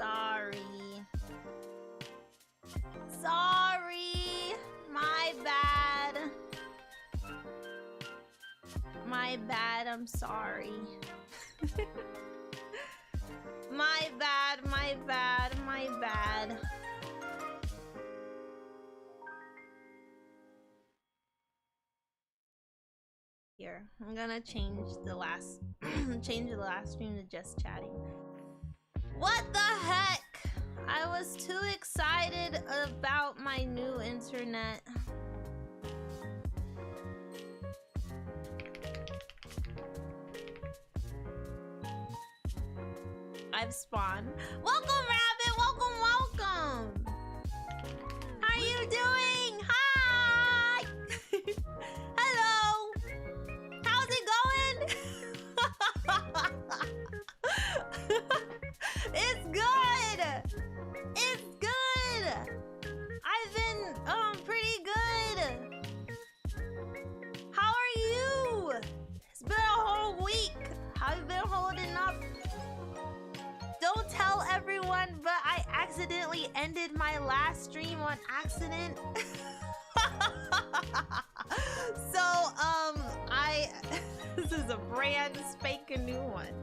sorry. Sorry. My bad. My bad, I'm sorry. My bad, my bad, my bad. Here, I'm gonna change the last stream to just chatting. What the heck? I was too excited about my new internet. I've spawned. Welcome, Rabbit! Welcome, welcome! How are you doing? Hi! Hello! How's it going? It's good! It's good! I've been, pretty good! How are you? It's been a whole week! How you been holding up? Don't tell everyone, but I accidentally ended my last stream on accident. So, this is a brand spanking new one.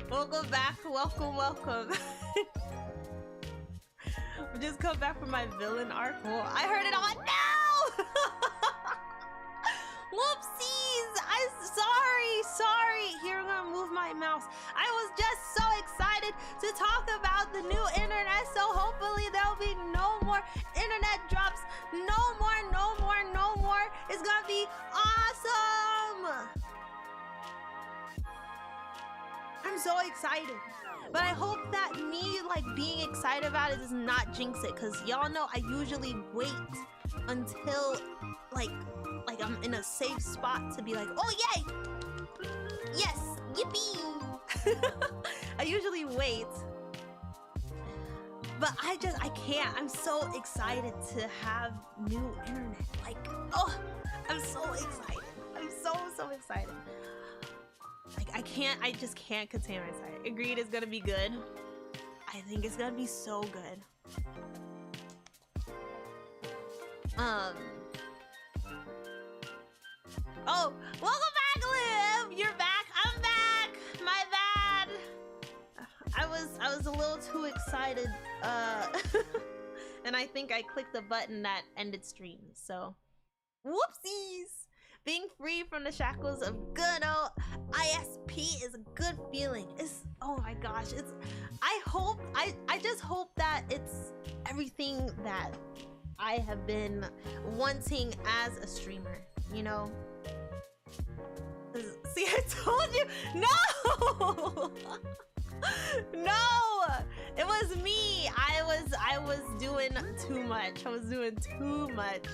Welcome back, welcome, welcome. We just come back from my villain arc. Well, I heard it on now! Whoopsies! I'm sorry. Here, I'm gonna move my mouse. I was just so excited to talk about the new internet, so hopefully there'll be no more internet drops. No more. It's gonna be awesome! I'm so excited. But I hope that me, like, being excited about it does not jinx it, because y'all know I usually wait until, like I'm in a safe spot to be like, oh yay! Yes! Yippee! I usually wait. But I can't. I'm so excited to have new internet. Like, oh, I'm so excited. I'm so excited. Like, I just can't contain my excitement. Agreed, it's gonna be good. I think it's gonna be so good. Oh, welcome back, Liv! You're back, I'm back! My bad! I was a little too excited, and I think I clicked the button that ended stream, so whoopsies! Being free from the shackles of good old ISP is a good feeling. It's, oh my gosh, it's, I just hope that it's everything that I have been wanting as a streamer, you know? See, I told you, no! No! It was me. I was doing too much.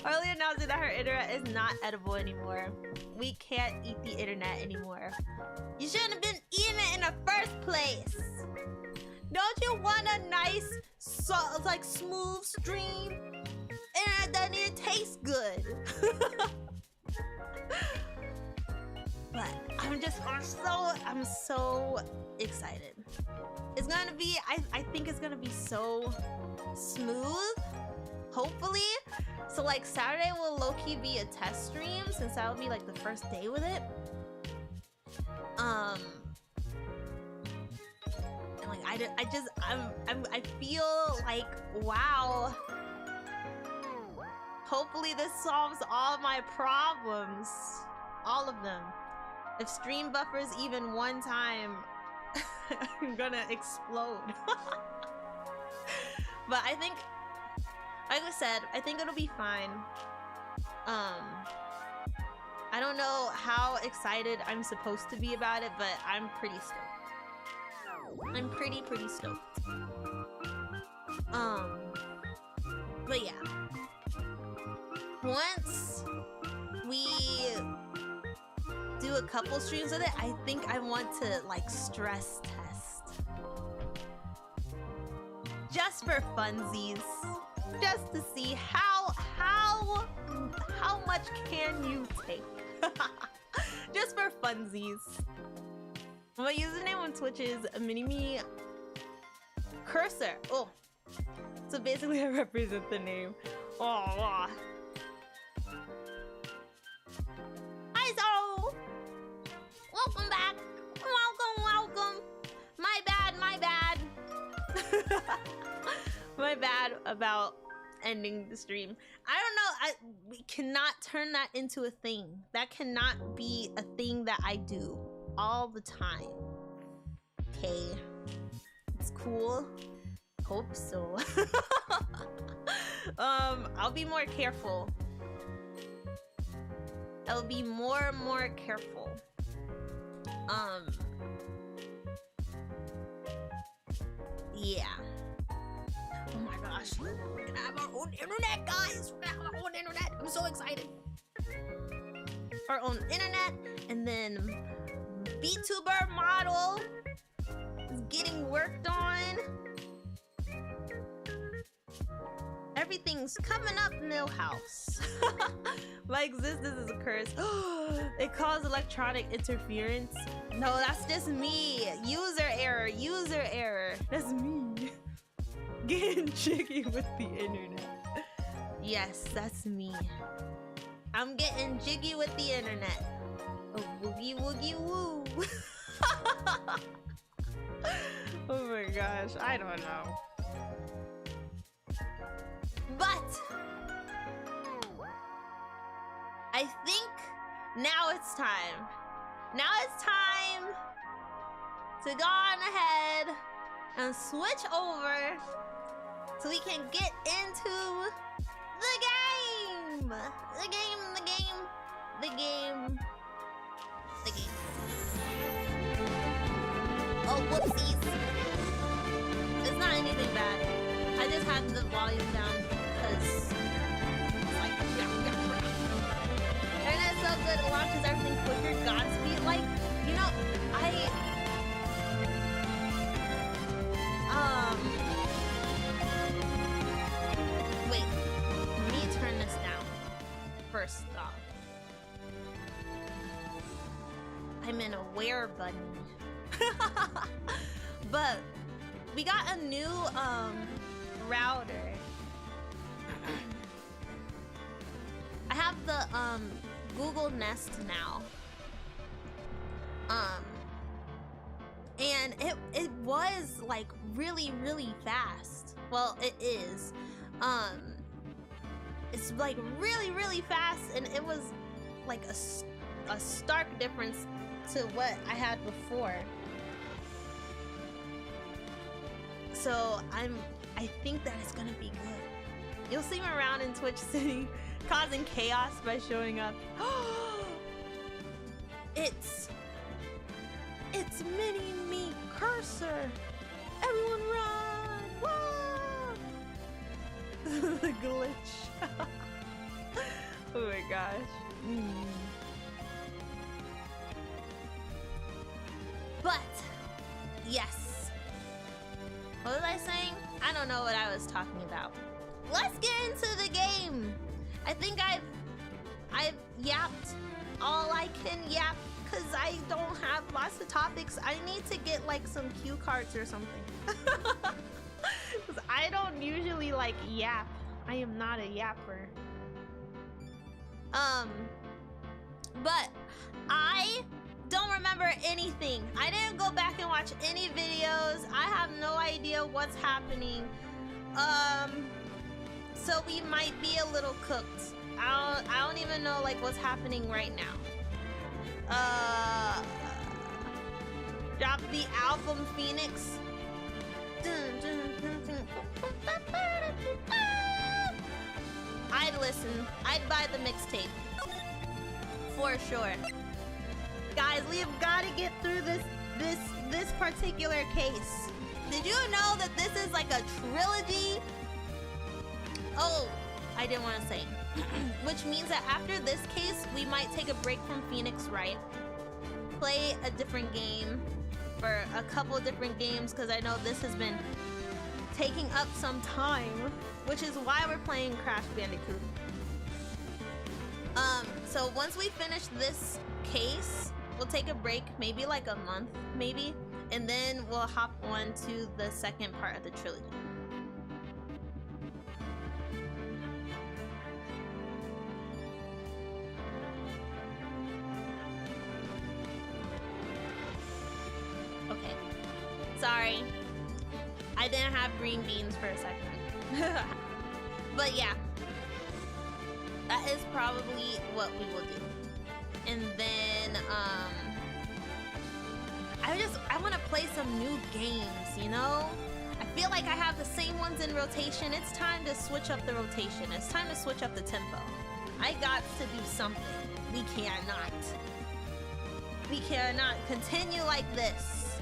Arley announced that her internet is not edible anymore. We can't eat the internet anymore. You shouldn't have been eating it in the first place. Don't you want a nice, like, smooth stream? Internet doesn't even taste good. But I'm so excited. It's gonna be, I think it's gonna be so smooth, hopefully. So like Saturday will low-key be a test stream since that'll be like the first day with it. And like I feel like, wow. Hopefully this solves all my problems. All of them. If stream buffers even one time, I'm gonna explode. But I think, like I said, I think it'll be fine. I don't know how excited I'm supposed to be about it, but I'm pretty stoked. I'm pretty stoked. But yeah. Once we do a couple streams with it, I think I want to like stress test. Just for funsies. Just to see how much can you take? Just for funsies. My username on Twitch is Minimi Cursor. Oh, so basically I represent the name. Oh, wow. Hi, so welcome back. Welcome. My bad. My bad about ending the stream. I don't know. We cannot turn that into a thing. That cannot be a thing that I do all the time. Okay, it's cool. Hope so. I'll be more careful. I'll be more and more careful. Yeah. Oh my gosh, we're gonna have our own internet, guys. We're gonna have our own internet. I'm so excited. Our own internet, and then VTuber model is getting worked on. Everything's coming up, Millhouse. My existence is a curse. It caused electronic interference. No, that's just me. User error. That's me. Getting jiggy with the internet. Yes, that's me. I'm getting jiggy with the internet. Oh, woogie woogie woo. Oh my gosh, I don't know. But I think now it's time. Now it's time to go on ahead and switch over so we can get into the game. The game. Oh, whoopsies. It's not anything bad. I just had the volume down because it's like, internet's so good, it launches everything quicker, Godspeed. Like, you know, wait, let me turn this down. First off, I'm an aware bunny. But we got a new router. I have the Google Nest now. And it was like really fast. Well, it is. It's like really fast, and it was like a stark difference to what I had before. So I think that it's gonna be good. You'll see me around in Twitch City causing chaos by showing up. It's Mini-Me Cursor. Everyone run! Whoa! The glitch. Oh my gosh. But yes. What was I saying? I don't know what I was talking about. Let's get into the game. I think I've yapped all I can yap because I don't have lots of topics. I need to get like some cue cards or something. Because I don't usually like yap. I am not a yapper. But I don't remember anything. I didn't go back and watch any videos. I have no idea what's happening. So we might be a little cooked. I don't even know like what's happening right now. Drop the album, Phoenix. I'd listen. I'd buy the mixtape. For sure. Guys, we've got to get through this particular case. Did you know that this is like a trilogy? Oh, I didn't want to say. Which means that after this case, we might take a break from Phoenix Wright. Play a different game for a couple of different games because I know this has been taking up some time, which is why we're playing Crash Bandicoot. So once we finish this case, we'll take a break, maybe like a month, maybe, and then we'll hop on to the second part of the trilogy. Okay, sorry, I didn't have green beans for a second. But yeah, that is probably what we will do. And then I want to play some new games, you know? I feel like I have the same ones in rotation. It's time to switch up the rotation. It's time to switch up the tempo. I got to do something. We cannot continue like this.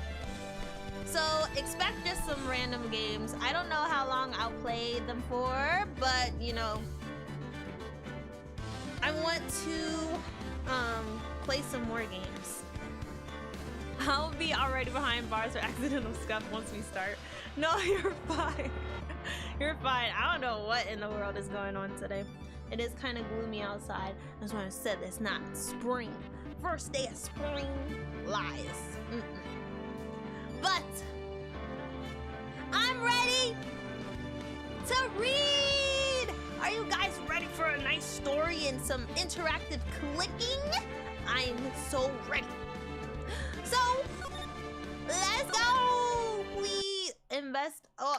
So expect just some random games. I don't know how long I'll play them for, but you know, I want to play some more games. I'll be already behind bars or accidental scuff once we start. No, you're fine. You're fine. I don't know what in the world is going on today. It is kind of gloomy outside. That's why I said it's not spring. First day of spring. Lies. But I'm ready to read. Are you guys ready for a nice story and some interactive clicking? I'm so ready. So let's go. Please invest. Oh.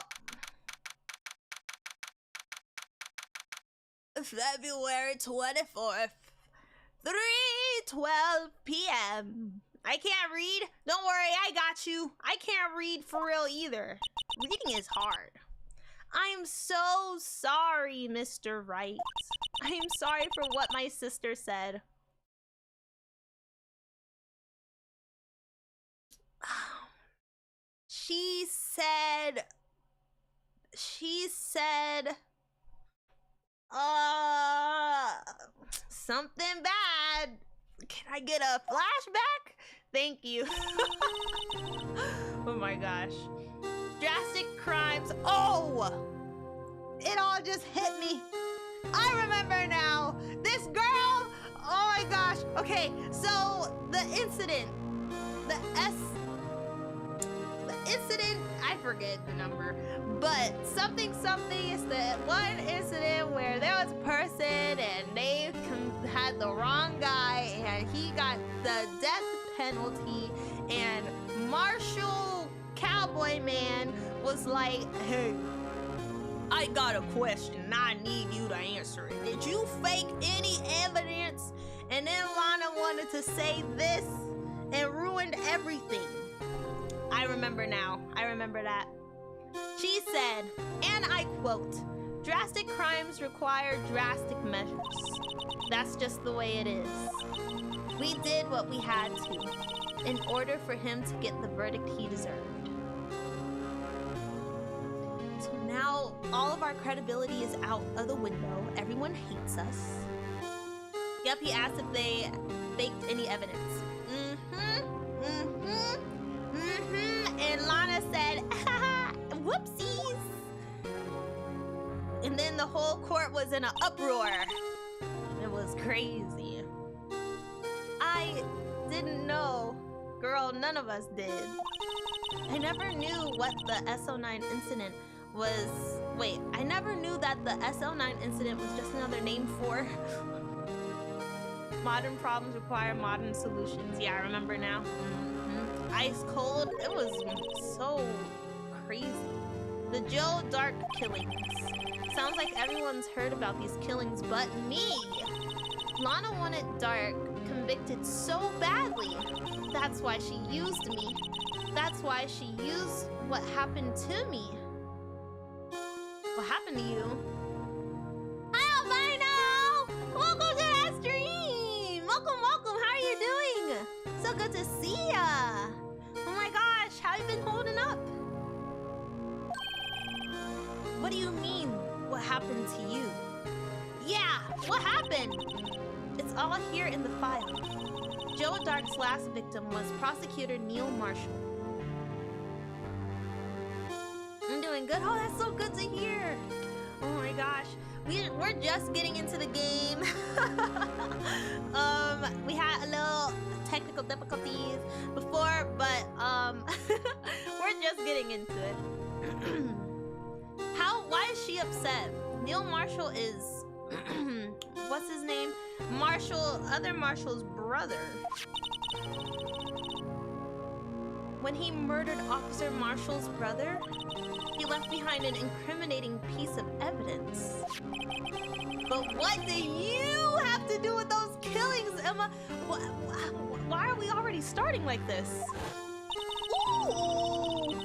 February 24th, 3:12 p.m. I can't read. Don't worry, I got you. I can't read for real either. Reading is hard. I'm so sorry, Mr. Wright. I'm sorry for what my sister said. She said, something bad. Can I get a flashback? Thank you. Oh my gosh. Drastic crimes. Oh! It all just hit me. I remember now. This girl. Oh my gosh. Okay, so the incident. The incident, I forget the number, but something is the one incident where there was a person and they had the wrong guy and he got the death penalty, and Marshall Cowboy Man was like, hey, I got a question and I need you to answer it. Did you fake any evidence? And then Lana wanted to say this and ruined everything. I remember now. I remember that. She said, and I quote, "Drastic crimes require drastic measures. That's just the way it is. We did what we had to in order for him to get the verdict he deserved." So now all of our credibility is out of the window. Everyone hates us. Yep, he asked if they faked any evidence. And Lana said, whoopsies. And then the whole court was in an uproar. It was crazy. I didn't know. Girl, none of us did. I never knew what the SO9 incident was. Wait, I never knew that the SO9 incident was just another name for modern problems require modern solutions. Yeah, I remember now. Ice cold. It was so crazy. The Joe Dark killings. Sounds like everyone's heard about these killings but me. Lana wanted Dark convicted so badly. That's why she used me. That's why she used what happened to me. What happened to you? Oh, Vino! Welcome to that stream! Welcome, welcome! How are you doing? So good to see ya! Oh my gosh, how you been holding up? What do you mean, what happened to you? Yeah, what happened? It's all here in the file. Joe Dark's last victim was prosecutor Neil Marshall. I'm doing good. Oh, that's so good to hear. Oh my gosh. We're just getting into the game. We had a little technical difficulties before, but we're just getting into it. Why is she upset? Neil Marshall is what's his name? Other Marshall's brother. When he murdered Officer Marshall's brother, he left behind an incriminating piece of evidence. But what do you have to do with those killings, Emma? Why are we already starting like this? Ooh.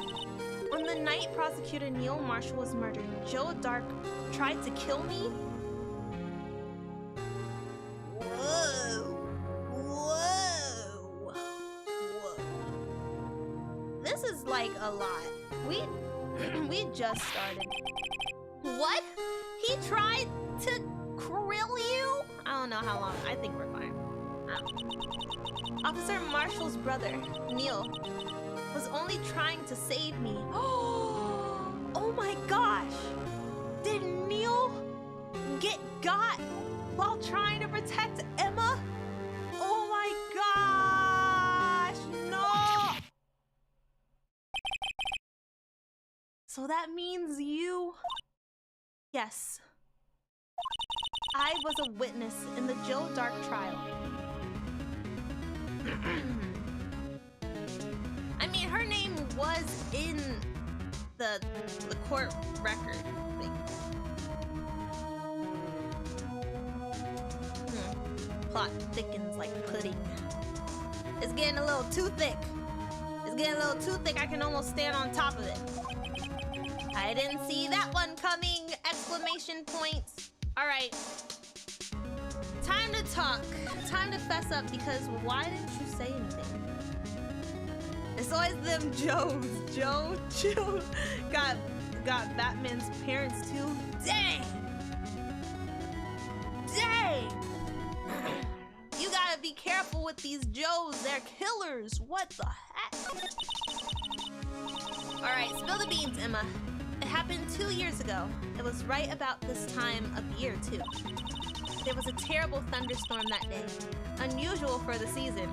On the night Prosecutor Neil Marshall was murdered, Joe Dark tried to kill me? Whoa. This is like a lot. We just started. What? He tried to krill you? I don't know how long. I think we're fine. Officer Marshall's brother, Neil, was only trying to save me. Oh my gosh! Did Neil get got while trying to protect Emma? Oh my gosh! No! So that means you... Yes. I was a witness in the Joe Dark trial. I mean, her name was in the court record thing. Plot thickens like pudding. It's getting a little too thick. It's getting a little too thick. I can almost stand on top of it. I didn't see that one coming! Exclamation points. All right. Time to talk. Time to fess up, because why didn't you say anything? It's always them Joes. Joe, chill. Got Batman's parents too. Dang! Dang! You gotta be careful with these Joes. They're killers. What the heck? All right, spill the beans, Emma. It happened 2 years ago. It was right about this time of year, too. There was a terrible thunderstorm that day. Unusual for the season.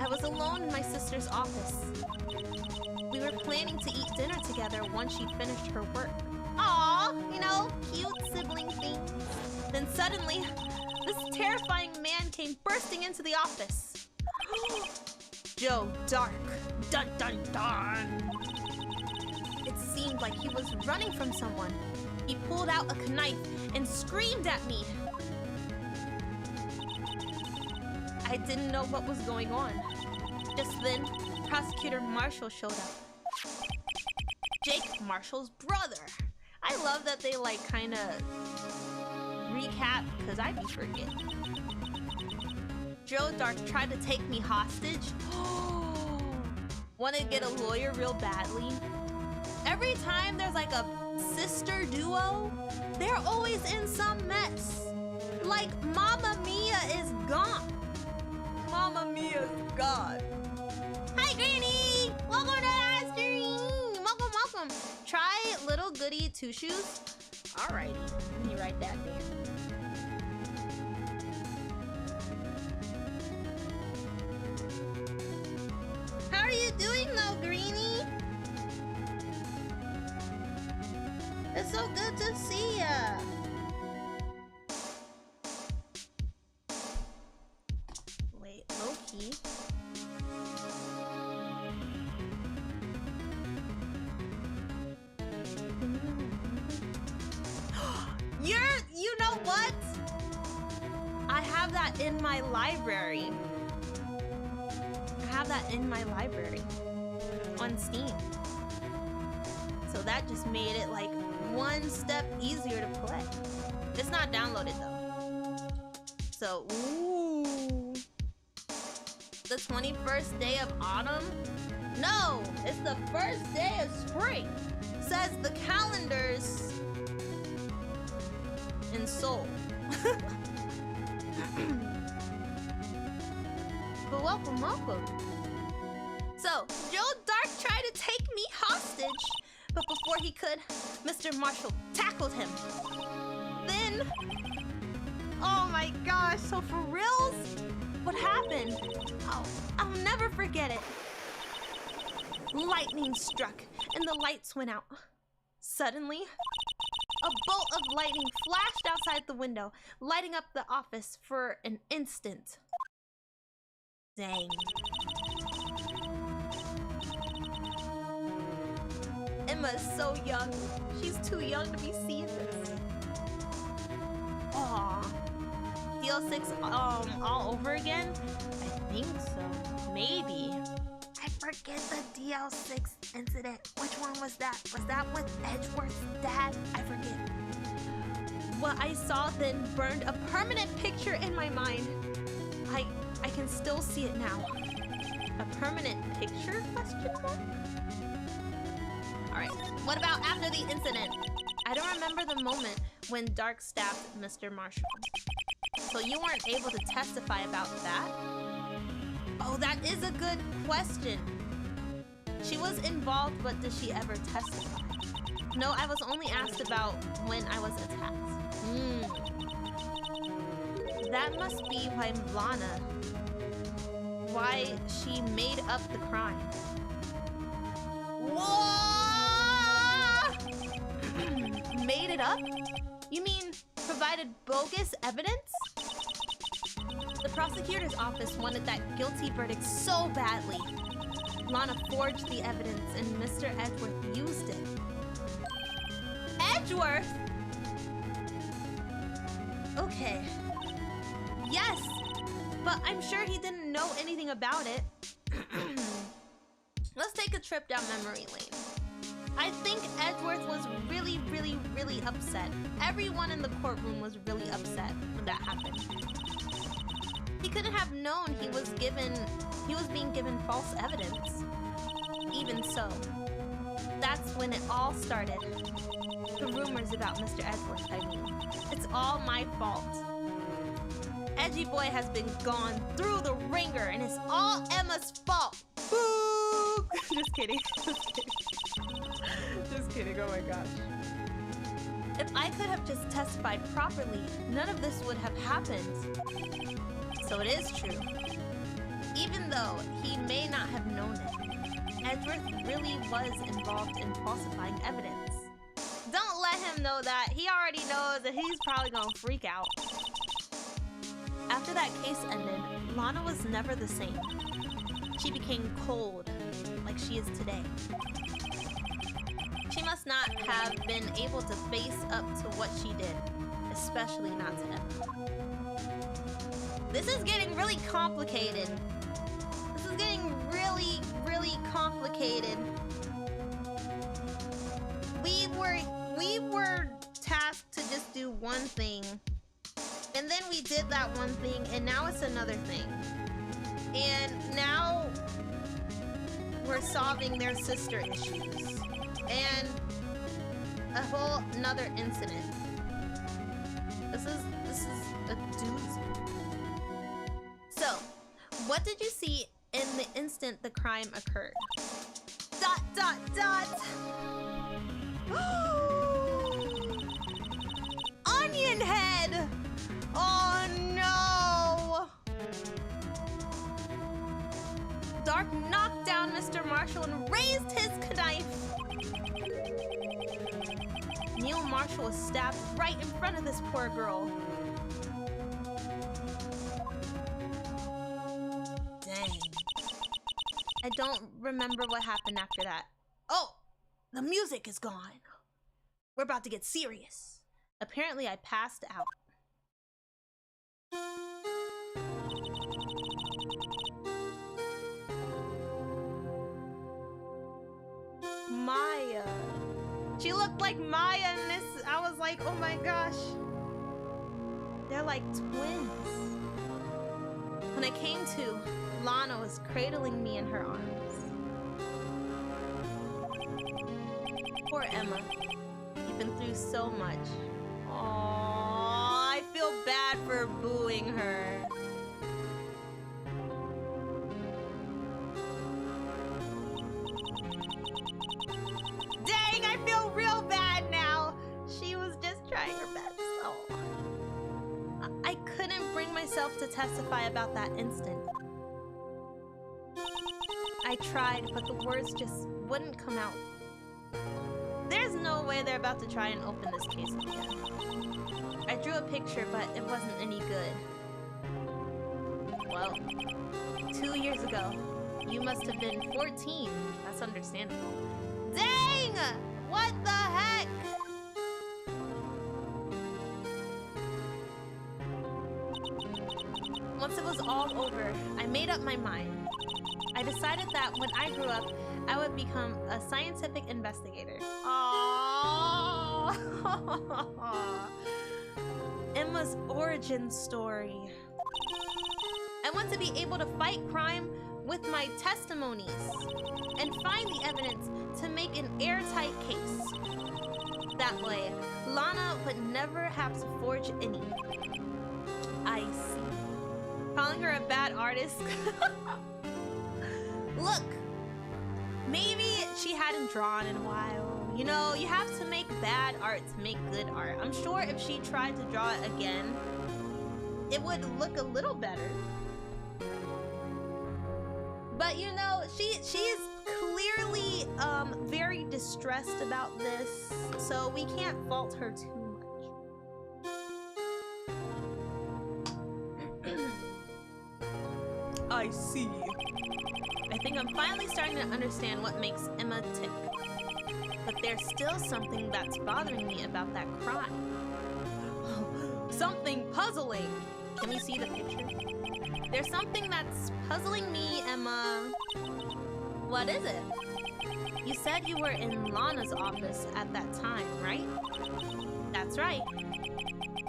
I was alone in my sister's office. We were planning to eat dinner together once she finished her work. Aww, you know, cute sibling things. Then suddenly, this terrifying man came bursting into the office. Joe Dark. Dun dun dun. It seemed like he was running from someone. He pulled out a knife and screamed at me. I didn't know what was going on. Just then, Prosecutor Marshall showed up. Jake Marshall's brother. I love that they like kind of recap, because I'd be forgetting. Joe Dark tried to take me hostage. Want to get a lawyer real badly. Every time there's like a sister duo, they're always in some mess. Like Mamma Mia is gone. Mamma Mia's gone. Hi, Granny! Welcome to the stream! Welcome, welcome. Try Little Goody Two Shoes. Alrighty, let me write that down. How are you doing though, Greenie? It's so good to see ya. Wait, Loki. You know what? I have that in my library. I have that in my library on Steam. So that just made it like one step easier to play. It's not downloaded though. So, ooh. The 21st day of autumn? No, it's the first day of spring. Says the calendars in Seoul. But welcome, welcome. So, Joe Dark tried to take me hostage, but before he could, Mr. Marshall tackled him. Then, Oh my gosh, so for reals? What happened? Oh, I'll never forget it. Lightning struck and the lights went out. Suddenly, a bolt of lightning flashed outside the window, lighting up the office for an instant. Dang. Emma is so young. She's too young to be seeing this. Aww. DL6 all over again? I think so. Maybe. I forget the DL6 incident. Which one was that? Was that with Edgeworth's dad? I forget. What I saw then burned a permanent picture in my mind. I can still see it now. A permanent picture? Question mark? Alright, what about after the incident? I don't remember the moment when Dark stabbed Mr. Marshall. So you weren't able to testify about that? Oh, that is a good question. She was involved, but did she ever testify? No, I was only asked about when I was attacked. That must be why she made up the crime. Whoa! Made it up? You mean provided bogus evidence? The prosecutor's office wanted that guilty verdict so badly. Lana forged the evidence and Mr. Edgeworth used it. Edgeworth? Okay. Yes, but I'm sure he didn't know anything about it. Let's take a trip down memory lane. I think Edgeworth was really, really, really upset. Everyone in the courtroom was really upset when that happened. He couldn't have known he was being given false evidence. Even so, that's when it all started. The rumors about Mr. Edgeworth, I mean. It's all my fault. Edgy boy has been gone through the ringer and it's all Emma's fault. Boo! Just kidding. Just kidding, oh my gosh. If I could have just testified properly, none of this would have happened. So it is true. Even though he may not have known it, Edgeworth really was involved in falsifying evidence. Don't let him know that. He already knows that he's probably gonna freak out. After that case ended, Lana was never the same. She became cold, like she is today. She must not have been able to face up to what she did, especially not to Emma. This is getting really complicated. This is getting really, really complicated. We were tasked to just do one thing, and then we did that one thing, and now it's another thing. And now we're solving their sister issues. And a whole nother incident. This is a doozy. So, what did you see in the instant the crime occurred? ... Onion head! Oh no! Dark knocked down Mr. Marshall and raised his knife. Neil Marshall was stabbed right in front of this poor girl. Dang. I don't remember what happened after that. Oh, the music is gone. We're about to get serious. Apparently I passed out. Maya. She looked like Maya in this. I was like, oh my gosh. They're like twins. When I came to, Lana was cradling me in her arms. Poor Emma. You've been through so much. Aww, I feel bad for booing her. Dang, I feel real bad now. She was just trying her best. Oh. I myself to testify about that instant. I tried, but the words just wouldn't come out. There's no way they're about to try and open this case again. I drew a picture, but it wasn't any good. Well, 2 years ago, you must have been 14. That's understandable. Dang! What the heck? Once it was all over, I made up my mind. I decided that when I grew up, I would become a scientific investigator. Aww. Emma's origin story. I want to be able to fight crime with my testimonies and find the evidence to make an airtight case. That way, Lana would never have to forge any. I see. Calling her a bad artist? Look, maybe she hadn't drawn in a while. You know, you have to make bad art to make good art. I'm sure if she tried to draw it again, it would look a little better. But you know, she is clearly very distressed about this, so we can't fault her too much. I see. I think I'm finally starting to understand what makes Emma tick. But there's still something that's bothering me about that crime. Something puzzling. Can we see the picture? There's something that's puzzling me, Emma. What is it? You said you were in Lana's office at that time, right? That's right.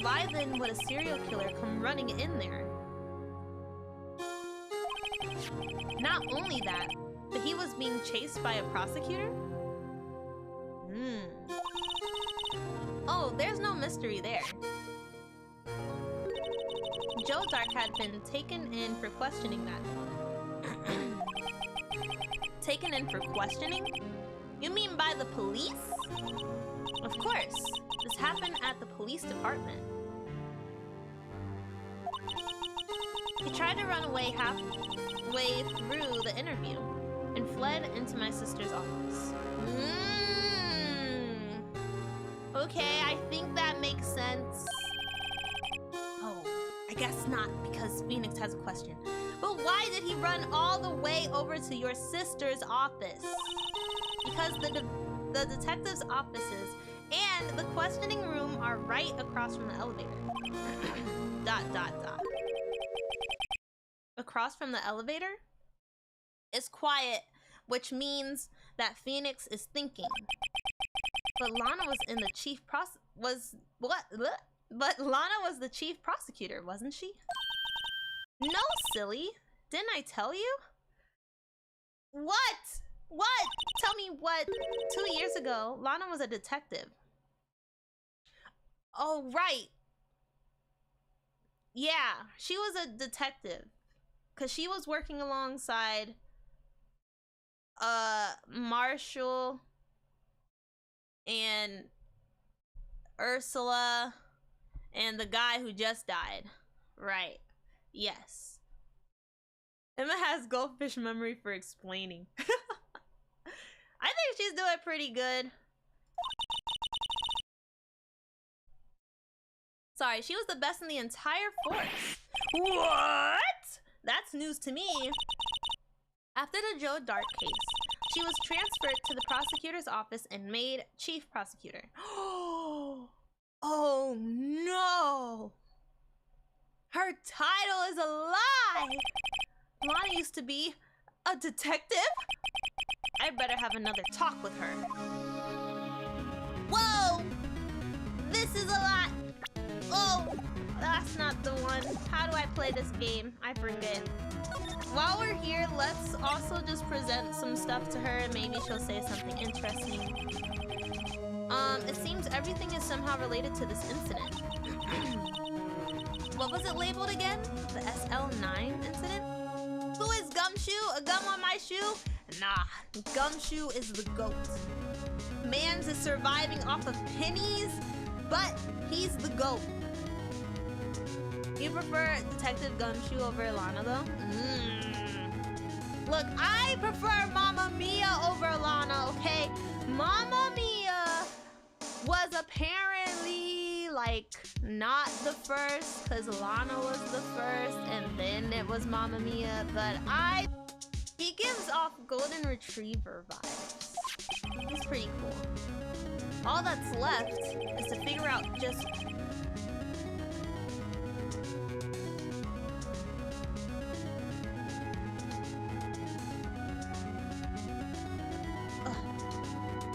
Why then would a serial killer come running in there? Not only that, but he was being chased by a prosecutor? Oh, there's no mystery there. Joe Dark had been taken in for questioning that. Taken in for questioning? You mean by the police? Of course. This happened at the police department. He tried to run away halfway through the interview and fled into my sister's office. Okay, I think that makes sense. Oh, I guess not, because Phoenix has a question. But why did he run all the way over to your sister's office? Because the detective's offices and the questioning room are right across from the elevator. ... Across from the elevator? It's quiet, which means that Phoenix is thinking. But Lana was in the chief But Lana was the chief prosecutor, wasn't she? No, silly. Didn't I tell you? What? What? Tell me what? 2 years ago, Lana was a detective. Oh, right. Yeah, she was a detective. Because she was working alongside Marshall and Ursula and the guy who just died. Right. Yes. Emma has Goldfish memory for explaining. I think she's doing pretty good. Sorry, she was the best in the entire force. What? That's news to me. After the Joe Dark case, she was transferred to the prosecutor's office and made chief prosecutor. Oh no! Her title is a lie! Lana used to be a detective? I better have another talk with her. Whoa! This is a lot! Oh! That's not the one. How do I play this game? I forget. While we're here, let's also just present some stuff to her and maybe she'll say something interesting. It seems everything is somehow related to this incident. What was it labeled again? The SL9 incident? Who is Gumshoe? A gum on my shoe? Nah, Gumshoe is the GOAT. Mans is surviving off of pennies, but he's the GOAT. You prefer Detective Gumshoe over Lana, though? Look, I prefer Mamma Mia over Lana, okay? Mamma Mia was apparently, like, not the first, because Lana was the first, and then it was Mamma Mia, but he gives off Golden Retriever vibes. He's pretty cool. All that's left is to figure out just...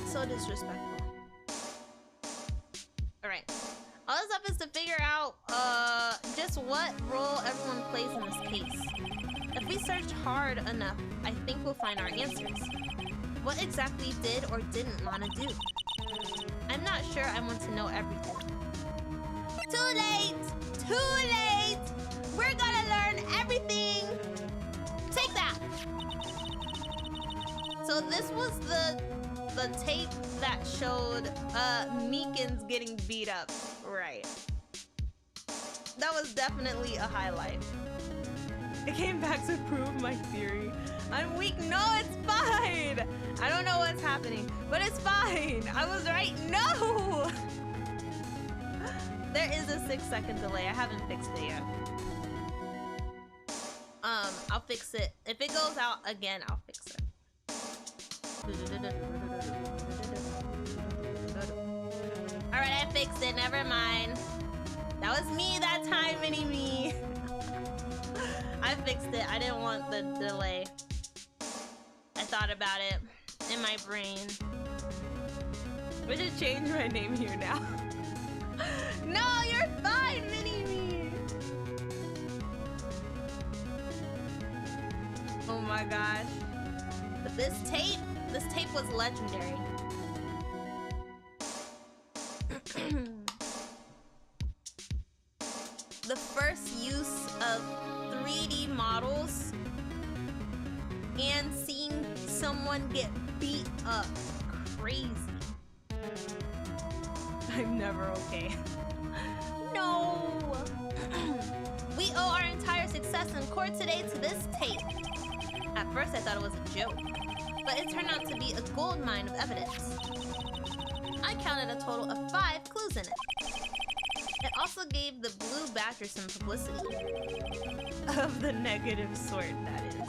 So disrespectful. Alright. All that's left is to figure out just what role everyone plays in this case. If we search hard enough, I think we'll find our answers. What exactly did or didn't Lana do? I'm not sure I want to know everything. Too late! Too late! We're gonna learn everything! Take that! So this was the tape that showed Meekins getting beat up. Right. That was definitely a highlight. It came back to prove my theory. I'm weak. No, it's fine. I don't know what's happening, but it's fine. I was right. No! There is a 6-second delay. I haven't fixed it yet. I'll fix it. If it goes out again, I'll fix it. Alright, I fixed it. Never mind. That was me that time, mini-me. I fixed it. I didn't want the delay. I thought about it in my brain. We should change my name here now. No, you're fine, mini-me. Oh my gosh. But this tape was legendary. The first use of 3D models and seeing someone get beat up. Crazy. I'm never okay. No! We owe our entire success in court today to this tape. At first I thought it was a joke, but it turned out to be a goldmine of evidence. I counted a total of 5 clues in it. It also gave the Blue Badger some publicity. Of the negative sort, that is.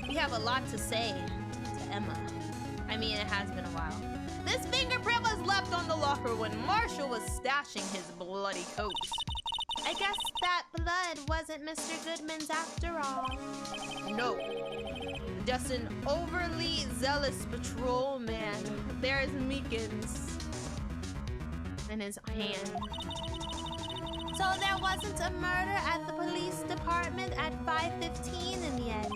We have a lot to say to Emma. I mean, it has been a while. This fingerprint was left on the locker when Marshall was stashing his bloody coat. I guess that blood wasn't Mr. Goodman's after all. No. Just an overly zealous patrolman. There's Meekins in his hand. So there wasn't a murder at the police department at 5:15 in the end.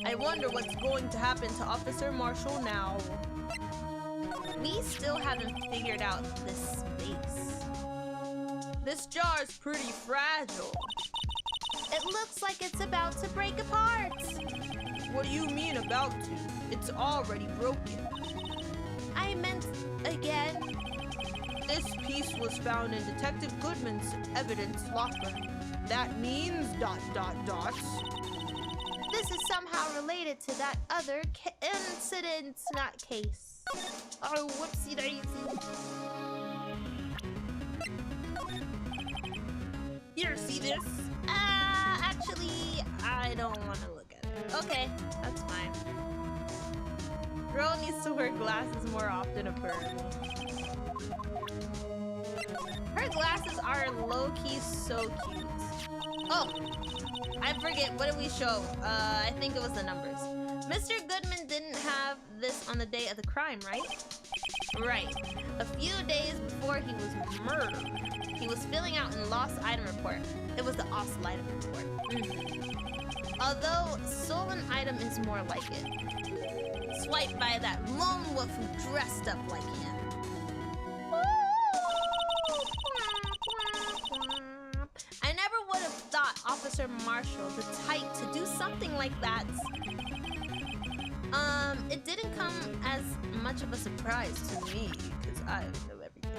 I wonder what's going to happen to Officer Marshall now. We still haven't figured out this space. This jar's pretty fragile. It looks like it's about to break apart. What do you mean about to? It's already broken. I meant again. This piece was found in Detective Goodman's evidence locker. That means ... This is somehow related to that other incident, not case. Oh, whoopsie daisy. Here, see this? Actually, I don't want to look at it. Okay, that's fine. Girl needs to wear glasses more often, apparently. Her glasses are low-key so cute. Oh, I forget. What did we show? I think it was the numbers. Mr. Goodman didn't have this on the day of the crime, right? Right. A few days before he was murdered, he was filling out a lost item report. It was the awesome item report. Although stolen item is more like it. Swiped by that lone wolf who dressed up like him. I never would have thought Officer Marshall the type to do something like that. It didn't come as much of a surprise to me, because I know everything.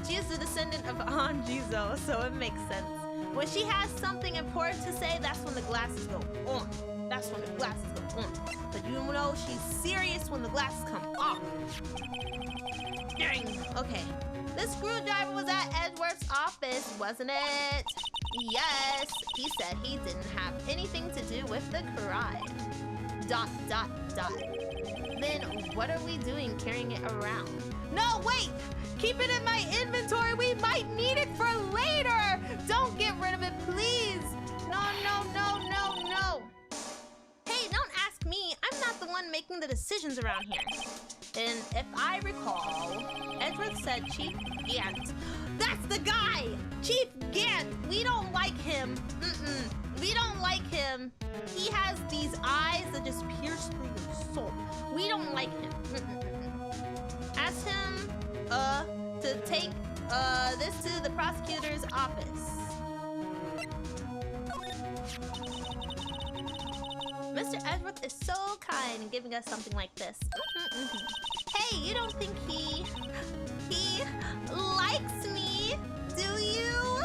She is the descendant of Anjizo, so it makes sense. When she has something important to say, that's when the glasses go on. That's when the glasses go on. But you know she's serious when the glasses come off. Dang. Okay. This screwdriver was at Edward's office, wasn't it? Yes. He said he didn't have anything to do with the crime. ... Then what are we doing carrying it around? No, wait! Keep it in my inventory. We might need it for later. Don't get rid of it, please. No, no, no, no, no. Hey, don't ask me. I'm not the one making the decisions around here. And if I recall, Edward said Chief Gant. That's the guy! Chief Gant! We don't like him. We don't like him. He has these eyes that just pierce through your soul. We don't like him. Ask him to take this to the prosecutor's office. Mr. Edgeworth is so kind in giving us something like this. Hey, you don't think he likes me, do you?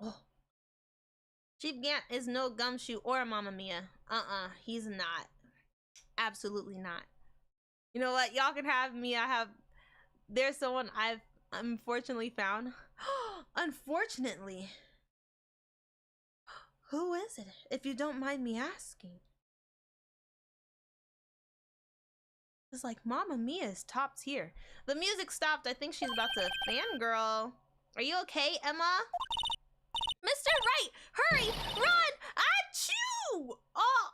Oh. Chief Gant is no gumshoe or a Mamma Mia. He's not. Absolutely not. You know what? Y'all can have me. There's someone I've unfortunately found. Unfortunately. Who is it, if you don't mind me asking? It's like Mamma Mia's top tier. The music stopped. I think she's about to fangirl. Are you okay, Emma? Mr. Wright, hurry, run! Achoo! Oh!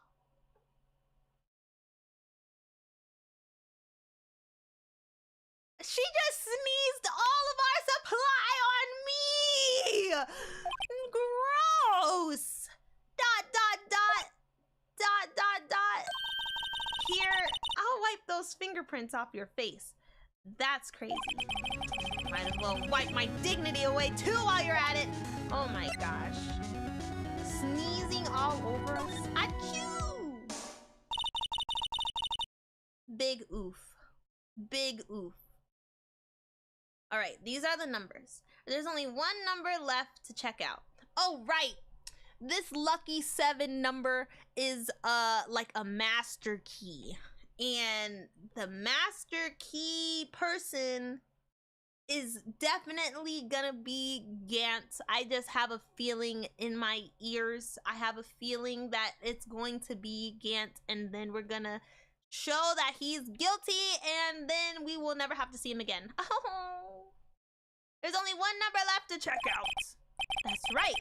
She just sneezed all of our supply on me! Gross! ... Here, I'll wipe those fingerprints off your face. That's crazy. Might as well wipe my dignity away too while you're at it. Oh my gosh. Sneezing all over us. Achoo! Big oof. Big oof. All right, these are the numbers. There's only one number left to check out. Oh, right. This lucky 7 number is like a master key. And the master key person is definitely gonna be Gant. I just have a feeling in my ears. I have a feeling that it's going to be Gant, and then we're gonna show that he's guilty, and then we will never have to see him again. Oh, there's only one number left to check out. That's right.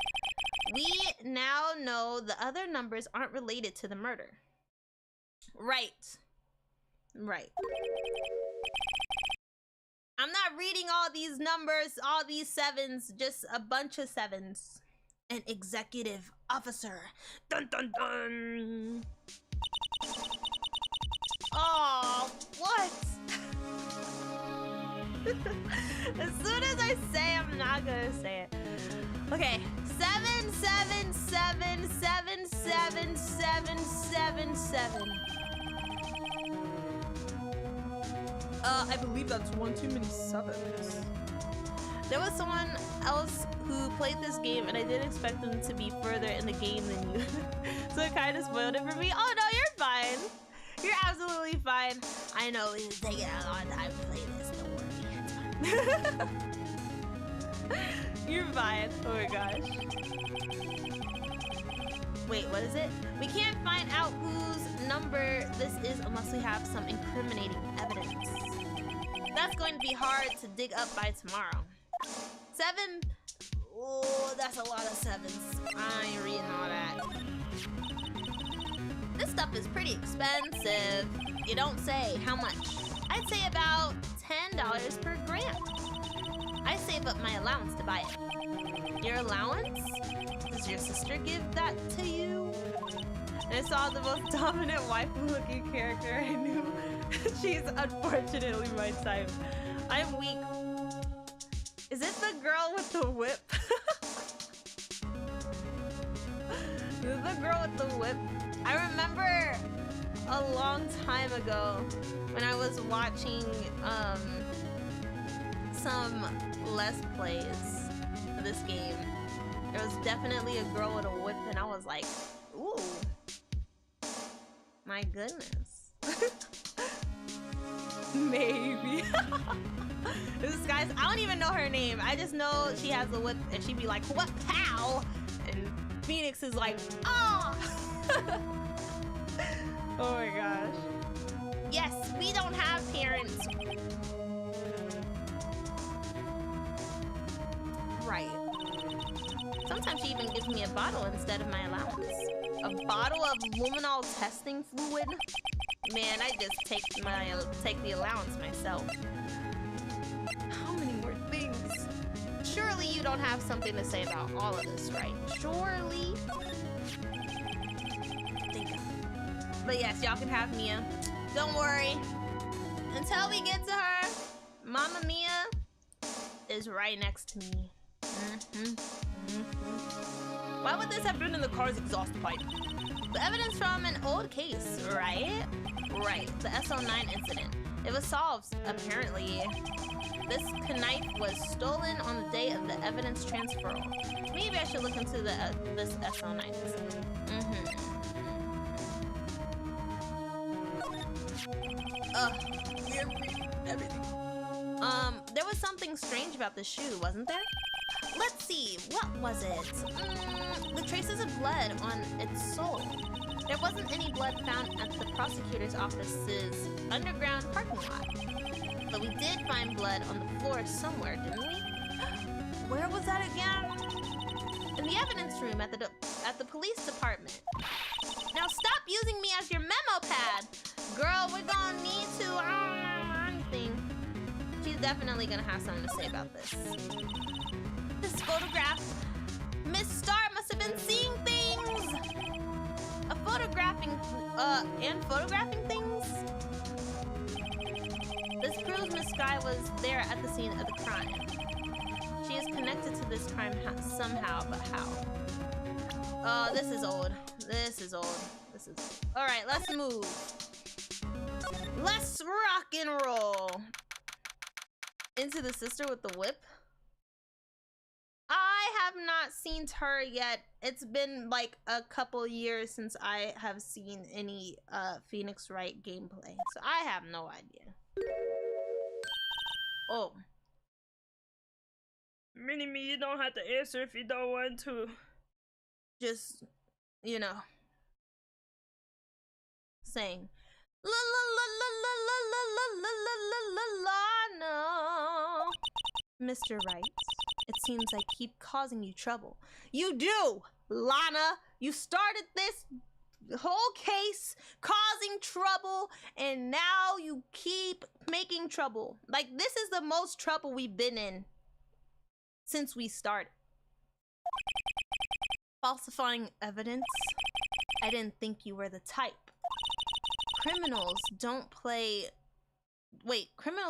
We now know the other numbers aren't related to the murder. Right. Right. I'm not reading all these numbers, all these 7s, just a bunch of 7s. An executive officer. Dun dun dun. Oh, what? As soon as I say, I'm not gonna say it. Okay, 7 7 7 7 7 7 7 7. I believe that's one too many 7s. There was someone else who played this game, and I didn't expect them to be further in the game than you. So it kind of spoiled it for me. Oh no, you're fine. You're absolutely fine. I know it's taking a long time to play this. Don't worry, it's fine. You're fine. Oh my gosh. Wait, what is it? We can't find out whose number this is unless we have some incriminating evidence. That's going to be hard to dig up by tomorrow. 7. Oh, that's a lot of 7s. I ain't reading all that. This stuff is pretty expensive. You don't say. How much? I'd say about $10 per gram. I save up my allowance to buy it. Your allowance? Does your sister give that to you? And I saw the most dominant waifu-looking character I knew. She's unfortunately my type. I'm weak. Is it the girl with the whip? Is it the girl with the whip? I remember a long long time ago when I was watching some Let's Plays of this game. There was definitely a girl with a whip, and I was like, ooh, my goodness. Maybe. This guy's, I don't even know her name. I just know she has a whip, and she'd be like, what, pow? And Phoenix is like, ah. Oh my gosh. Yes, we don't have parents. Right. Sometimes she even gives me a bottle instead of my allowance. A bottle of luminol testing fluid? Man, I just take the allowance myself. How many more things? Surely you don't have something to say about all of this, right? Surely. But yes, y'all can have Mia. Don't worry. Until we get to her, Mama Mia is right next to me. Why would this have been in the car's exhaust pipe? The evidence from an old case, right? Right, the SO9 incident. It was solved, apparently. This knife was stolen on the day of the evidence transfer. Maybe I should look into this SO9 incident. Everything. There was something strange about this shoe, wasn't there? Let's see, what was it? The traces of blood on its sole. There wasn't any blood found at the prosecutor's office's underground parking lot. But we did find blood on the floor somewhere, didn't we? Where was that again? In the evidence room at the police department. Now stop using me as your memo pad! Girl, we're gonna need to anything. She's definitely gonna have something to say about this. This photograph. Miss Starr must have been seeing things! Photographing things? This proves Miss Sky was there at the scene of the crime. She is connected to this crime somehow, but how? Oh, this is old. This is old. This is... Alright, let's move. Let's rock and roll. Into the sister with the whip? I have not seen her yet. It's been like a couple years since I have seen any Phoenix Wright gameplay, so I have no idea. Oh. Mini-me, you don't have to answer if you don't want to. Just, you know, saying la la la la la la la la la la no. Mr. Wright, it seems I keep causing you trouble. You do, Lana. You started this whole case causing trouble, and now you keep making trouble. Like, this is the most trouble we've been in since we started. Falsifying evidence? I didn't think you were the type. Criminals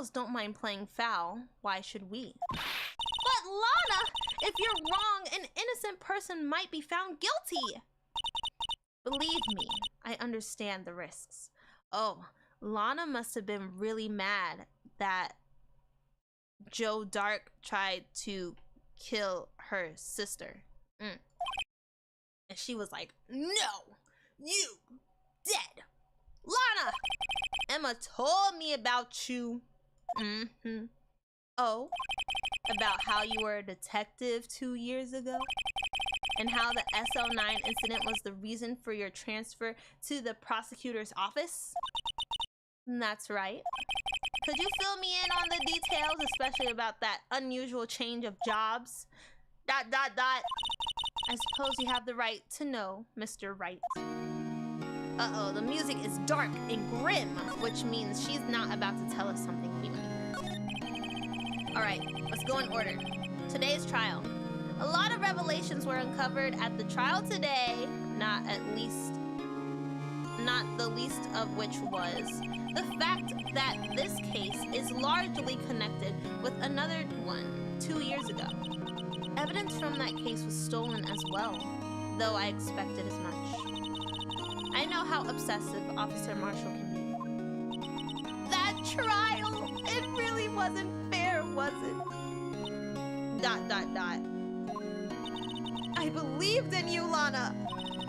don't mind playing foul. Why should we? But Lana, if you're wrong, an innocent person might be found guilty. Believe me, I understand the risks. Oh, Lana must have been really mad that Joe Dark tried to kill her sister. And she was like, no, you dead. Lana, Emma told me about you. Oh, about how you were a detective 2 years ago? And how the SO9 incident was the reason for your transfer to the prosecutor's office? That's right. Could you fill me in on the details, especially about that unusual change of jobs? ... I suppose you have the right to know, Mr. Wright. Uh-oh, the music is dark and grim, which means she's not about to tell us something new. Alright, let's go in order. Today's trial. A lot of revelations were uncovered at the trial today, not the least of which was the fact that this case is largely connected with another one 2 years ago. Evidence from that case was stolen as well, though I expected as much. I know how obsessive Officer Marshall can be. trial. It really wasn't fair, was it? ... I believed in you, Lana.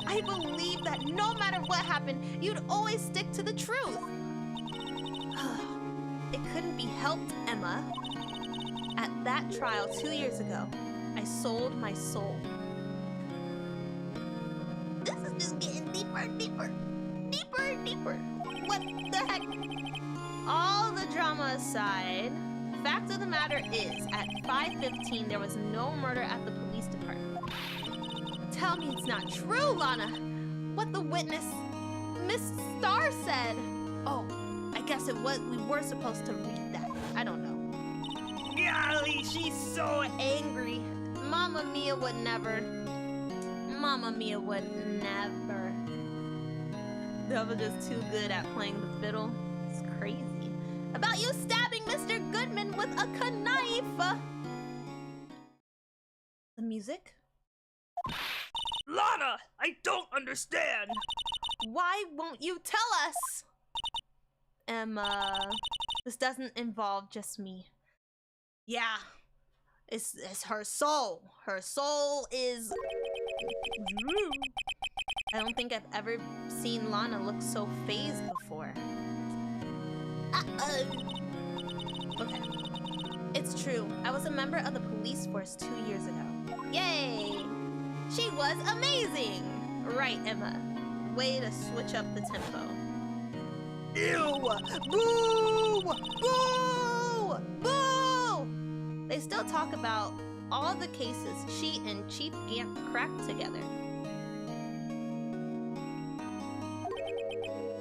I believed that no matter what happened, you'd always stick to the truth. It couldn't be helped, Emma. At that trial 2 years ago, I sold my soul. This is just getting deeper and deeper. Deeper and deeper. What the heck? All the drama aside, fact of the matter is, at 5:15, there was no murder at the police department. Tell me it's not true, Lana. What the witness, Miss Star, said. Oh, I guess it was. We were supposed to read that. I don't know. Golly, she's so angry. Mamma Mia would never. Mamma Mia would never. They were just too good at playing the fiddle. It's crazy. About you stabbing Mr. Goodman with a knife. The music? Lana, I don't understand. Why won't you tell us? Emma, this doesn't involve just me. Yeah, it's her soul. Her soul is... I don't think I've ever seen Lana look so phased before. Okay. It's true. I was a member of the police force 2 years ago. Yay! She was amazing! Right, Emma. Way to switch up the tempo. Ew! Boo! Boo! Boo! They still talk about all the cases she and Chief Gant cracked together.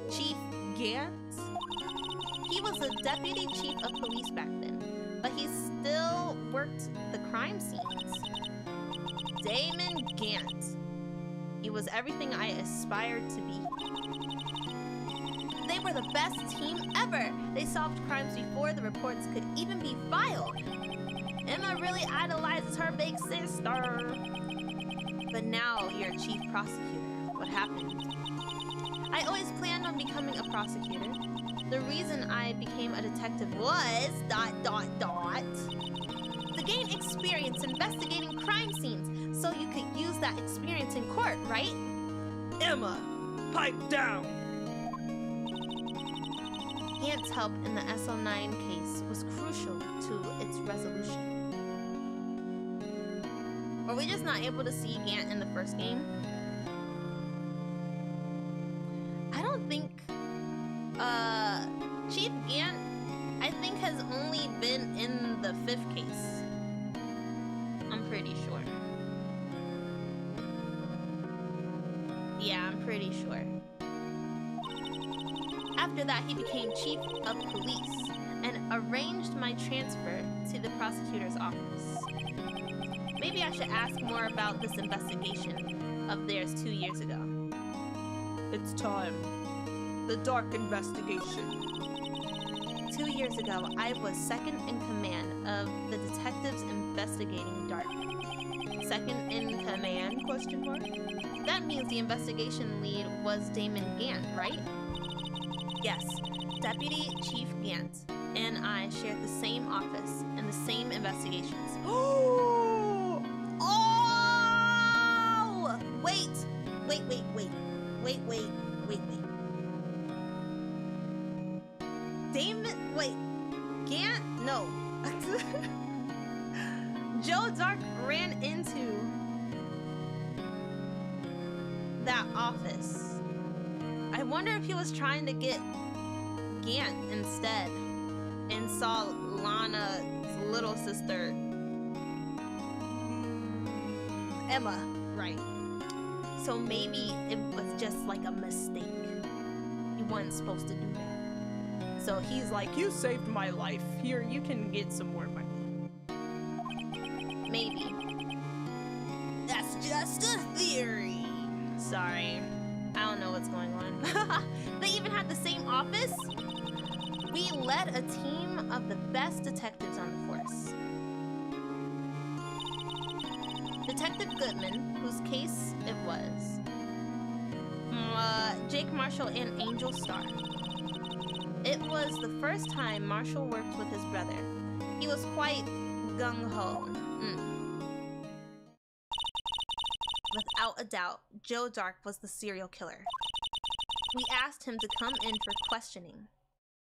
Chief Gant? He was a deputy chief of police back then, but he still worked the crime scenes. Damon Gant. He was everything I aspired to be. They were the best team ever. They solved crimes before the reports could even be filed. Emma really idolizes her big sister. But now you're a chief prosecutor. What happened? I always planned on becoming a prosecutor. The reason I became a detective was ... to gain experience investigating crime scenes, so you could use that experience in court, right? Emma, pipe down. Gant's help in the SL9 case was crucial to its resolution. Were we just not able to see Gant in the first game? I don't think... Chief Gant, I think, has only been in the 5th case. I'm pretty sure. Yeah, I'm pretty sure. After that, he became chief of police and arranged my transfer to the prosecutor's office. Maybe I should ask more about this investigation of theirs 2 years ago. It's time. The dark investigation. 2 years ago, I was second in command of the detectives investigating Dark. Second in command, question mark? That means the investigation lead was Damon Gant, right? Yes, Deputy Chief Gant and I shared the same office and the same investigations. Oh! Wait. Damon, wait, Gant? No. Joe Dark ran into that office. I wonder if he was trying to get Gant instead and saw Lana's little sister, Emma, right? So maybe it was just like a mistake. He wasn't supposed to do that. So he's like, you saved my life. Here, you can get some more money. Maybe. That's just a theory. Sorry. I don't know what's going on. They even had the same office? We led a team of the best detectives on the force. Detective Goodman, whose case it was, Jake Marshall and Angel Starr. It was the first time Marshall worked with his brother. He was quite gung-ho. Without a doubt, Joe Dark was the serial killer. We asked him to come in for questioning.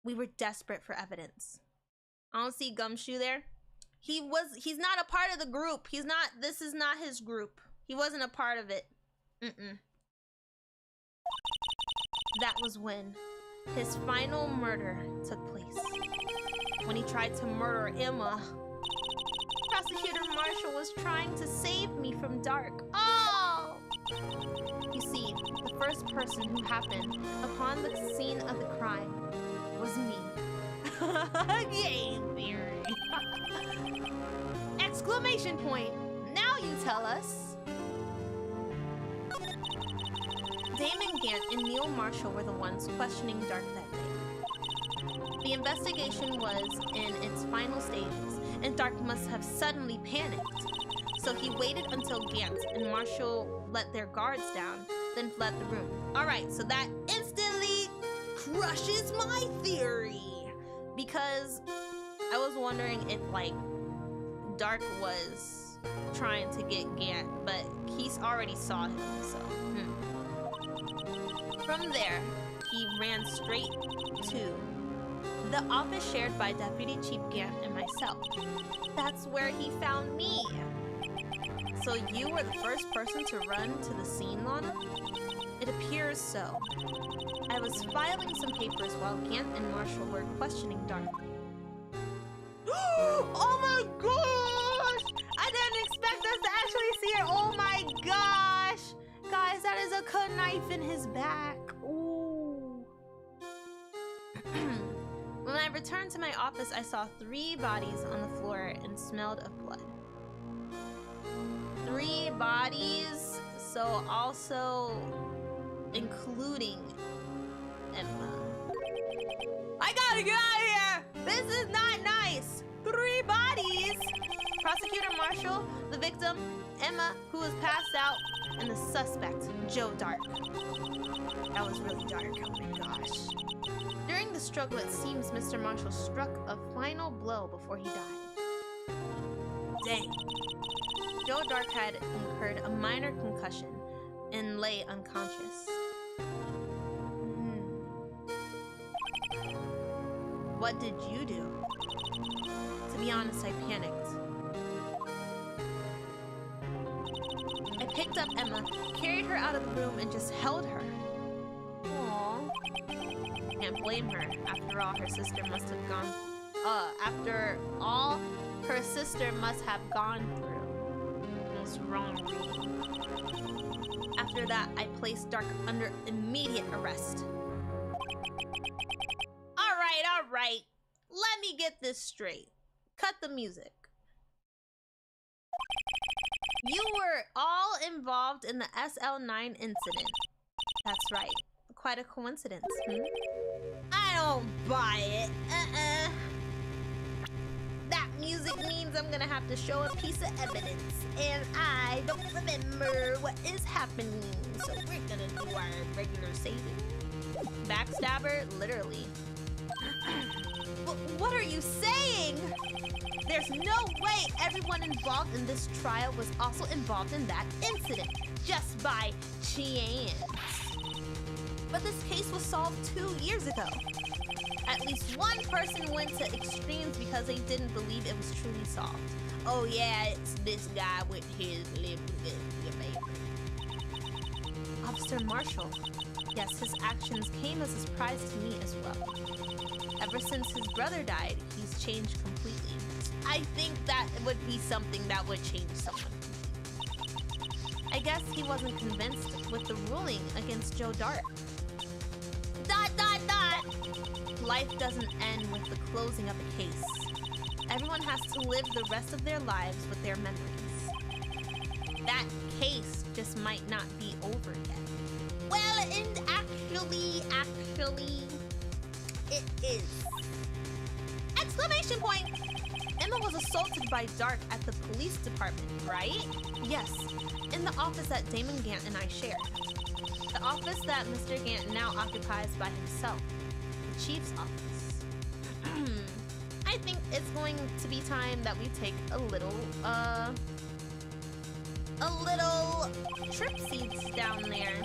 We were desperate for evidence. I don't see Gumshoe there. He's not a part of the group. This is not his group. He wasn't a part of it. That was when his final murder took place. When he tried to murder Emma. Prosecutor Marshall was trying to save me from Dark. Oh! You see, the first person who happened upon the scene of the crime was me. Game theory. Exclamation point. Now you tell us. Damon Gant and Neil Marshall were the ones questioning Dark that day. The investigation was in its final stages, and Dark must have suddenly panicked. So he waited until Gant and Marshall let their guards down, then fled the room. Alright, so that instantly crushes my theory. Because I was wondering if, like, Dark was trying to get Gant, but he's already saw him, so. From there, he ran straight to the office shared by Deputy Chief Gant and myself. That's where he found me. So you were the first person to run to the scene, Lana? It appears so. I was filing some papers while Gant and Marshall were questioning Dark. Oh my gosh! I didn't expect us to actually see it. Oh my gosh! Guys, that is a cut knife in his back. Ooh. When I returned to my office, I saw 3 bodies on the floor and smelled of blood. 3 bodies, so also including Emma. I gotta get out of here! This is not nice! 3 bodies! Prosecutor Marshall, the victim, Emma, who was passed out, and the suspect, Joe Dark. That was really dark, oh my gosh. During the struggle, it seems Mr. Marshall struck a final blow before he died. Dang. Joe Dark had incurred a minor concussion and lay unconscious. What did you do? To be honest, I panicked. I picked up Emma, carried her out of the room, and just held her. Aww. Can't blame her. After all, her sister must have gone... after all her sister must have gone through. What's wrong reading? After that, I placed Dark under immediate arrest. Alright. Let me get this straight. Cut the music. You were all involved in the SL9 incident. That's right. Quite a coincidence, I don't buy it. That music means I'm gonna have to show a piece of evidence, and I don't remember what is happening. So we're gonna do our regular saving. Backstabber, literally. What are you saying? There's no way everyone involved in this trial was also involved in that incident, just by chance. But this case was solved 2 years ago. At least one person went to extremes because they didn't believe it was truly solved. Oh yeah, it's this guy with his lip. Officer Marshall. Yes, his actions came as a surprise to me as well. Ever since his brother died, he's changed completely. I think that would be something that would change someone. I guess he wasn't convinced with the ruling against Joe Dark. ... Life doesn't end with the closing of a case. Everyone has to live the rest of their lives with their memories. That case just might not be over yet. Well, and actually, it is. Exclamation point! Emma was assaulted by Dark at the police department, right? Yes, in the office that Damon Gant and I shared. The office that Mr. Gant now occupies by himself. the chief's office. I think it's going to be time that we take a little tripsies down there.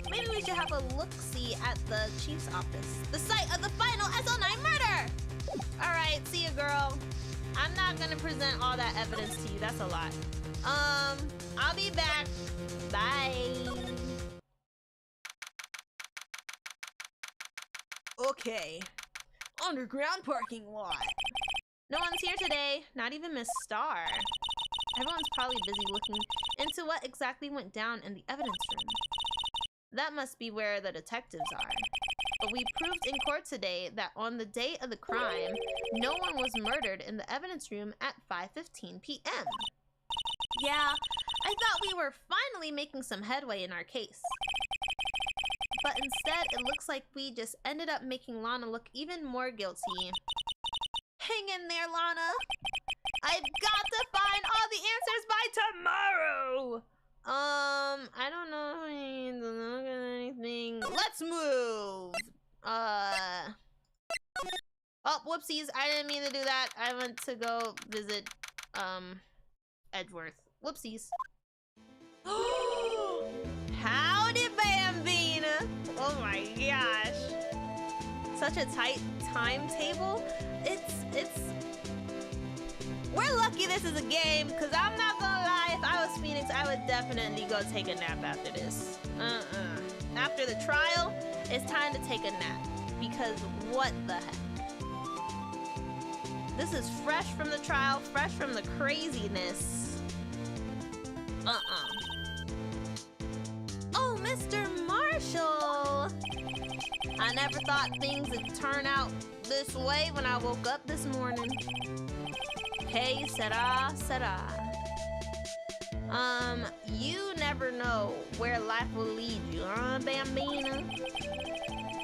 Maybe we should have a look-see at the chief's office, the site of the final SO9 murder! Alright, see ya, girl. I'm not gonna present all that evidence to you, that's a lot. I'll be back. Bye. Okay. Underground parking lot. No one's here today, not even Miss Star. Everyone's probably busy looking into what exactly went down in the evidence room. That must be where the detectives are. But we proved in court today that on the day of the crime, no one was murdered in the evidence room at 5:15 p.m. Yeah, I thought we were finally making some headway in our case. But instead, it looks like we just ended up making Lana look even more guilty. Hang in there, Lana. I've got to find all the answers by tomorrow. I don't know if I need to look at anything. Let's move. Oh, whoopsies. I didn't mean to do that. I went to go visit, Edgeworth. Whoopsies. Howdy, Bambina. Oh my gosh. Such a tight timetable. We're lucky this is a game, because I'm not gonna lie, if I was Phoenix, I would definitely go take a nap after this. After the trial, it's time to take a nap, because what the heck? This is fresh from the trial, fresh from the craziness. Oh, Mr. Marshall! I never thought things would turn out this way when I woke up this morning. Hey, Sarah. You never know where life will lead you, huh, Bambina?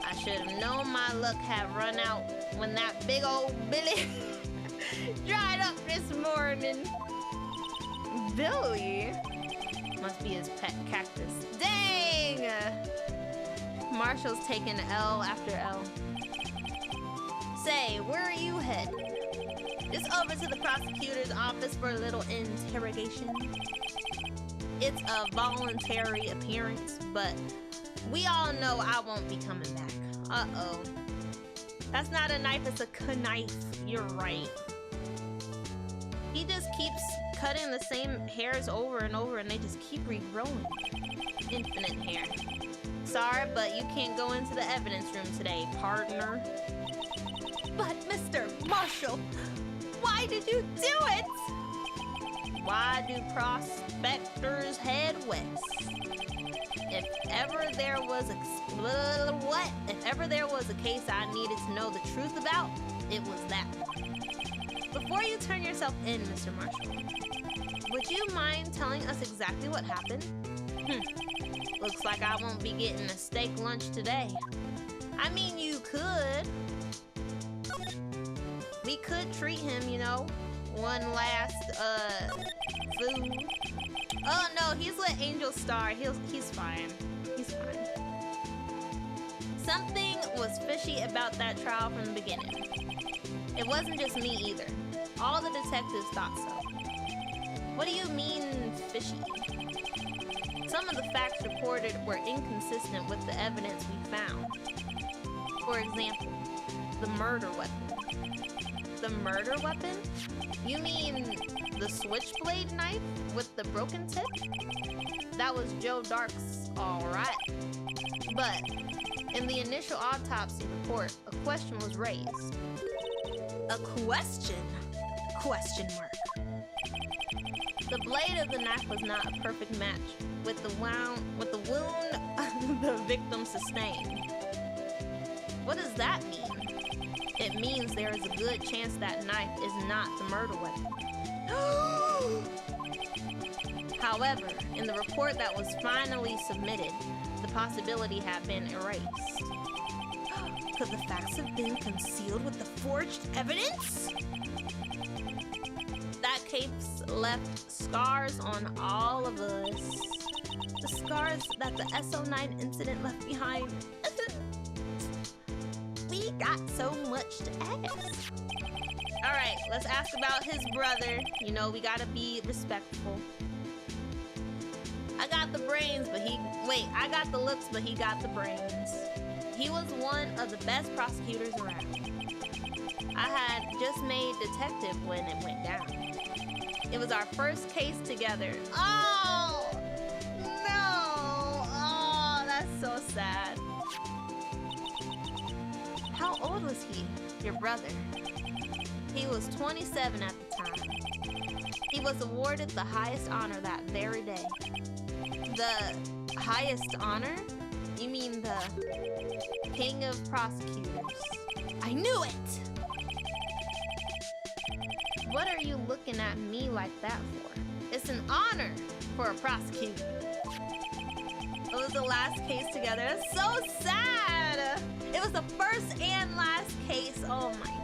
I should have known my luck had run out when that big old Billy dried up this morning. Billy? Must be his pet cactus. Dang! Marshall's taking L after L. Say, where are you headed? Just over to the prosecutor's office for a little interrogation. It's a voluntary appearance, but we all know I won't be coming back. Uh-oh. That's not a knife, it's a knife. You're right. He just keeps cutting the same hairs over and over, and they just keep regrowing. Infinite hair. Sorry, but you can't go into the evidence room today, partner. But Mr. Marshall, why did you do it? Why do prospectors head west? If ever there was a case I needed to know the truth about, it was that one. Before you turn yourself in, Mr. Marshall, would you mind telling us exactly what happened? Looks like I won't be getting a steak lunch today. I mean, you could. We could treat him, you know, one last, food. Oh no, he's with Angel Star. He's fine. He's fine. Something was fishy about that trial from the beginning. It wasn't just me either. All the detectives thought so. What do you mean, fishy? Some of the facts reported were inconsistent with the evidence we found. For example, the murder weapon. The murder weapon? You mean the switchblade knife with the broken tip? That was Joe Dark's, alright. But in the initial autopsy report, a question was raised. A question? Question mark. The blade of the knife was not a perfect match with the wound the victim sustained. What does that mean? It means there is a good chance that knife is not the murder weapon. However, in the report that was finally submitted, the possibility had been erased. Could the facts have been concealed with the forged evidence? That case left scars on all of us. The scars that the SO9 incident left behind. We got not so much to ask. All right, let's ask about his brother. You know, we gotta be respectful. I got the brains, but I got the looks, but he got the brains. He was one of the best prosecutors around. I had just made detective when it went down. It was our first case together. Oh, no. Oh, that's so sad. How old was he, your brother? He was 27 at the time. He was awarded the highest honor that very day. The highest honor? You mean the king of prosecutors? I knew it! What are you looking at me like that for? It's an honor for a prosecutor. It was the last case together. That's so sad! It was the first and last case. Oh my god.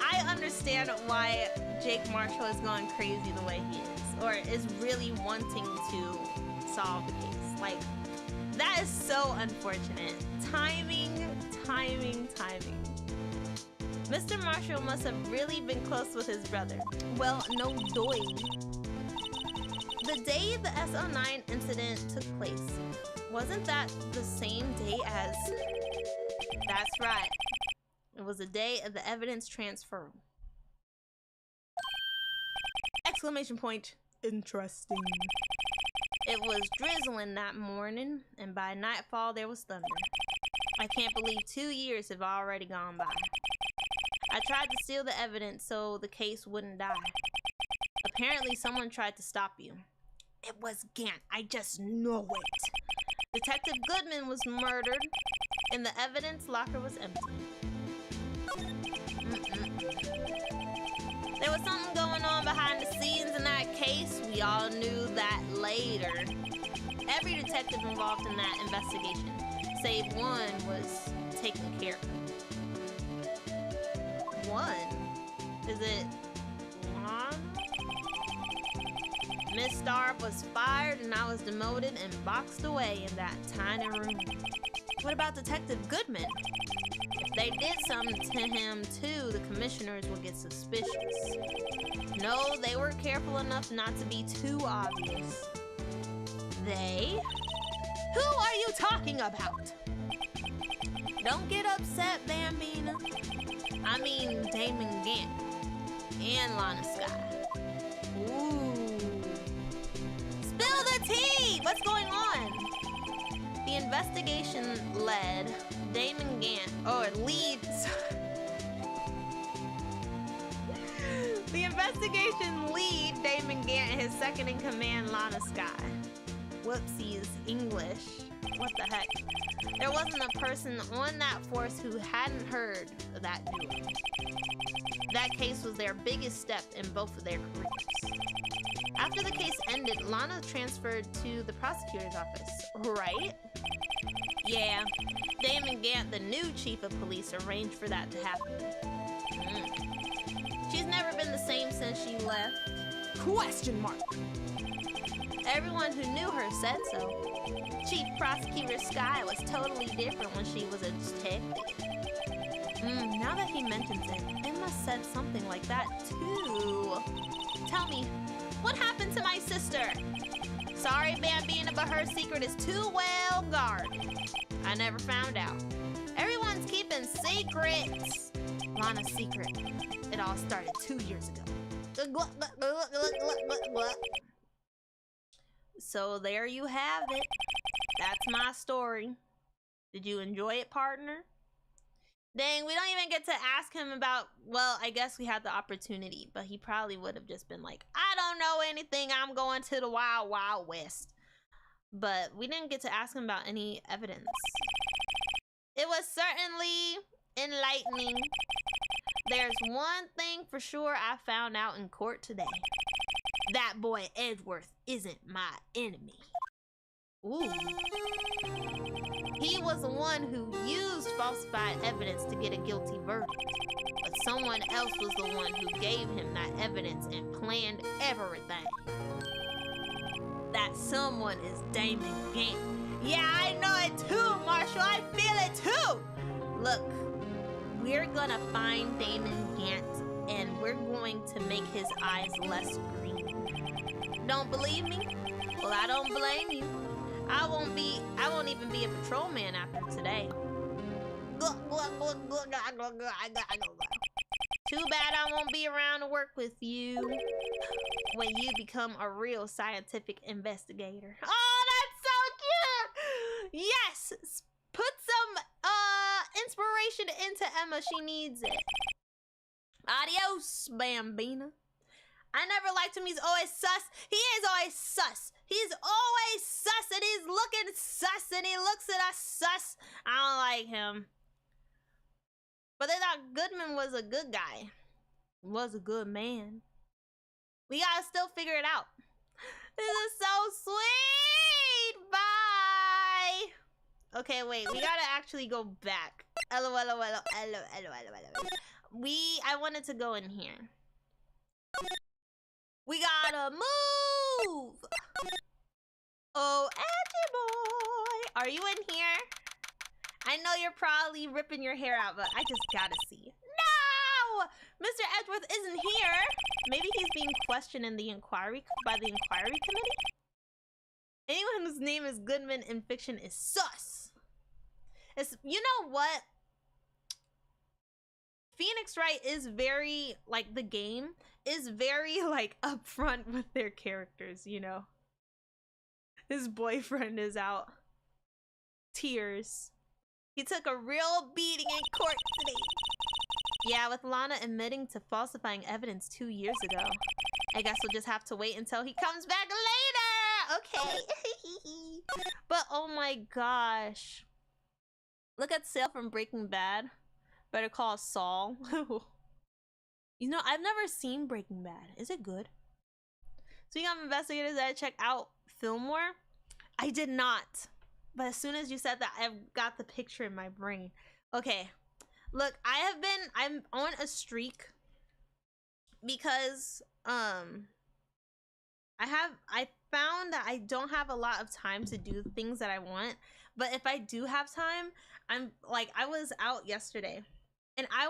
I understand why Jake Marshall is going crazy the way he is, or is really wanting to solve the case. Like, that is so unfortunate. Timing. Mr. Marshall must have really been close with his brother. Well, no doy. The day the SO9 incident took place, wasn't that the same day as... That's right. It was the day of the evidence transfer. Exclamation point. Interesting. It was drizzling that morning, and by nightfall there was thunder. I can't believe 2 years have already gone by. I tried to steal the evidence so the case wouldn't die. Apparently someone tried to stop you. It was Gant. I just know it. Detective Goodman was murdered, and the evidence locker was empty. There was something going on behind the scenes in that case. We all knew that later. Every detective involved in that investigation, save one, was taken care of. One? Is it one? Miss Starr was fired and I was demoted and boxed away in that tiny room. What about Detective Goodman? If they did something to him too, the commissioners would get suspicious. No, they were careful enough not to be too obvious. They? Who are you talking about? Don't get upset, Bambina. I mean Damon Gant and Lana Sky. Ooh. Spill the tea! What's going on? The investigation led Damon Gant, leads. The investigation lead Damon Gant and his second in command, Lana Sky. Whoopsies, English. What the heck? There wasn't a person on that force who hadn't heard of that duo. That case was their biggest step in both of their careers. After the case ended, Lana transferred to the prosecutor's office, right? Yeah, Damon Gant, the new chief of police, arranged for that to happen. She's never been the same since she left. Question mark. Everyone who knew her said so. Chief Prosecutor Sky was totally different when she was a detective. Now that he mentions it, Emma said something like that too. Tell me, what happened to my sister? Sorry, Bambina, but her secret is too well guarded. I never found out. Everyone's keeping secrets. Lana's secret. It all started 2 years ago. So there you have it. That's my story. Did you enjoy it, partner? Dang, we don't even get to ask him about, well, I guess we had the opportunity, but he probably would have just been like, I don't know anything, I'm going to the Wild Wild West. But we didn't get to ask him about any evidence. It was certainly enlightening. There's one thing for sure I found out in court today. That boy Edgeworth isn't my enemy. Ooh. He was the one who used falsified evidence to get a guilty verdict. But someone else was the one who gave him that evidence and planned everything. that someone is Damon Gant. Yeah, I know it too, Marshall. I feel it too. Look, we're gonna find Damon Gant and we're going to make his eyes less green. Don't believe me? Well, I don't blame you. I won't even be a patrolman after today. Too bad I won't be around to work with you when you become a real scientific investigator. Oh, that's so cute! Yes! Put some inspiration into Emma. She needs it. Adios, Bambina. I never liked him. He's always sus. He is always sus. He's always sus and he's looking sus and he looks at us sus. I don't like him. But they thought Goodman was a good guy. Was a good man. We gotta still figure it out. This is so sweet. Bye. Okay, wait. We gotta actually go back. I wanted to go in here. We gotta move. Oh, Edgy boy. Are you in here? I know you're probably ripping your hair out, but I just gotta see. No! Mr. Edgeworth isn't here. Maybe he's being questioned in the inquiry by the inquiry committee. Anyone whose name is Goodman in fiction is sus. You know what? Phoenix Wright is very, like, the game is very, like, upfront with their characters, you know? His boyfriend is out. Tears. He took a real beating in court today. Yeah, with Lana admitting to falsifying evidence 2 years ago. I guess we'll just have to wait until he comes back later. Okay. But oh my gosh. Look at Sale from Breaking Bad. Better Call Saul. You know, I've never seen Breaking Bad. Is it good? Speaking of investigators that I check out Fillmore, I did not. But as soon as you said that, I've got the picture in my brain. Okay. Look, I'm on a streak because I found that I don't have a lot of time to do things that I want. But if I do have time, I was out yesterday and I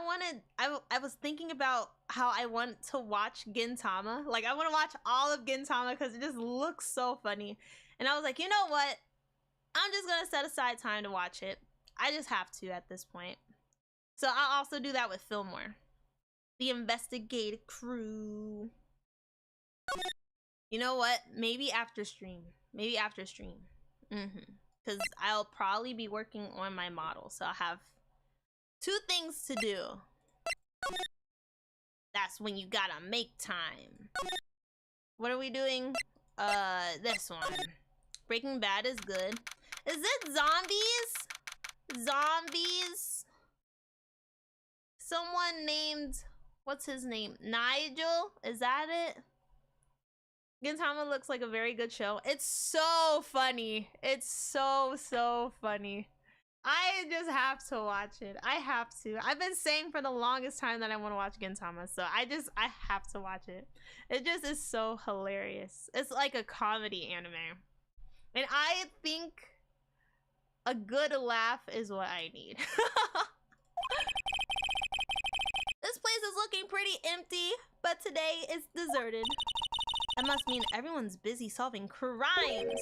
was thinking about how I want to watch Gintama. Like, I want to watch all of Gintama because it just looks so funny. And I was like, you know what? I'm just gonna set aside time to watch it. I just have to at this point. So I'll also do that with Fillmore. The investigative crew. You know what? Maybe after stream. Maybe after stream. Because I'll probably be working on my model. So I'll have 2 things to do. That's when you gotta make time. What are we doing? This one. Breaking Bad is good. Is it zombies? Zombies? Someone named, what's his name? Nigel? Is that it? Gintama looks like a very good show. It's so funny. It's so funny. I just have to watch it. I have to. I've been saying for the longest time that I want to watch Gintama, so I have to watch it. It just is so hilarious. It's like a comedy anime. And I think a good laugh is what I need. This place is looking pretty empty, but today it's deserted. That must mean everyone's busy solving crimes.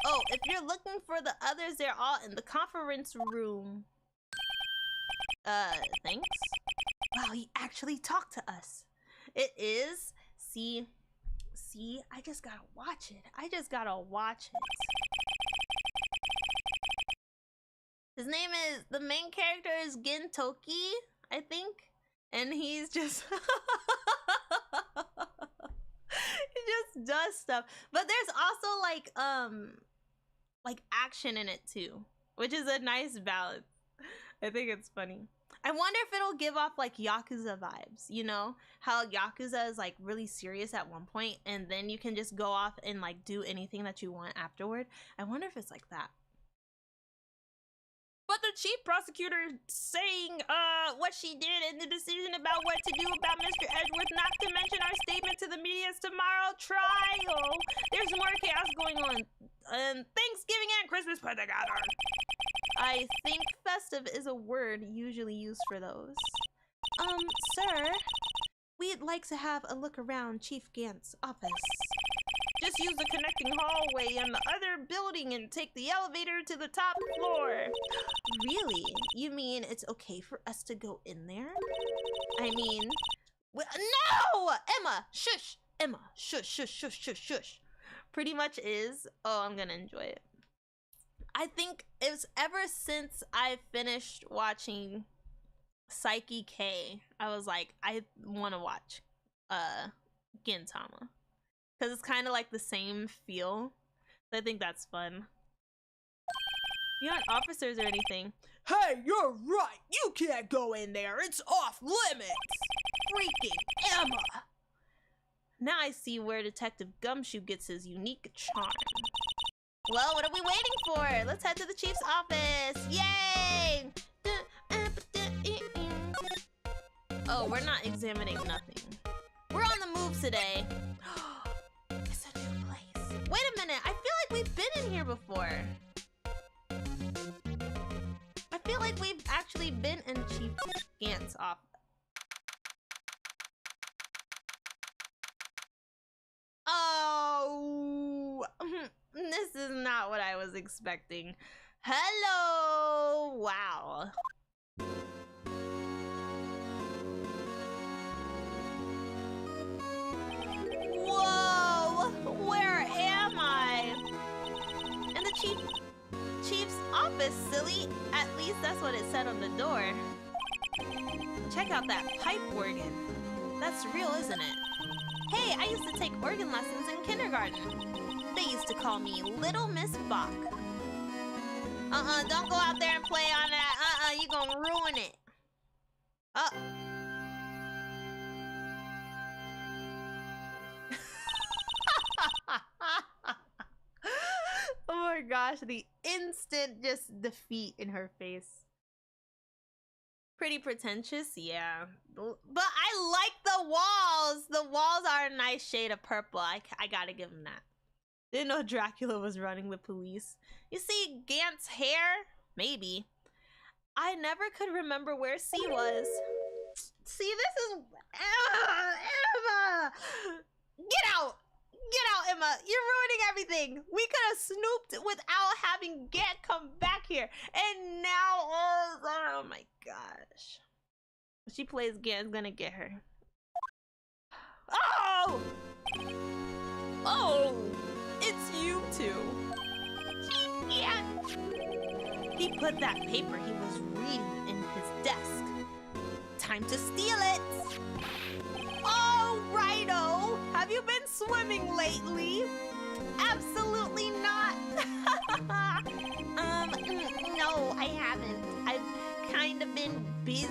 Oh, if you're looking for the others, they're all in the conference room. Thanks. Wow, he actually talked to us. It is. See, I just gotta watch it. I just gotta watch it. His name is, the main character is Gintoki, I think. And he's just, he just does stuff. But there's also like action in it too, which is a nice balance. I think it's funny. I wonder if it'll give off like Yakuza vibes, you know? How Yakuza is like really serious at one point and then you can just go off and like do anything that you want afterward. I wonder if it's like that. But the chief prosecutor saying what she did and the decision about what to do about Mr. Edgeworth, not to mention our statement to the media's tomorrow trial. There's more chaos going on. And Thanksgiving and Christmas put together. I think festive is a word usually used for those. Sir, we'd like to have a look around Chief Gant's office. Just use the connecting hallway in the other building and take the elevator to the top floor. Really? You mean it's okay for us to go in there? I mean, no! Emma, shush! Emma, shush, shush, shush, shush, shush. Pretty much is. Oh, I'm gonna enjoy it. I think it's ever since I finished watching Psyche K, I was like, I want to watch Gintama. Because it's kind of like the same feel. So I think that's fun. You aren't officers or anything. Hey, you're right. You can't go in there. It's off limits. Freaking Emma. Now I see where Detective Gumshoe gets his unique charm. Well, what are we waiting for? Let's head to the chief's office. Yay! Oh, we're not examining nothing. We're on the move today. It's a new place. Wait a minute. I feel like we've been in here before. I feel like we've actually been in Chief Gant's office. Oh, this is not what I was expecting. Hello. Wow. Whoa, where am I? In the chief's office, silly. At least that's what it said on the door. Check out that pipe organ. That's real, isn't it? Hey, I used to take organ lessons in kindergarten. They used to call me Little Miss Bach. Don't go out there and play on that. You gonna ruin it. Oh my gosh, the instant just defeat in her face. Pretty pretentious, yeah. But I like the walls. The walls are a nice shade of purple. I gotta give him that. Didn't know Dracula was running the police. You see Gant's hair? Maybe. I never could remember where C was. See, this is... Emma! Get out! Get out, Emma! You're ruining everything! We could have snooped without having Gant come back here. And now, oh my gosh. If she plays Gant's gonna get her. Oh! Oh! It's you two. Chief Gant! He put that paper he was reading in his desk. Time to steal it! Oh, righto! Have you been swimming lately? Absolutely not! No, I haven't. I've kind of been busy.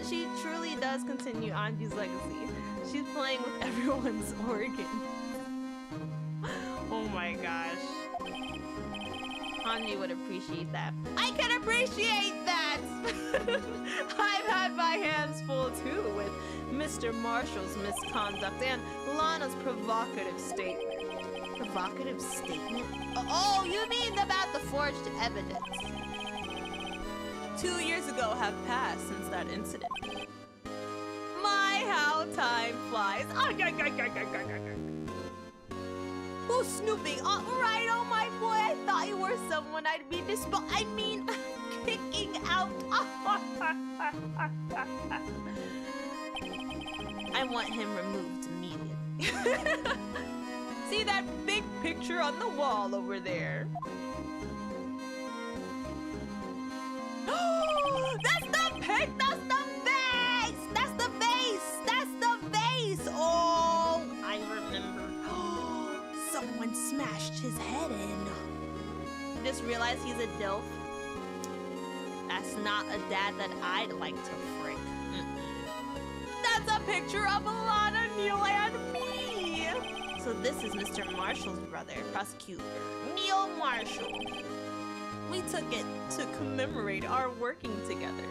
She truly does continue Anji's legacy. She's playing with everyone's organ. Oh my gosh. Anji would appreciate that. I can appreciate that! I've had my hands full too with Mr. Marshall's misconduct and Lana's provocative statement. Provocative statement? Oh, you mean about the forged evidence. 2 years ago have passed since that incident. My, how time flies. Who's snooping? Right, oh my boy, I thought you were someone I'd be kicking out. I want him removed immediately. See that big picture on the wall over there? That's the pic! That's the vase! That's the vase! That's the vase! Oh, I remember. Someone smashed his head in. Just realized he's a DILF. That's not a dad that I'd like to frick. That's a picture of Alana, Neil, and me. So this is Mr. Marshall's brother, prosecutor Neil Marshall. We took it to commemorate our working together.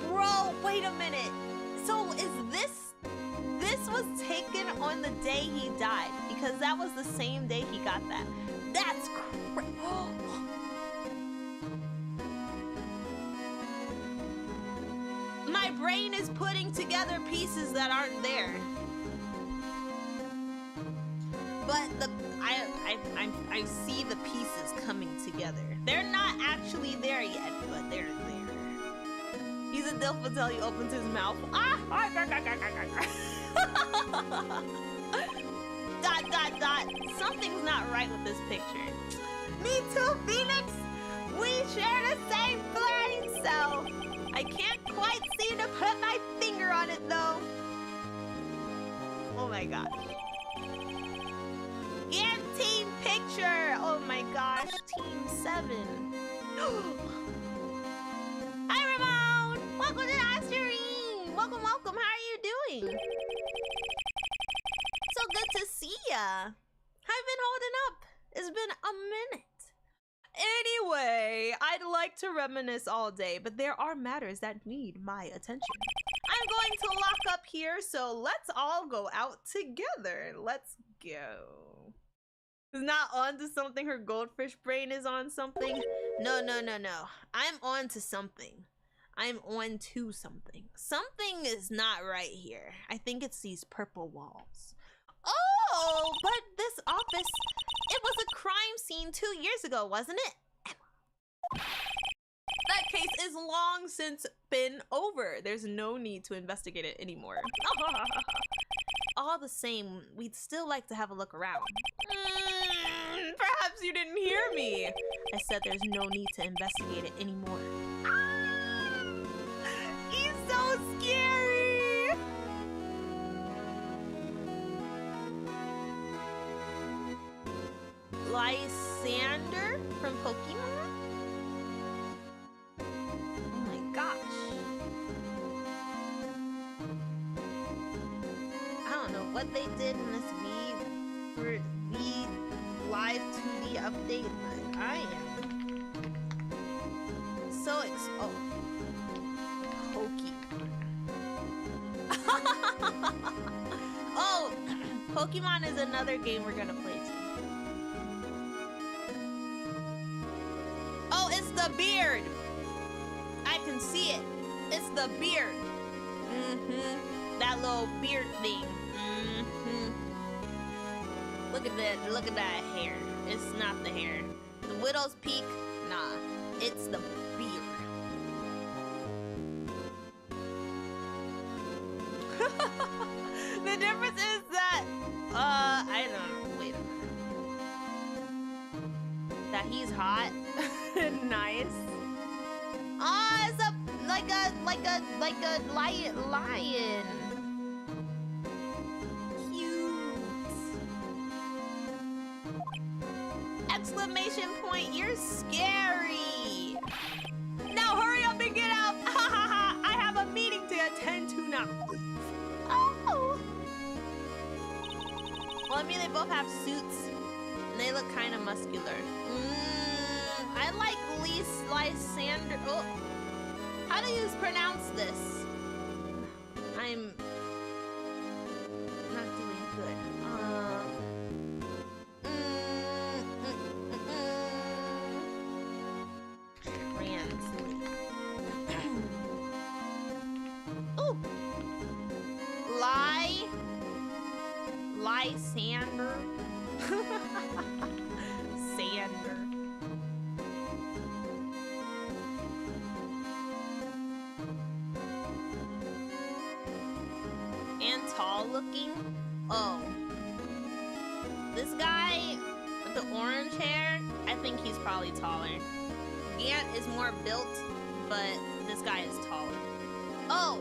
Bro, wait a minute. So is this was taken on the day he died? Because that was the same day he got that. That's crazy. My brain is putting together pieces that aren't there. But I see the pieces coming together. They're not actually there yet, but they're there. He's a dilf until he opens his mouth. Ah! Dot. Something's not right with this picture. Me too, Phoenix. We share the same brain cell. I can't quite seem to put my finger on it though. Oh my gosh. And team picture! Oh my gosh, team 7. Hi Ramon! Welcome to the stream! Welcome. How are you doing? So good to see ya. How you been holding up? It's been a minute. Anyway, I'd like to reminisce all day, but there are matters that need my attention. I'm going to lock up here, so let's all go out together. Let's go. Is not on to something. Her goldfish brain is on something. No. I'm on to something. I'm on to something. Something is not right here. I think it's these purple walls. Oh, but this office, it was a crime scene 2 years ago, wasn't it? That case is long since been over. There's no need to investigate it anymore. All the same, we'd still like to have a look around. Perhaps you didn't hear me. I said there's no need to investigate it anymore. He's so scary. Lysander from Pokemon? Oh my gosh. I don't know what they did in this V Live 2D update, but I am so Pokemon. Oh, Pokemon is another game we're gonna play too. Oh, it's the beard. I can see it. It's the beard. That little beard thing. Look at that. Look at that hair. It's not the hair. The widow's peak. Nah, it's the beard. The difference is that I don't know. Wait a minute. That he's hot. Nice. Ah, it's a like a lion. Cute. Exclamation point, you're scary. Now hurry up and get out. I have a meeting to attend to now. Oh. Well, I mean, they both have suits and they look kind of muscular. I like Lysander. Oh, how do you pronounce this? I'm not doing good. Translate. Oh, Lysander. Sander. And tall looking. Oh, this guy with the orange hair, I think he's probably taller. Gant is more built, but this guy is taller. Oh.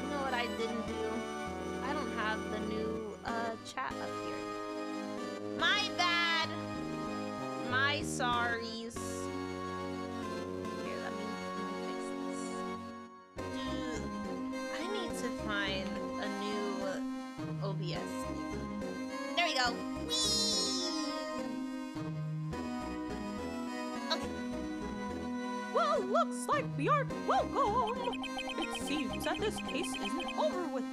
You know what I didn't do? I don't have the new chat up here. My bad. My sorries. Here, let me fix this. Dude, I need to find a new OBS thing. There we go. Whee! looks like we aren't welcome. It seems that this case isn't over with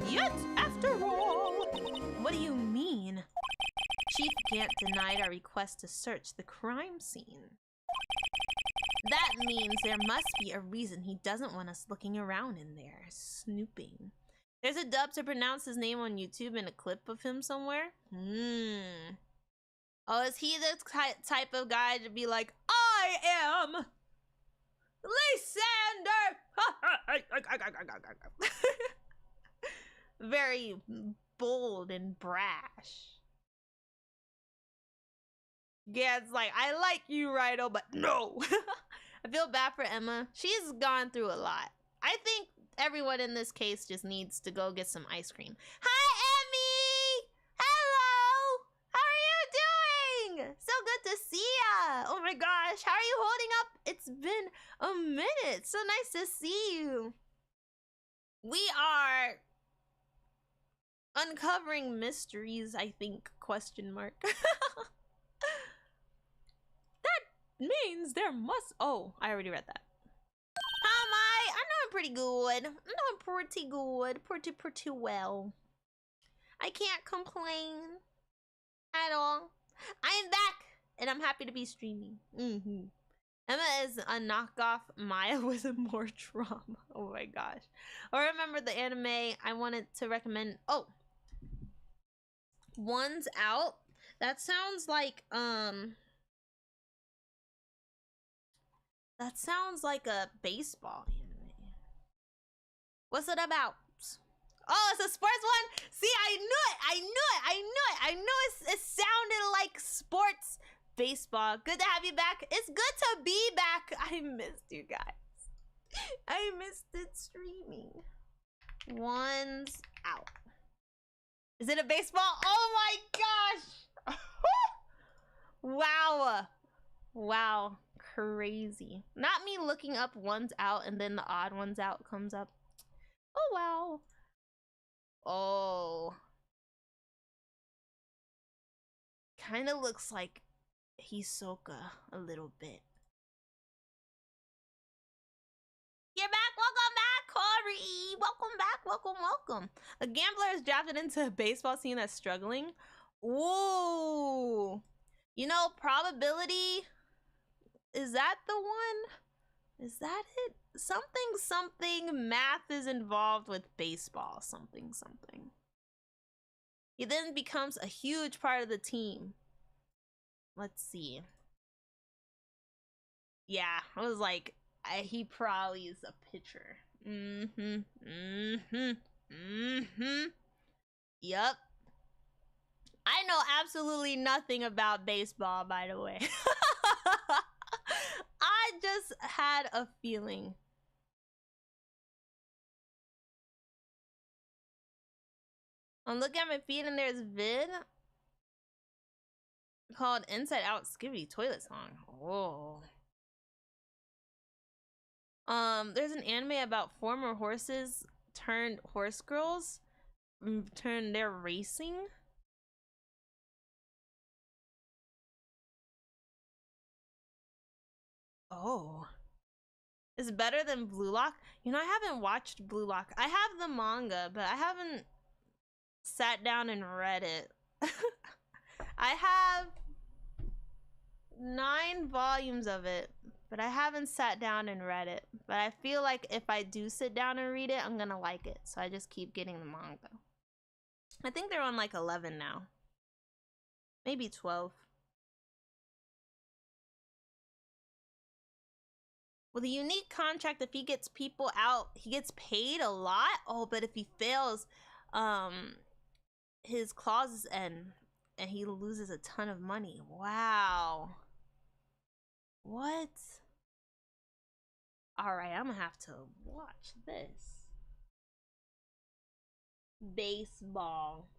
yet, after all. What do you mean? Chief Gant denied our request to search the crime scene. That means there must be a reason he doesn't want us looking around in there, snooping. There's a dub to pronounce his name on YouTube and a clip of him somewhere. Oh, is he the type of guy to be like, I am Lysander? Very bold and brash. Yeah, it's like, I like you, Rhino, but no. I feel bad for Emma. She's gone through a lot. I think everyone in this case just needs to go get some ice cream. Hi, Emmy! Hello! How are you doing? So good to see ya! Oh my gosh, how are you holding up? It's been a minute. So nice to see you. We are uncovering mysteries, I think, question mark. Means there must. Oh, I already read that. How am I? I'm doing pretty good. I'm doing pretty good. Pretty well. I can't complain at all. I am back, and I'm happy to be streaming. Emma is a knockoff Maya with more trauma. Oh my gosh. Or remember the anime I wanted to recommend. Oh, One's Out. That sounds like that sounds like a baseball anime. What's it about? Oh, it's a sports one? See, I knew it! It sounded like sports baseball. Good to have you back. It's good to be back. I missed you guys. I missed it streaming. One's Out. Is it a baseball? Oh my gosh! Wow. Wow. Crazy. Not me looking up One's Out and then the odd One's Out comes up. Oh wow. Oh. Kind of looks like Hisoka a little bit. You're back. Welcome back, Corey. Welcome back. Welcome. A gambler is drafted into a baseball team that's struggling. Ooh. You know, probability. Is that the one? Is that it? Something math is involved with baseball. Something. He then becomes a huge part of the team. Let's see. Yeah, I was like, he probably is a pitcher. Yup. I know absolutely nothing about baseball, by the way. I just had a feeling. I'm looking at my feed and there's vid called Inside Out Skibidi Toilet Song. Oh. There's an anime about former horses turned horse girls turned their racing. Oh. It's better than Blue Lock. You know, I haven't watched Blue Lock. I have the manga, but I haven't sat down and read it. I have 9 volumes of it, but I haven't sat down and read it. But I feel like if I do sit down and read it, I'm gonna like it. So I just keep getting the manga. I think they're on like 11 now. Maybe 12. With a unique contract, if he gets people out, he gets paid a lot. Oh, but if he fails, his clauses end and he loses a ton of money. Wow. What? All right, I'm gonna have to watch this. Baseball.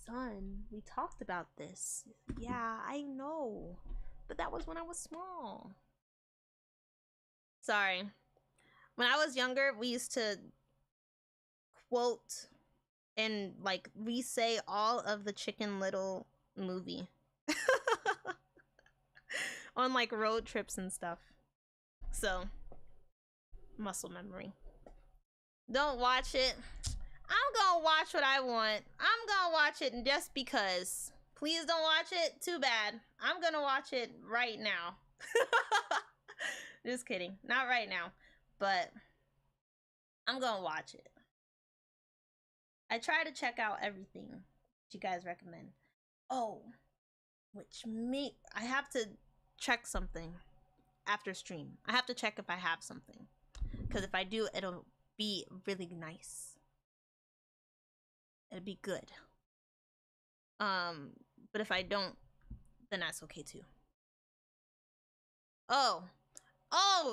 Son, we talked about this. Yeah, I know. But that was when I was small. Sorry. When I was younger, we used to quote and like re-say all of the Chicken Little movie. on like road trips and stuff. So, muscle memory. Don't watch it. I'm gonna watch what I want. I'm gonna watch it just because. Please don't watch it. Too bad. I'm gonna watch it right now. Just kidding. Not right now. But I'm gonna watch it. I try to check out everything that you guys recommend. Oh, I have to check something after stream. I have to check if I have something. Because if I do, it'll be really nice. It'll be good. But if I don't, then that's okay too. Oh,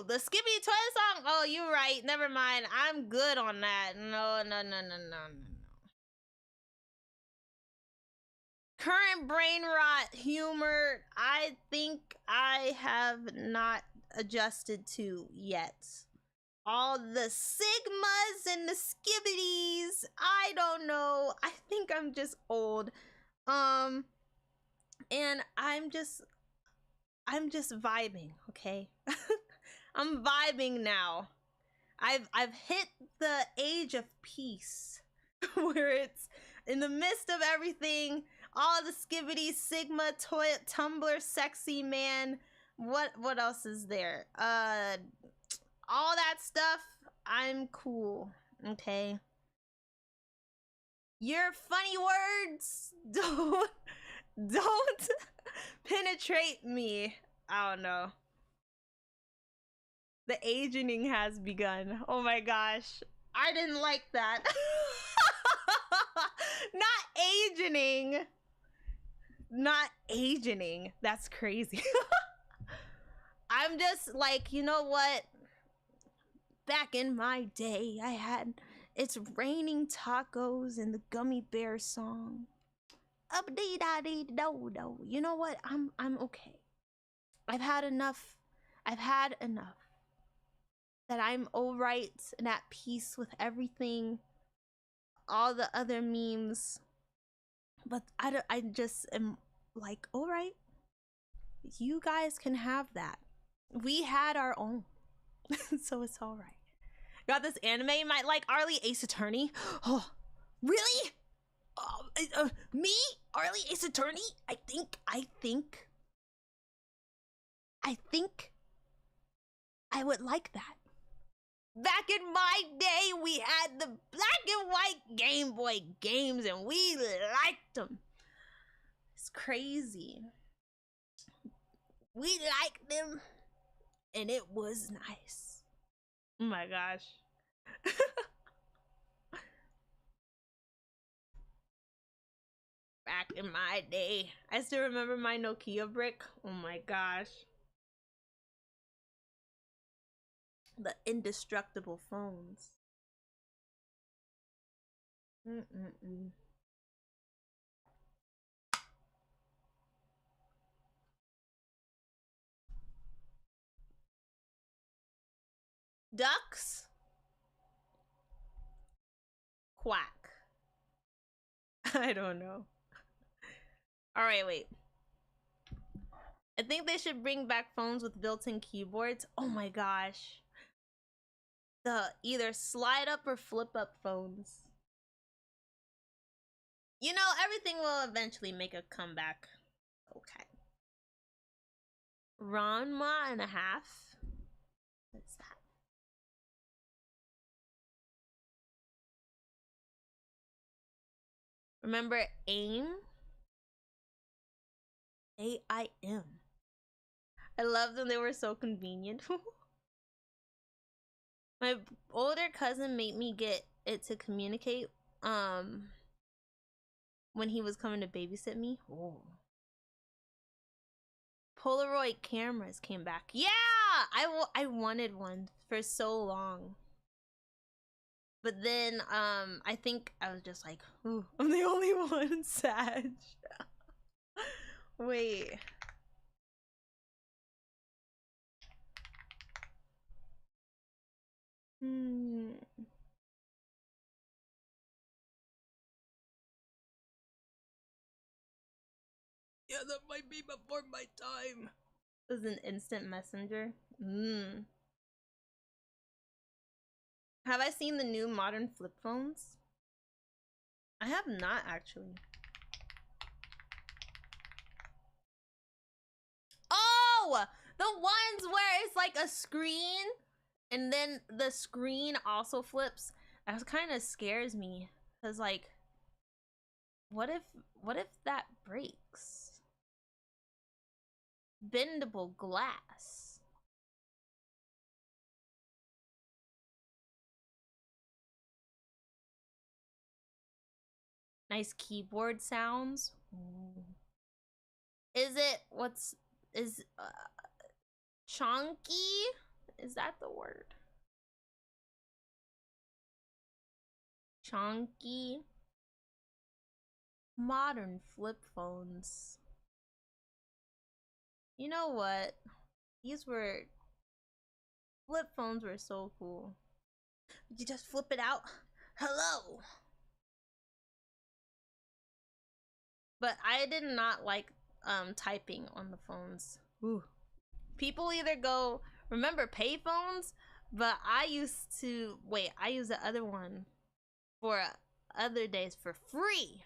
the Skippy Toy song. Oh, you're right. Never mind. I'm good on that. No. Current brain rot humor, I think I have not adjusted to yet. All the Sigmas and the Skibbities, I don't know. I think I'm just old. And I'm just vibing, okay? I'm vibing now. I've hit the age of peace where it's in the midst of everything, all the Skibbity, Sigma, Toy, Tumblr, Sexy Man. What else is there? All that stuff. I'm cool, okay? Your funny words don't penetrate me. I don't know. The aging has begun. Oh my gosh. I didn't like that. Not aging. Not aging. That's crazy. I'm just like, you know what? Back in my day, I had It's Raining Tacos and the Gummy Bear song. Up-dee-da-dee-do-do. You know what? I'm okay. I've had enough. That I'm alright and at peace with everything. All the other memes. But I just am like, alright. You guys can have that. We had our own. So it's alright. Got this anime you might like, Arley Ace Attorney. Oh, really? Me? Arley Ace Attorney? I think I would like that. Back in my day, we had the black and white Game Boy games and we liked them. It's crazy. We liked them and it was nice. Oh my gosh. Back in my day. I still remember my Nokia brick. Oh my gosh. The indestructible phones. Ducks? Quack. I don't know. Alright, wait. I think they should bring back phones with built-in keyboards. Oh my gosh. The either slide up or flip up phones. You know, everything will eventually make a comeback. Okay. Ranma and a half. What's that? Remember AIM? AIM. I loved them. They were so convenient. My older cousin made me get it to communicate when he was coming to babysit me. Oh. Polaroid cameras came back. Yeah! I wanted one for so long. But then I think I was just like, ooh, I'm the only one sad. Wait. Yeah, that might be before my time. Is an instant messenger. Have I seen the new modern flip phones? I have not actually. Oh, the ones where it's like a screen and then the screen also flips. That kind of scares me, cause like, what if that breaks? Bendable glass. Nice keyboard sounds. Ooh. Is it chunky? Is that the word? Chunky. Modern flip phones. You know what? Flip phones were so cool. Did you just flip it out? Hello. But I did not like typing on the phones. Ooh. People either go, remember payphones? But I used to use the other one for other days for free.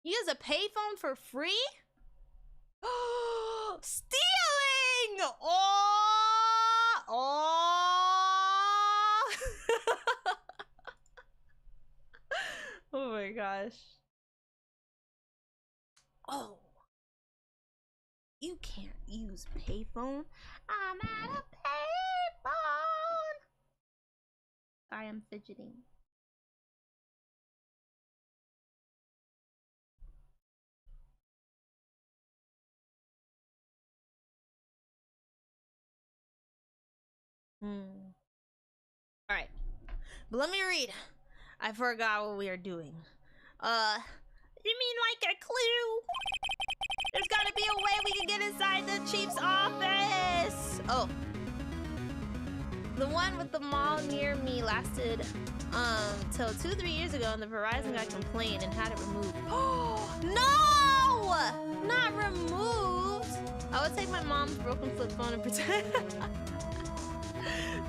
You use a payphone for free? Stealing! Oh my gosh. Oh. You can't use payphone. I'm at a payphone. I am fidgeting. Alright. But let me read. I forgot what we are doing. You mean like a clue? There's gotta be a way we can get inside the chief's office. Oh. The one with the mall near me lasted till 2-3 years ago, and the Verizon guy complained and had it removed. Oh no! Not removed. I would take my mom's broken flip phone and pretend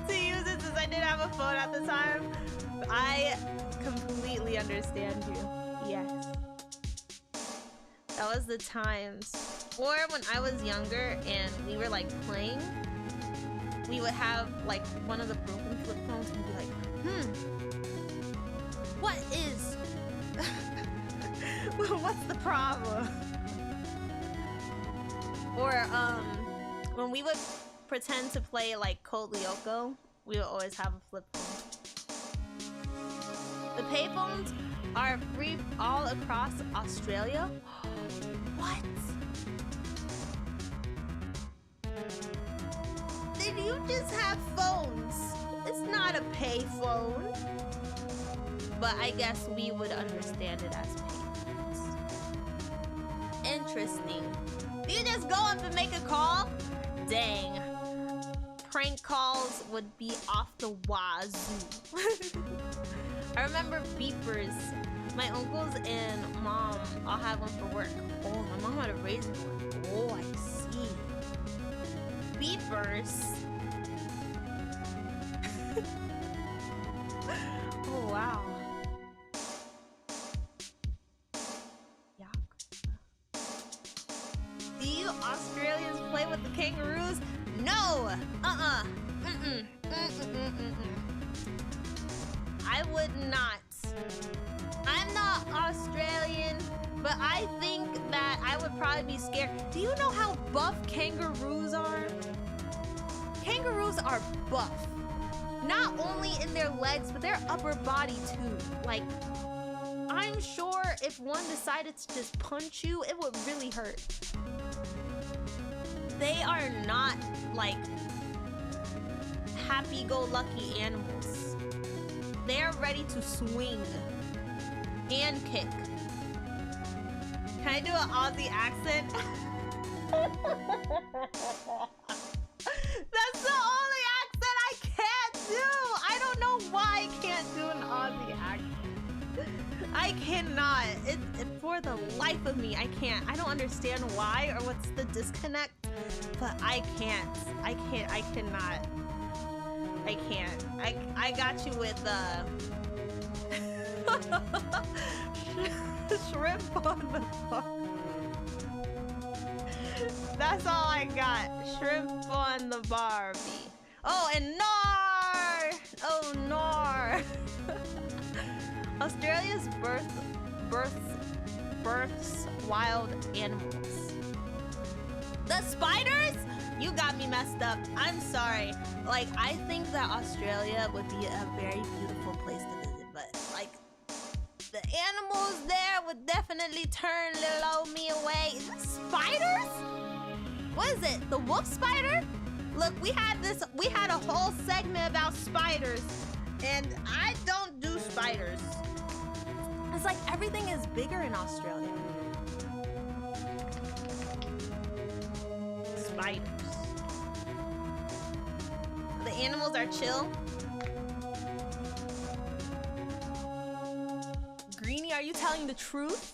to use it since I didn't have a phone at the time. I completely understand you. Yes. That was the times. Or when I was younger and we were like playing, we would have like one of the broken flip phones and be like, what is what's the problem? Or when we would pretend to play like Code Lyoko, we would always have a flip phone. The payphones are free all across Australia. What? Did you just have phones? It's not a payphone. But I guess we would understand it as payphones. Interesting. Do you just go up and make a call? Dang. Prank calls would be off the wazoo. I remember beepers. My uncles and mom all had one for work. Oh, my mom had a razor one. Oh, I see. Beepers. Oh, wow. Yuck. Do you Australians play with the kangaroos? No! I would not. I'm not Australian, but I think that I would probably be scared. Do you know how buff kangaroos are? Kangaroos are buff. Not only in their legs, but their upper body too. Like, I'm sure if one decided to just punch you, it would really hurt. They are not like happy-go-lucky animals. They're ready to swing and kick. Can I do an Aussie accent? That's the only accent I can't do. I don't know why I can't do an Aussie accent. I cannot. For the life of me, I can't. I don't understand why or what's the disconnect. but I can't. I cannot. I can't. I got you with shrimp on the bar. That's all I got. Shrimp on the Barbie. Oh, and Nar! Oh, Nar! Australia's births wild animals. The spiders? You got me messed up. I'm sorry. Like, I think that Australia would be a very beautiful place to visit, but like, the animals there would definitely turn little old me away. Is this spiders? What is it? The wolf spider? Look, we had a whole segment about spiders, and I don't do spiders. It's like everything is bigger in Australia. Spiders. The animals are chill. Greenie, are you telling the truth?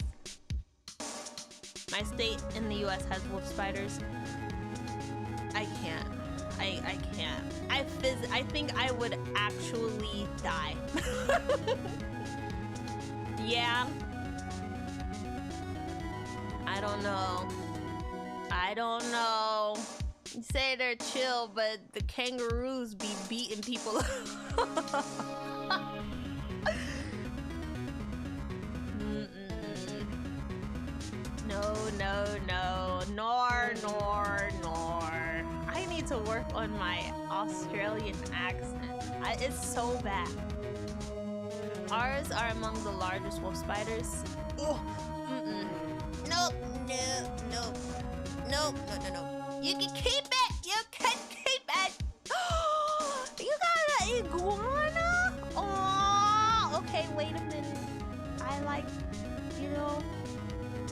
My state in the US has wolf spiders. I can't. I can't. I think I would actually die. Yeah. I don't know. I don't know. You say they're chill, but the kangaroos be beating people up. No, no, no. Nor. I need to work on my Australian accent. It's so bad. Ours are among the largest wolf spiders. Ugh. Nope. No. You can keep it. You can keep it. You got an iguana? Oh, okay. Wait a minute. I like,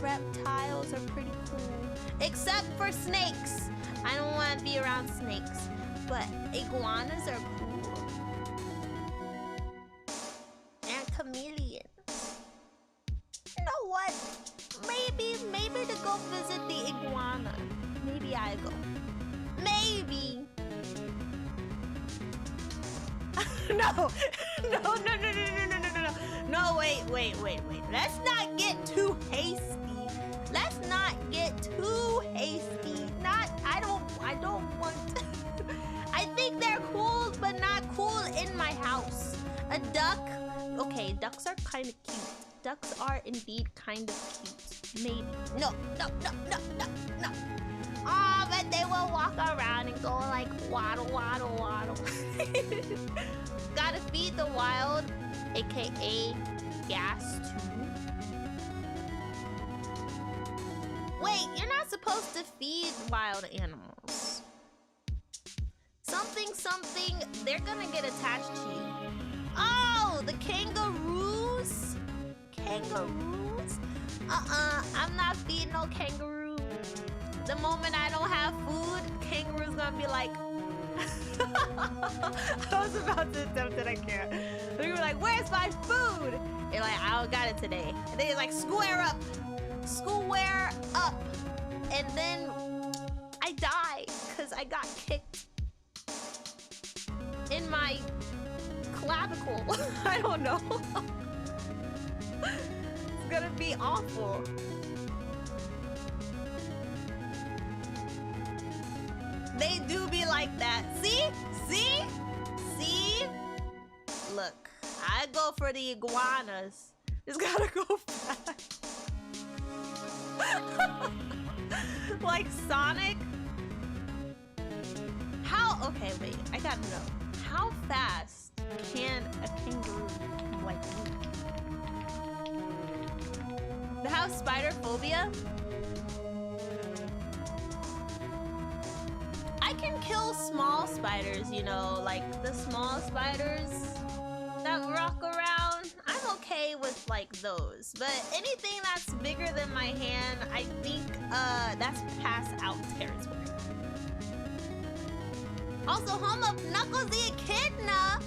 reptiles are pretty cool. Except for snakes. I don't want to be around snakes. But iguanas are cool. And chameleons. You know what? Maybe to go visit the iguana. Maybe I go. Maybe. No, wait. Let's not get too hasty. I don't want to. I think they're cool, but not cool in my house. A duck. Okay, ducks are kind of cute. Ducks are indeed kind of cute. Maybe. No. Oh, but they will walk around and go like waddle. Gotta feed the wild, aka gas too. Wait, you're not supposed to feed wild animals. Something, they're gonna get attached to you. Oh, the kangaroos? I'm not feeding no kangaroo. The moment I don't have food, kangaroo's gonna be like, I was about to attempt it, I can't. They were like, where's my food? They're like, I don't got it today. And they're like, square up. And then I die because I got kicked in my clavicle. I don't know. It's gonna be awful. They do be like that. See? Look, I go for the iguanas. Just gotta go fast. Like Sonic? Okay, wait, I gotta know. How fast can a kangaroo like move? They have spider phobia? I can kill small spiders, like the small spiders that rock around. I'm okay with like those, but anything that's bigger than my hand, I think that's pass out territory. Also, home of Knuckles the Echidna.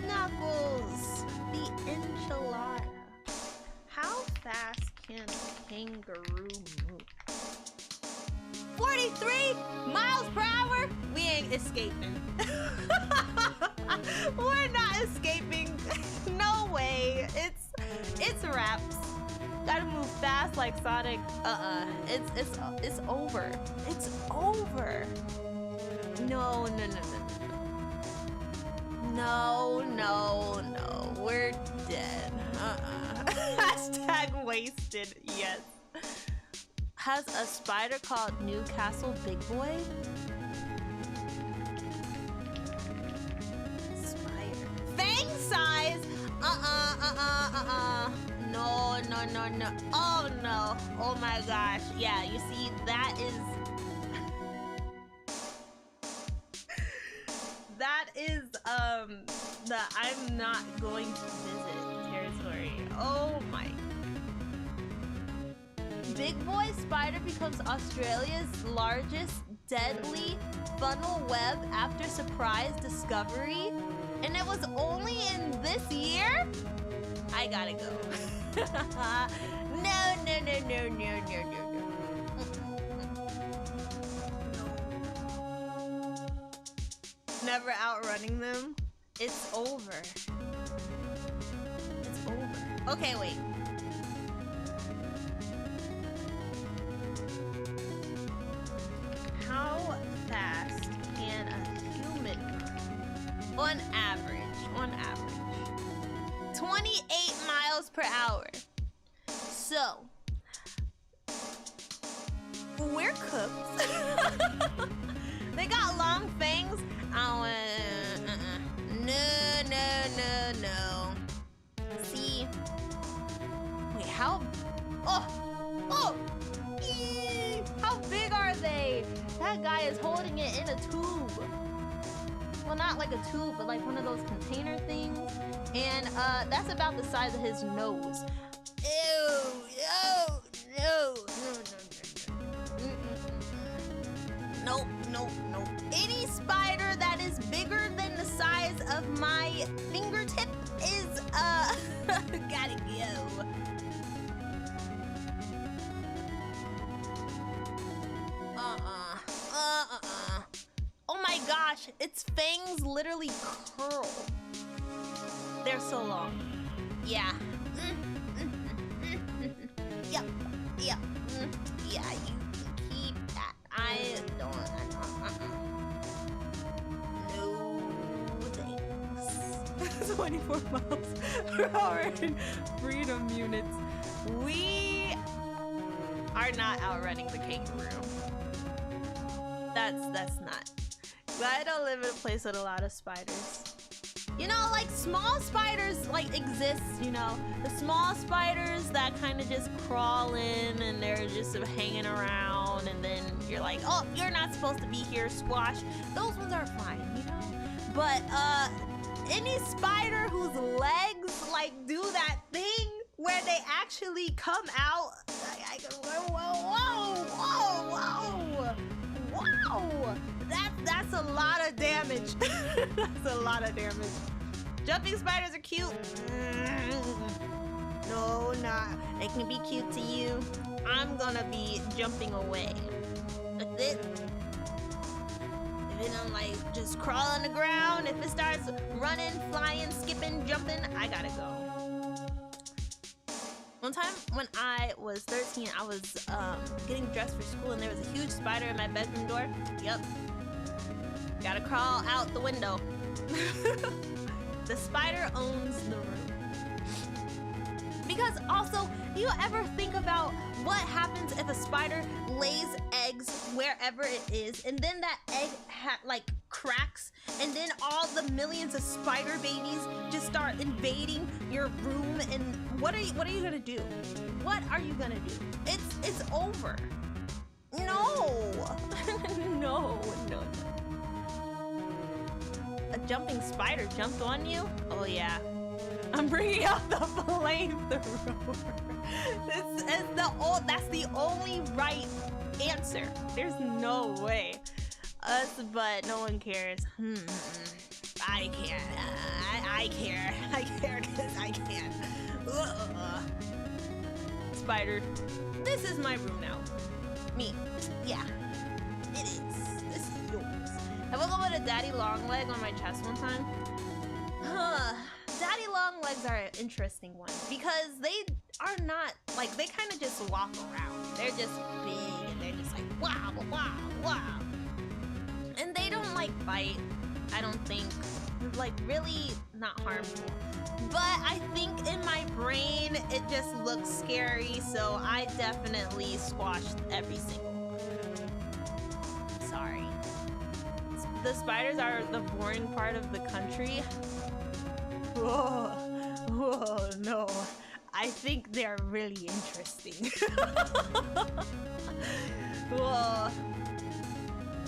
Knuckles the enchilada. How fast can a 23 miles per hour. We ain't escaping. We're not escaping. No way. It's wraps. Gotta move fast like Sonic. It's over. It's over. No. No. We're dead. Hashtag wasted. Yes. Has a spider called Newcastle Big Boy? Spider. Fang size? No. Oh no. Oh my gosh. Yeah, you see, that is the I'm not going to visit territory. Oh my. Big Boy Spider becomes Australia's largest deadly funnel web after surprise discovery. And it was only in this year? I gotta go. No. Never outrunning them. It's over. It's over. Okay, wait. How fast can a human run? On average. 28 miles per hour. So, we're cooked. They got long fangs. No. See? Wait, how? How big are they? That guy is holding it in a tube. Well, not like a tube, but like one of those container things. And that's about the size of his nose. No. Any spider that is bigger than the size of my fingertip is gotta go. Oh my gosh, its fangs literally curl. They're so long. Yeah. Yeah, you keep that. I don't. No thanks. 24 miles per hour in freedom units. We are not outrunning the kangaroo. That's not. I don't live in a place with a lot of spiders. You know, like small spiders like exist, you know. The small spiders that kind of just crawl in and they're just hanging around, and then you're like, oh, you're not supposed to be here, squash. Those ones are fine, you know. But any spider whose legs like do that thing where they actually come out, I go, whoa. That's a lot of damage. That's a lot of damage. Jumping spiders are cute. No, not. They can be cute to you. I'm gonna be jumping away. That's it. If it don't like just crawl on the ground, if it starts running, flying, skipping, jumping, I gotta go. One time when I was 13, I was getting dressed for school and there was a huge spider in my bedroom door. Yep. Gotta crawl out the window. The spider owns the room. Because also, do you ever think about what happens if a spider lays eggs wherever it is, and then that egg like cracks, and then all the millions of spider babies just start invading your room, and what are you gonna do? What are you gonna do? It's over. No. No. A jumping spider jumped on you? Oh yeah. I'm bringing out the flamethrower. That's the only right answer. There's no way. But no one cares. I care. I care. I care because I can. Spider. This is my room now. Me. Yeah. It is. This is yours. I woke up with a daddy long leg on my chest one time. Daddy long legs are an interesting one because they are not like they kind of just walk around. They're just big and they're just like wow, wow, wow. And they don't like bite. I don't think. Like really not harmful. But I think in my brain it just looks scary, so I definitely squashed every single one. Sorry. The spiders are the boring part of the country. Whoa, whoa, no. I think they're really interesting. Whoa.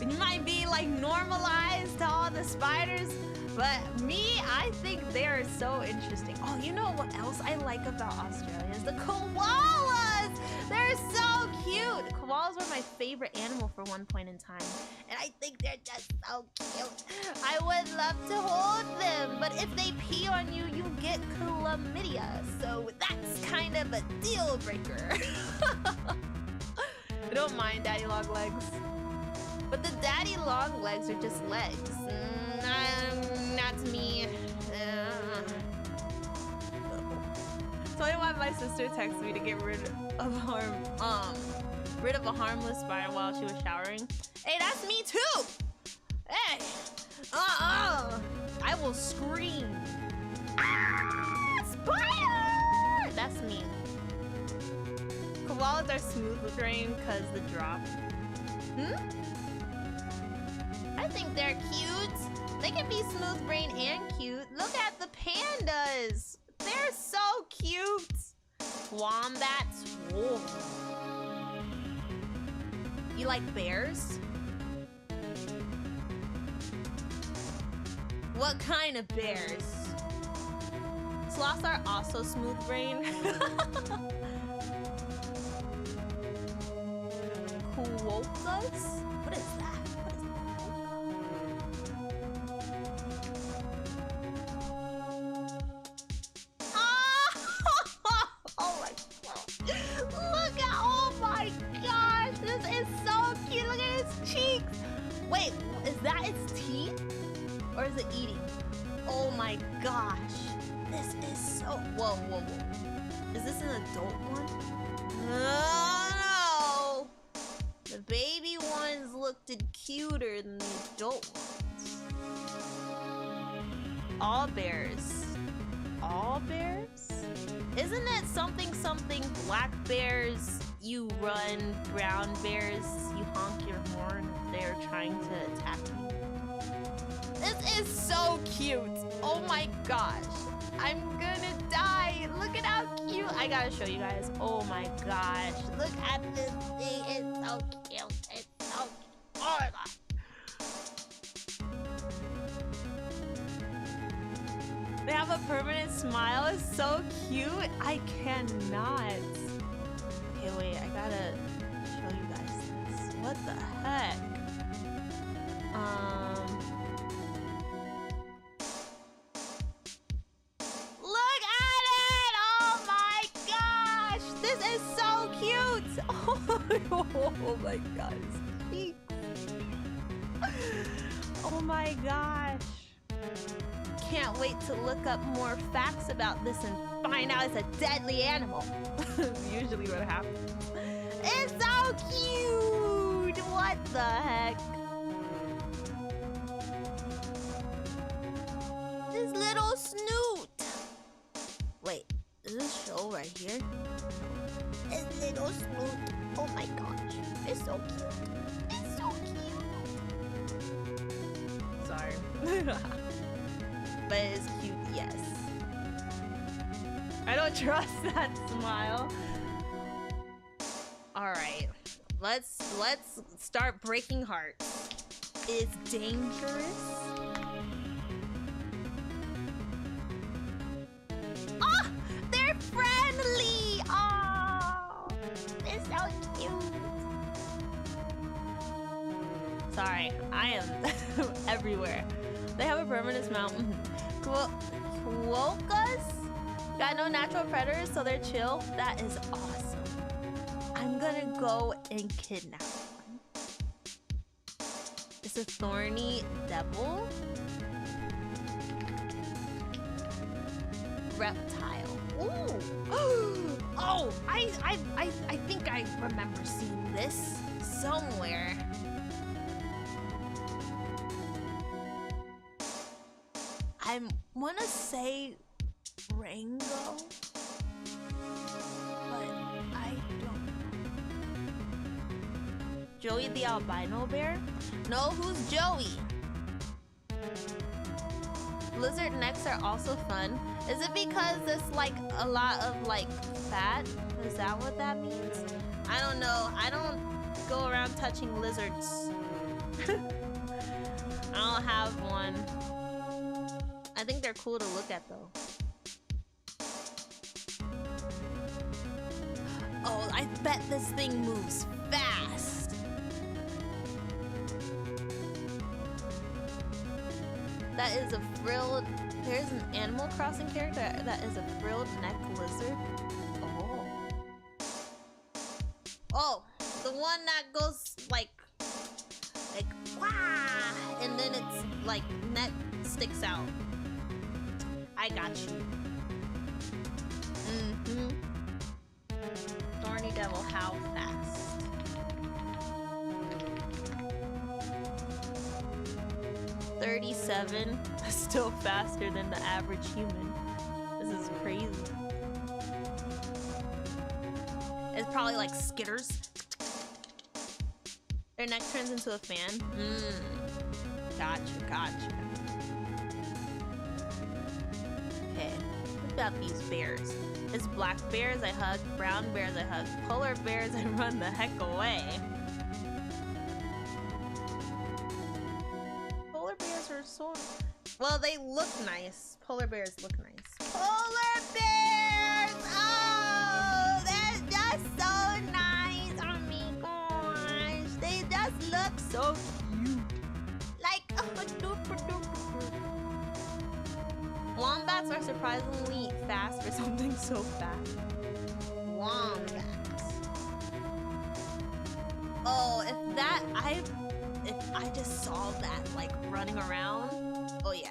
You might be like normalized to all the spiders, but me, I think they're so interesting. Oh, you know what else I like about Australia is the koalas. They're so cute. Koalas were my favorite animal for one point in time, and I think they're just so cute. I would love to hold them, but if they pee on you, you get chlamydia. So that's kind of a deal breaker. I don't mind daddy long legs. But the daddy long legs are just legs. Not me. So I want my sister text me to get rid of a harmless spider while she was showering. Hey, that's me too. Hey, I will scream. Ah, spider! That's me. Koalas are smooth brain because the drop. I think they're cute. They can be smooth brain and cute. Look at the pandas. They're so cute. Wombats. Whoa. You like bears? What kind of bears? Sloths are also smooth brain. Quokkas? What is that? Wait, is that its teeth? Or is it eating? Oh my gosh. This is so... Whoa, whoa, whoa. Is this an adult one? Oh no! The baby ones looked cuter than the adult ones. All bears. All bears? Isn't it something something black bears you run, brown bears you honk your horn if they're trying to attack you? This is so cute. Oh my gosh. I'm gonna die. Look at how cute. I gotta show you guys. Oh my gosh. Look at this thing. It's so cute. It's so cute. Oh my god. They have a permanent smile. It's so cute. I cannot. Okay, wait. I gotta show you guys this. What the heck? Look at it! Oh my gosh! This is so cute! Oh my gosh. Oh my gosh. Can't wait to look up more facts about this and find out it's a deadly animal. Usually what happens. It's so cute! What the heck? This little snoot. Wait, is this show right here? This little snoot. Oh my gosh. It's so cute. It's so cute. Sorry. But it's cute, yes. I don't trust that smile. All right, let's start breaking hearts. It's dangerous. Oh, they're friendly. Oh, they're so cute. Sorry, I am everywhere. They have a permanent mount. Quokkas got no natural predators, so they're chill. That is awesome. I'm gonna go and kidnap one. a thorny devil. Reptile. Ooh. Oh, I think I remember seeing this somewhere. I wanna say Rango, but I don't know. Joey the albino bear? No, who's Joey? Lizard necks are also fun. Is it because it's like a lot of like fat? Is that what that means? I don't know. I don't go around touching lizards. I don't have one. I think they're cool to look at though. Oh, I bet this thing moves fast. That is a frilled... There's an Animal Crossing character that is a frilled neck lizard. Oh. Oh, the one that goes like wah, and then it's like neck sticks out. I got you. Thorny devil, how fast? $37. Still faster than the average human. This is crazy. It's probably like skitters. Their neck turns into a fan. Gotcha. Okay, what about these bears? It's black bears I hug, brown bears I hug, polar bears I run the heck away. Polar bears are so... Well, they look nice. Polar bears look nice. Polar bears! Oh, they're just so nice. Oh my gosh. They just look so cute. Like, oh, duper. Wombats are surprisingly fast for something so fast. Wombats. Oh, if I just saw that like running around. Oh yeah.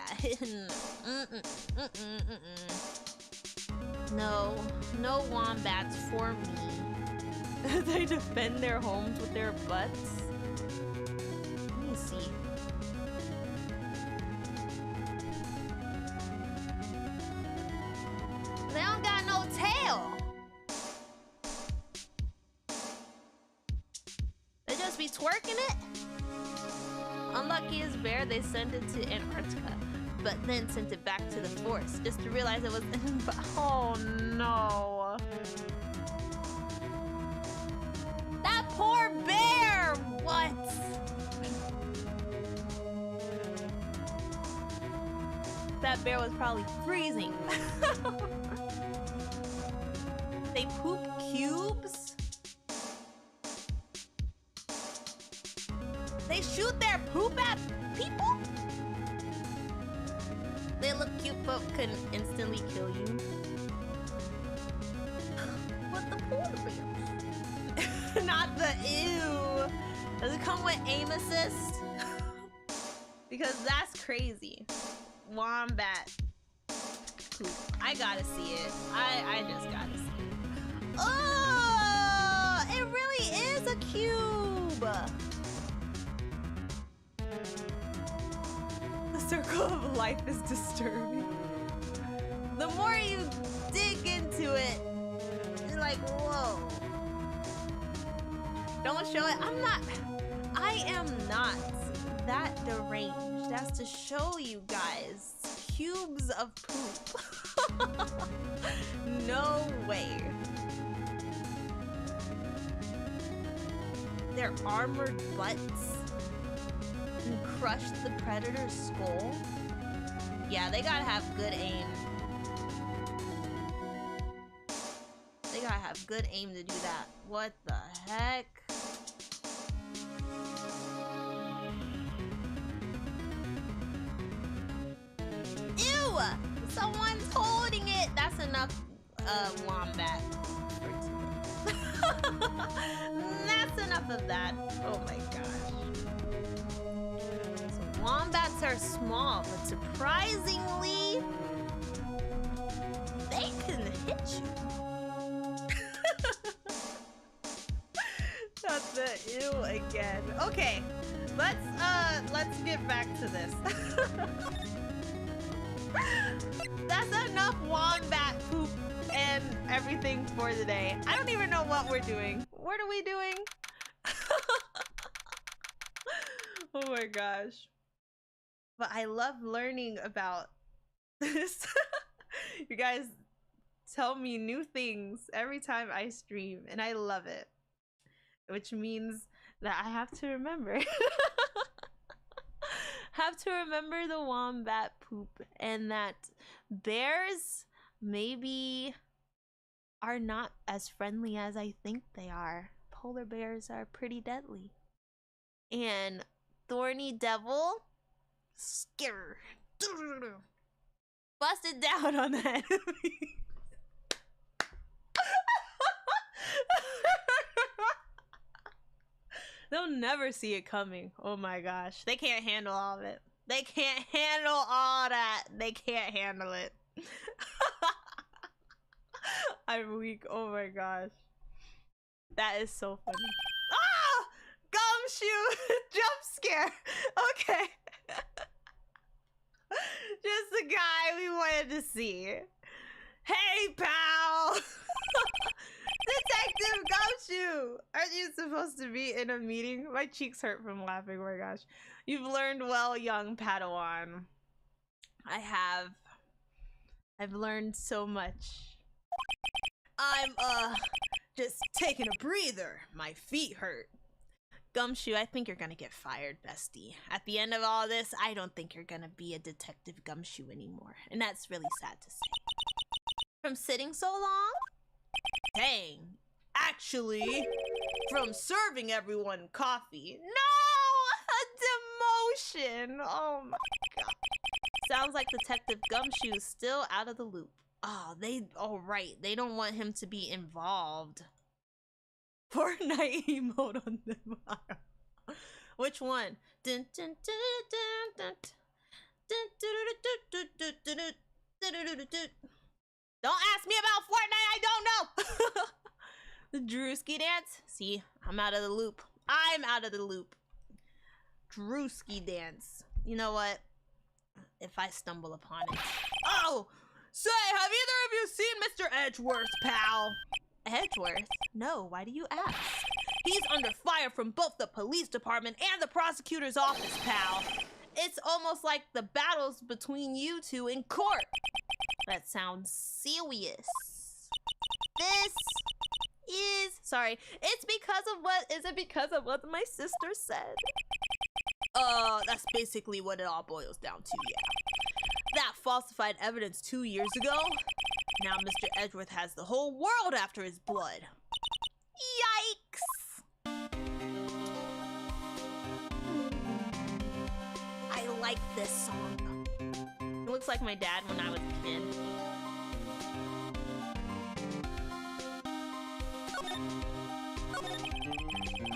No wombats for me. They defend their homes with their butts. Let me see. They don't got no tail. They just be twerking it. Unluckiest bear, they sent it to Antarctica, but then sent it back to the forest just to realize it was oh no. That poor bear! What? That bear was probably freezing. They poop cubes? They shoot their poop at people? They look cute but can instantly kill you. What the polar bears? Not the ew. Does it come with aim assist? Because that's crazy. Wombat poop. I gotta see it. I just gotta see it. Oh, it really is a cube. The circle of life is disturbing. The more you dig into it, you're like, whoa. Don't show it. I am not that deranged. That's to show you guys cubes of poop. No way. Their armored butts can crush the predator's skull. Yeah, they gotta have good aim. They gotta have good aim to do that. What the heck? Ew! Someone's holding it! That's enough, wombat for today. That's enough of that. Oh my gosh. wombats are small, but surprisingly, they can hit you. That's the ew again. Okay, let's get back to this. That's enough wombat poop and everything for today. I don't even know what we're doing. What are we doing? Oh my gosh. But I love learning about this. You guys tell me new things every time I stream, and I love it. Which means that I have to remember. Have to remember the wombat poop, and that bears maybe are not as friendly as I think they are. Polar bears are pretty deadly. And Thorny Devil, scare. Busted down on that enemy. They'll never see it coming. Oh my gosh. They can't handle all of it. They can't handle all that. They can't handle it. I'm weak. Oh my gosh. That is so funny. Ah! Gumshoe! Jump scare. Okay. Just the guy we wanted to see. Hey, pal! Detective Gumshoe! Aren't you supposed to be in a meeting? My cheeks hurt from laughing. Oh my gosh. You've learned well, young Padawan. I have. I've learned so much. I'm, just taking a breather. My feet hurt. Gumshoe, I think you're gonna get fired, bestie. At the end of all this, I don't think you're gonna be a Detective Gumshoe anymore. And that's really sad to say. From sitting so long? Dang. Actually, from serving everyone coffee. No! A demotion! Oh my god. Sounds like Detective Gumshoe is still out of the loop. Oh, right. They don't want him to be involved. Fortnite emote on the bottom. Which one? Don't ask me about Fortnite, I don't know! The Drewski dance? See, I'm out of the loop. I'm out of the loop. Drewski dance. You know what? If I stumble upon it. Oh! Say, have either of you seen Mr. Edgeworth, pal? Edgeworth? No, why do you ask? He's under fire from both the police department and the prosecutor's office, pal. It's almost like the battles between you two in court. That sounds serious. This is... Sorry. It's because of what... Is it because of what my sister said? That's basically what it all boils down to, yeah. That falsified evidence 2 years ago? Now Mr. Edgeworth has the whole world after his blood. Yikes! I like this song. It looks like my dad when I was a kid.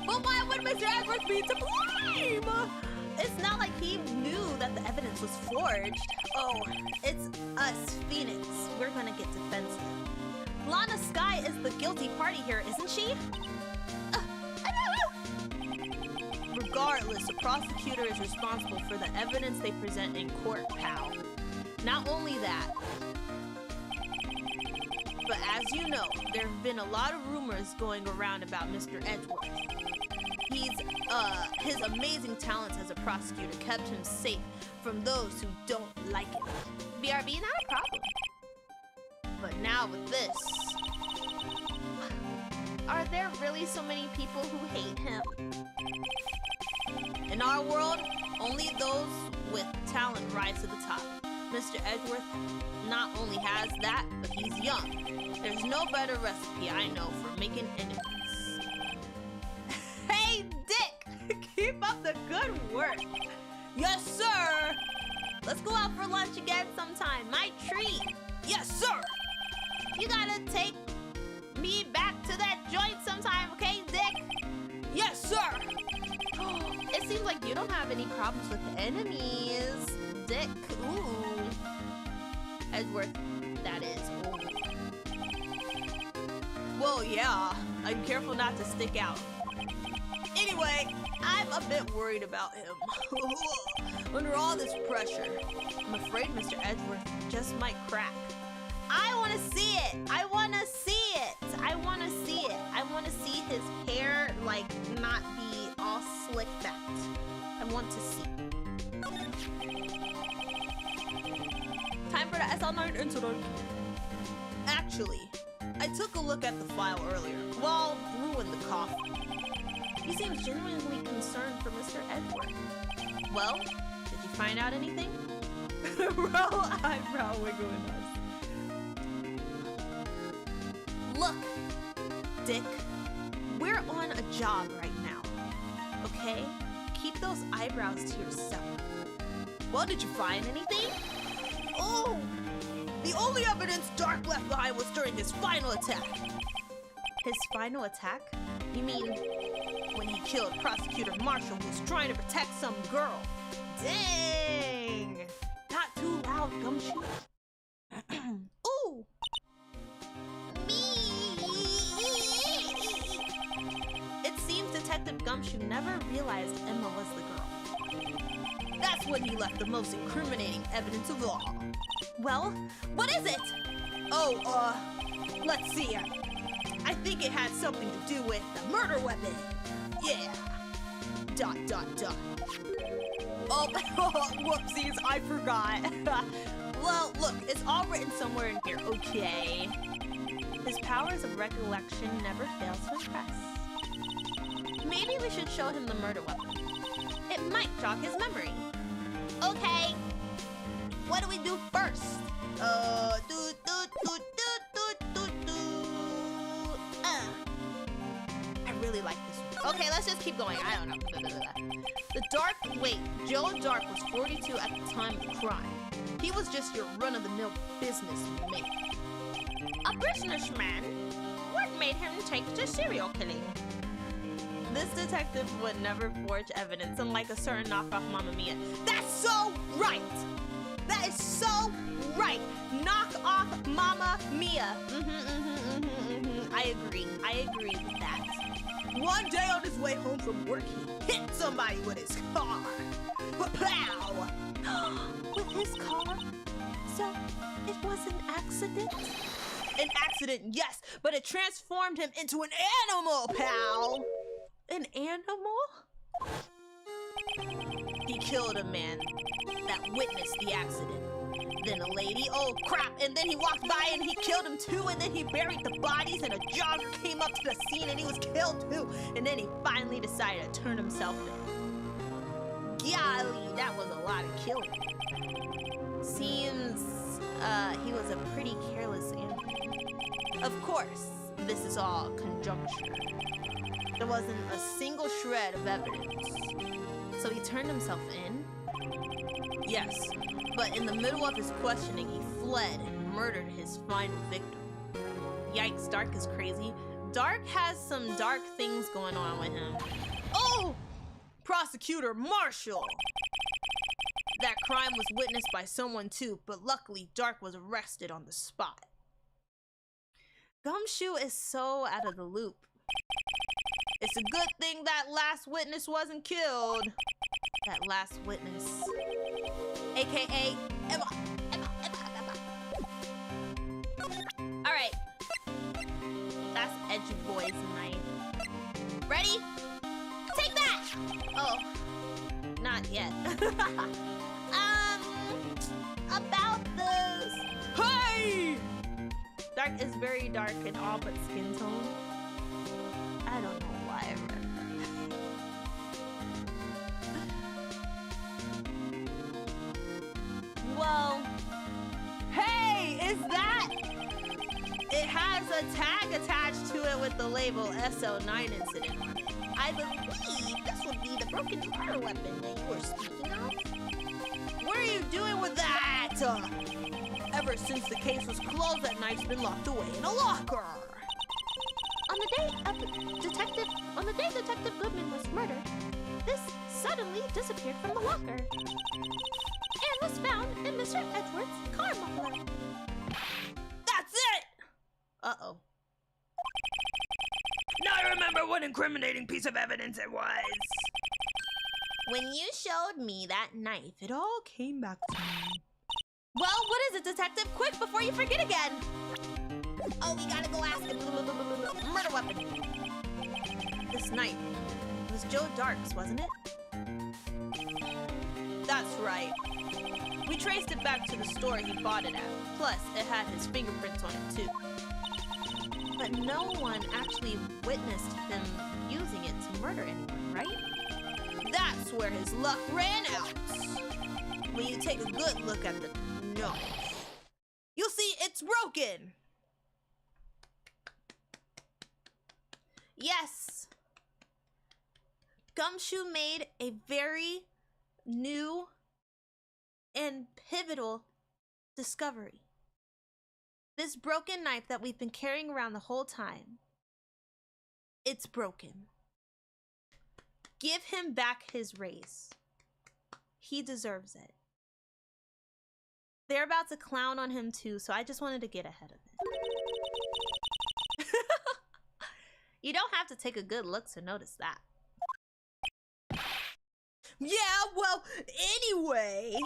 But why would Mr. Edgeworth be to blame? It's not like he knew that the evidence was forged. Oh, it's us, Phoenix. We're gonna get defensive. Lana Sky is the guilty party here, isn't she? Regardless, the prosecutor is responsible for the evidence they present in court, pal. Not only that, but as you know, there have been a lot of rumors going around about Mr. Edgeworth. His amazing talents as a prosecutor kept him safe from those who don't like him. BRB, not a problem. But now with this... Are there really so many people who hate him? In our world, only those with talent rise to the top. Mr. Edgeworth not only has that, but he's young. There's no better recipe I know for making enemies. Hey, Dick! Keep up the good work. Yes, sir! Let's go out for lunch again sometime. My treat. Yes, sir! You gotta take me back to that joint sometime, okay, Dick? Yes, sir! It seems like you don't have any problems with enemies, Dick. Ooh. Edgeworth, that is. Ooh. Well, yeah. I'm careful not to stick out. Anyway, I'm a bit worried about him. Under all this pressure, I'm afraid Mr. Edgeworth just might crack. I want to see it. I want to see it. I want to see it. I want to see his hair, like, not be all slicked back. I want to see. Time for the SL9 incident. Actually, I took a look at the file earlier. Well, ruined the cough. He seems genuinely concerned for Mr. Edgeworth. Well, did you find out anything? Roll eyebrow wiggling us. Look, Dick, we're on a job right now, okay? Keep those eyebrows to yourself. Well, did you find anything? Oh, the only evidence Dark left behind was during his final attack. His final attack? You mean when he killed Prosecutor Marshall who was trying to protect some girl? Dang! Not too loud, Gumshoe. Ooh! It seems Detective Gumshoe never realized Emma was the girl. That's when he left the most incriminating evidence of all. Well, what is it? Oh, let's see. I think it had something to do with the murder weapon. Yeah. ... Oh, whoopsies, I forgot. Well, look, it's all written somewhere in here, okay? His powers of recollection never fail to impress. Maybe we should show him the murder weapon. It might jog his memory. Okay. What do we do first? I really like this one. Okay, let's just keep going. I don't know. Joe Dark was 42 at the time of the crime. He was just your run-of-the-mill businessman. A businessman? What made him take to serial killing? This detective would never forge evidence, unlike a certain knockoff Mamma Mia. That's so right! That is so right! Knock off Mamma Mia. I agree with that. One day on his way home from work, he hit somebody with his car. Pow! With his car? So, it was an accident? An accident, yes, but it transformed him into an animal, pal! An animal? He killed a man that witnessed the accident. Then a lady, oh crap, and then he walked by and he killed him too, and then he buried the bodies, and a jogger came up to the scene and he was killed too, and then he finally decided to turn himself in. Golly, that was a lot of killing. Seems, he was a pretty careless animal. Of course, this is all conjecture. There wasn't a single shred of evidence. So he turned himself in? Yes, but in the middle of his questioning, he fled and murdered his final victim. Yikes, Dark is crazy. Dark has some dark things going on with him. Oh! Prosecutor Marshall! That crime was witnessed by someone too, but luckily Dark was arrested on the spot. Gumshoe is so out of the loop. It's a good thing that last witness wasn't killed. That last witness. AKA Emma. Alright. That's Edgy Boy's night. Ready? Take that! Oh. Not yet. About this. Hey! Dark is very dark in all but skin tone. I don't know why I read that. Well, hey, is that? It has a tag attached to it with the label SL9 incident. I believe this would be the broken murder weapon that you were speaking of. What are you doing with that? Ever since the case was closed, that knife's been locked away in a locker. On the day Detective Goodman was murdered, this suddenly disappeared from the locker and was found in Mr. Edwards' car muffler. That's it! Uh-oh. Now I remember what incriminating piece of evidence it was. When you showed me that knife, It all came back to me. well, what is it, detective? Quick, before you forget again! Oh, we gotta go ask him. Murder weapon. This knife was Joe Dark's, wasn't it? That's right. We traced it back to the store he bought it at. Plus, it had his fingerprints on it too. But no one actually witnessed him using it to murder anyone, right? That's where his luck ran out. When you take a good look at the knife, you'll see it's broken. Yes! Gumshoe made a very new and pivotal discovery. This broken knife that we've been carrying around the whole time, it's broken. Give him back his raise. He deserves it. They're about to clown on him too, so I just wanted to get ahead of it. You don't have to take a good look to notice that. Yeah, well, anyway,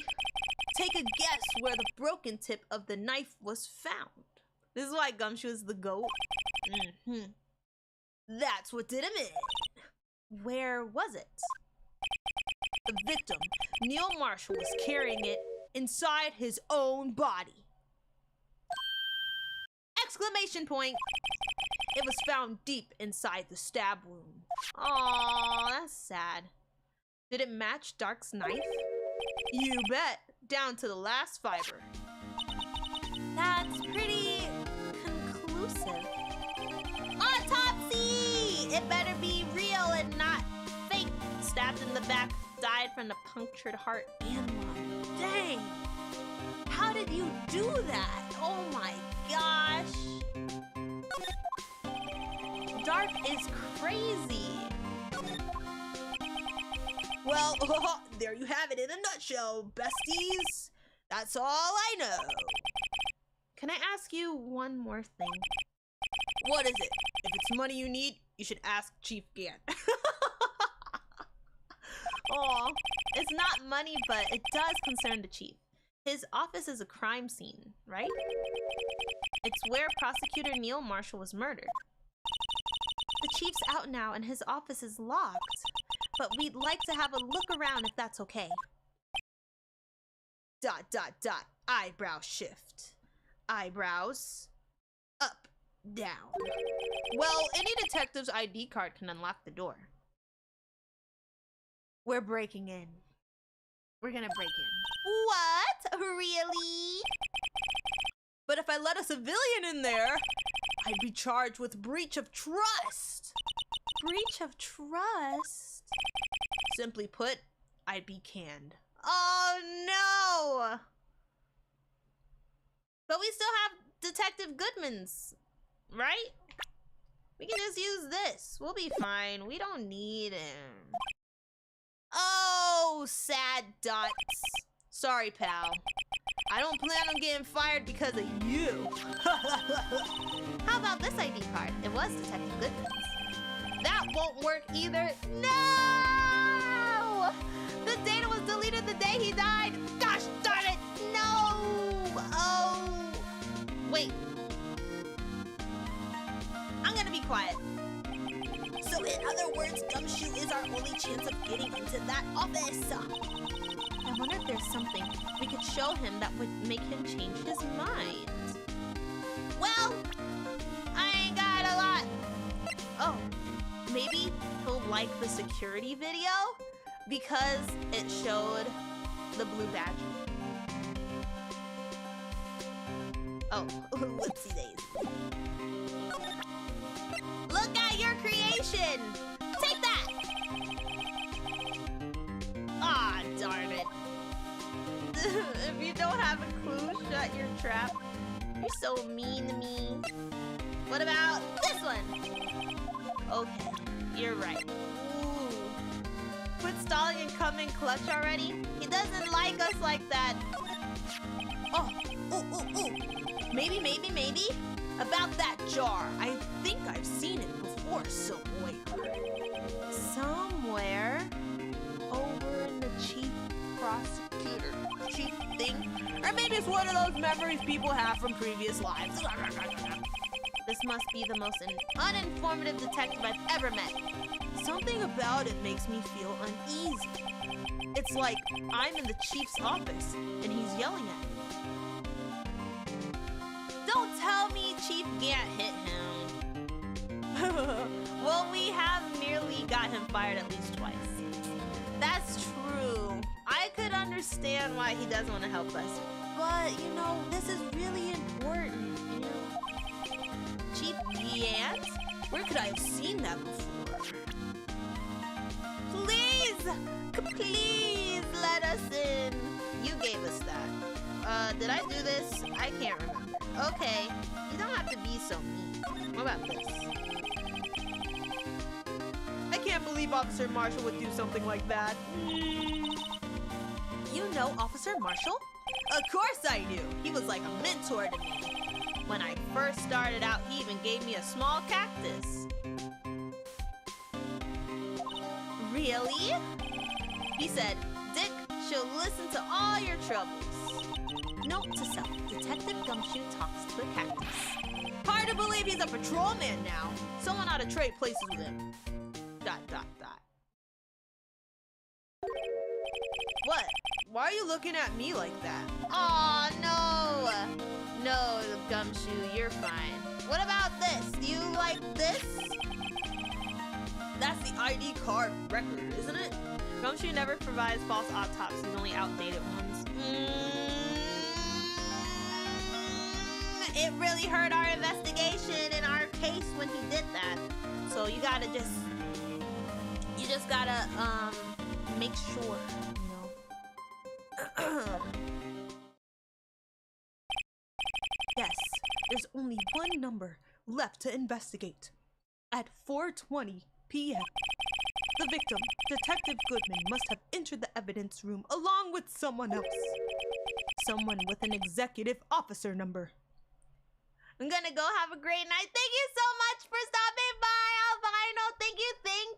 take a guess where the broken tip of the knife was found. This is why Gumshoe is the GOAT. That's what did him in. Where was it? The victim, Neil Marshall, was carrying it inside his own body. Exclamation point! It was found deep inside the stab wound. Aww, that's sad. Did it match Dark's knife? You bet, down to the last fiber. That's pretty conclusive. Autopsy! It better be real and not fake. Stabbed in the back, died from the punctured heart and lung. Dang! How did you do that? Oh my gosh! Dark is crazy. Well, there you have it in a nutshell, besties. That's all I know. Can I ask you one more thing? What is it? If it's money you need, you should ask Chief Gant. Aw, it's not money, but it does concern the chief. His office is a crime scene, right? It's where Prosecutor Neil Marshall was murdered. The chief's out now and his office is locked, but we'd like to have a look around if that's okay. ... Eyebrow shift. Eyebrows. Up. Down. Well, any detective's ID card can unlock the door. We're breaking in. We're gonna break in. What? Really? But if I let a civilian in there, I'd be charged with breach of trust. Breach of trust? Simply put, I'd be canned. Oh no! But we still have Detective Goodman's, right? We can just use this. We'll be fine. We don't need him. Oh, sad dots. Sorry, pal. I don't plan on getting fired because of you. How about this ID card? It was Detective Goodman's. That won't work either. No! The data was deleted the day he died. Gosh darn it! No! Oh! Wait. I'm gonna be quiet. So in other words, Gumshoe is our only chance of getting into that office. I wonder if there's something we could show him that would make him change his mind. Well, I ain't got a lot. Oh, maybe he'll like the security video because it showed the blue badge. Oh, whoopsie daisy. Look at your creation! Take that! Ah, darn it. If you don't have a clue, shut your trap. You're so mean to me. What about this one? Okay, you're right. Ooh. quit stalling and come in clutch already? He doesn't like us like that. Oh, ooh. Maybe. About that jar. I think I've seen it before somewhere. Somewhere? Over in the chief prosecutor chief thing? Or maybe it's one of those memories people have from previous lives. This must be the most uninformative detective I've ever met. Something about it makes me feel uneasy. It's like I'm in the chief's office and he's yelling at me. Don't tell me Chief Gant hit him. Well, we have nearly got him fired at least twice. That's true. I could understand why he doesn't want to help us. But, you know, this is really important, you know? Chief Gant? Where could I have seen that before? Please let us in. You gave us that. Did I do this? I can't remember. Okay, you don't have to be so mean. What about this? I can't believe Officer Marshall would do something like that. You know Officer Marshall? Of course I do. He was like a mentor to me. When I first started out, he even gave me a small cactus. Really? He said, Dick, she'll listen to all your troubles. Note to self, Detective Gumshoe talks to a cactus. Hard to believe he's a patrolman now. Someone ought to trade places with him. ... What? Why are you looking at me like that? Aw, no! No, Gumshoe, you're fine. What about this? Do you like this? That's the ID card record, isn't it? Gumshoe never provides false autopsies, only outdated ones. It really hurt our investigation in our case when he did that. So you just gotta make sure, you know. Yes, there's only one number left to investigate. At 4:20 p.m. The victim, Detective Goodman, must have entered the evidence room along with someone else. Someone with an executive officer number. I'm gonna go have a great night. Thank you so much for stopping by, Albino. Thank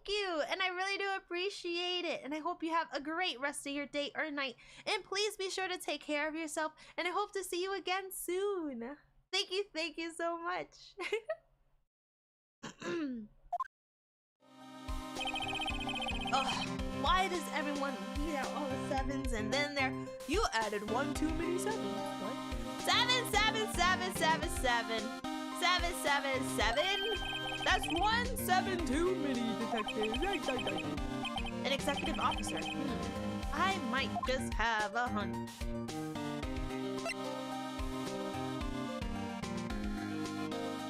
you. And I really do appreciate it. And I hope you have a great rest of your day or night. And please be sure to take care of yourself. And I hope to see you again soon. Thank you so much. Oh, why does everyone read out all the sevens and then you added one too many sevens? What? 7, 7, 7, 7, 7. 7, 7, 7. That's 1 7 too many, detective. An executive officer. I might just have a hunch.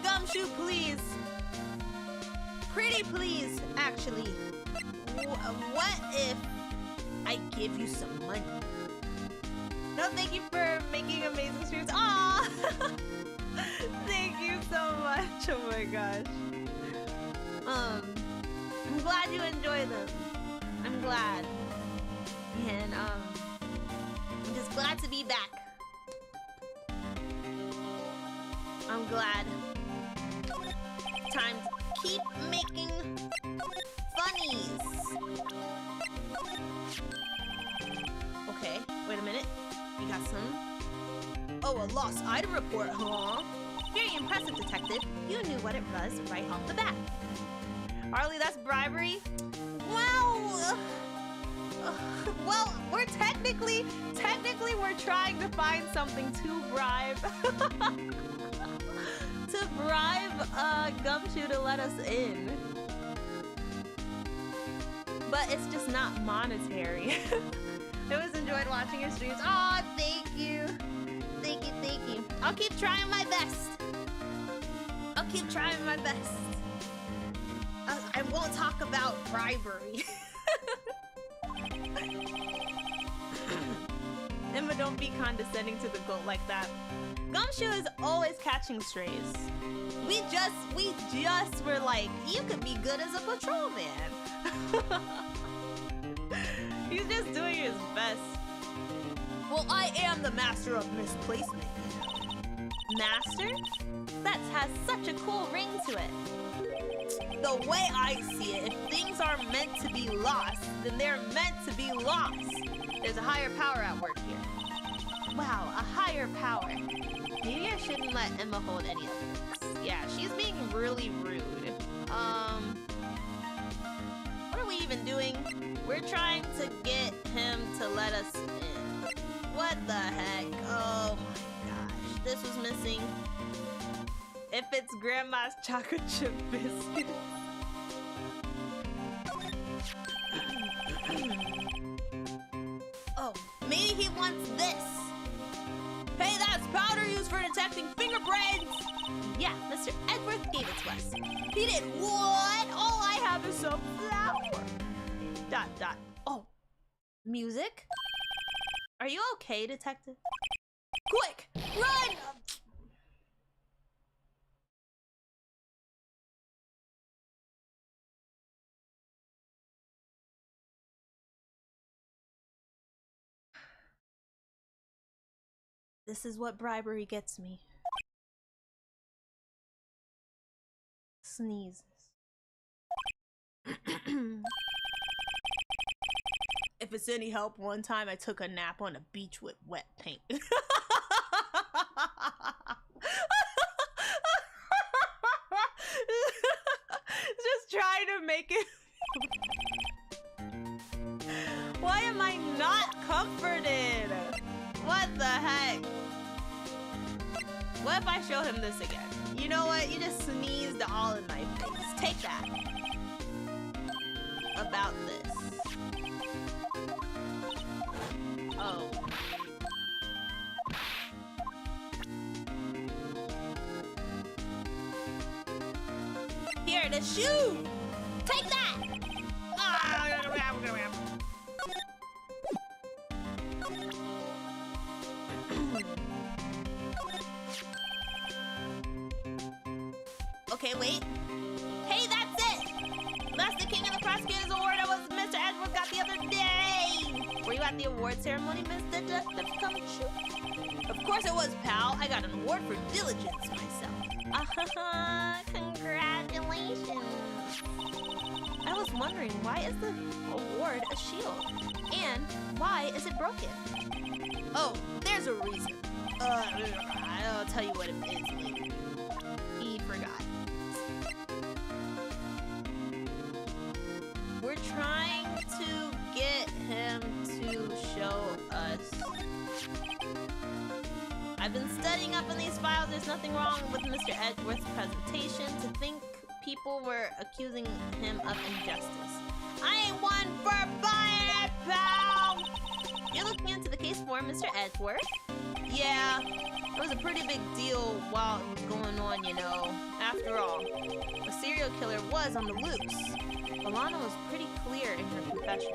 Gumshoe, please. Pretty please, actually. What if I give you some money? No, thank you for making amazing streams. Aww! Thank you so much. Oh my gosh. I'm glad you enjoy them. I'm glad. And I'm just glad to be back. I'm glad. Time to keep making funnies. Okay, wait a minute. You got some? Oh, a lost item report, huh? Very impressive, detective. You knew what it was right off the bat. Arley, that's bribery? Well, we're technically we're trying to find something to bribe. To bribe Gumshoe to let us in. But it's just not monetary. It was enjoyed watching your streams. Aw, thank you. Thank you. I'll keep trying my best. I won't talk about bribery. Emma, don't be condescending to the goat like that. Gumshoe is always catching strays. We just were like, you could be good as a patrolman. He's just doing his best. Well, I am the master of misplacement. Master? That has such a cool ring to it. The way I see it, if things are meant to be lost, then they're meant to be lost. There's a higher power at work here. Wow, a higher power. Maybe I shouldn't let Emma hold any of this. Yeah, she's being really rude. What are we even doing? We're trying to get him to let us in. What the heck? Oh my gosh, this was missing. If it's Grandma's chocolate chip biscuit. Oh, maybe he wants this. Hey, that's powder used for detecting fingerprints! Yeah, Mr. Edgeworth gave it to us. He did what? All I have is some flour. ... Oh, music? Are you okay, detective? Quick, run! This is what bribery gets me. Sneezes. If it's any help, one time I took a nap on a beach with wet paint. Just trying to make it. Why am I not comforted? What the heck? What if I show him this again? You know what? You just sneezed all in my face. Take that. About this. Oh. Here, the shoe! Take that! Okay, wait. Hey, that's it! That's the King of the Prosecutors Award I was Mr. Edgeworth got the other day! Were you at the award ceremony, Mr. Detective Gumshoe? Of course it was, pal. I got an award for diligence myself. Congratulations. I was wondering, why is the award a shield? And why is it broken? Oh, there's a reason. I'll tell you what it is later. He forgot. We're trying to get him to show us. I've been studying up on these files. There's nothing wrong with Mr. Edgeworth's presentation. To think people were accusing him of injustice. I ain't one for buying it, pal! You're looking into the case for Mr. Edgeworth? Yeah, it was a pretty big deal while it was going on, you know. After all, the serial killer was on the loose. Alana was pretty clear in her confession.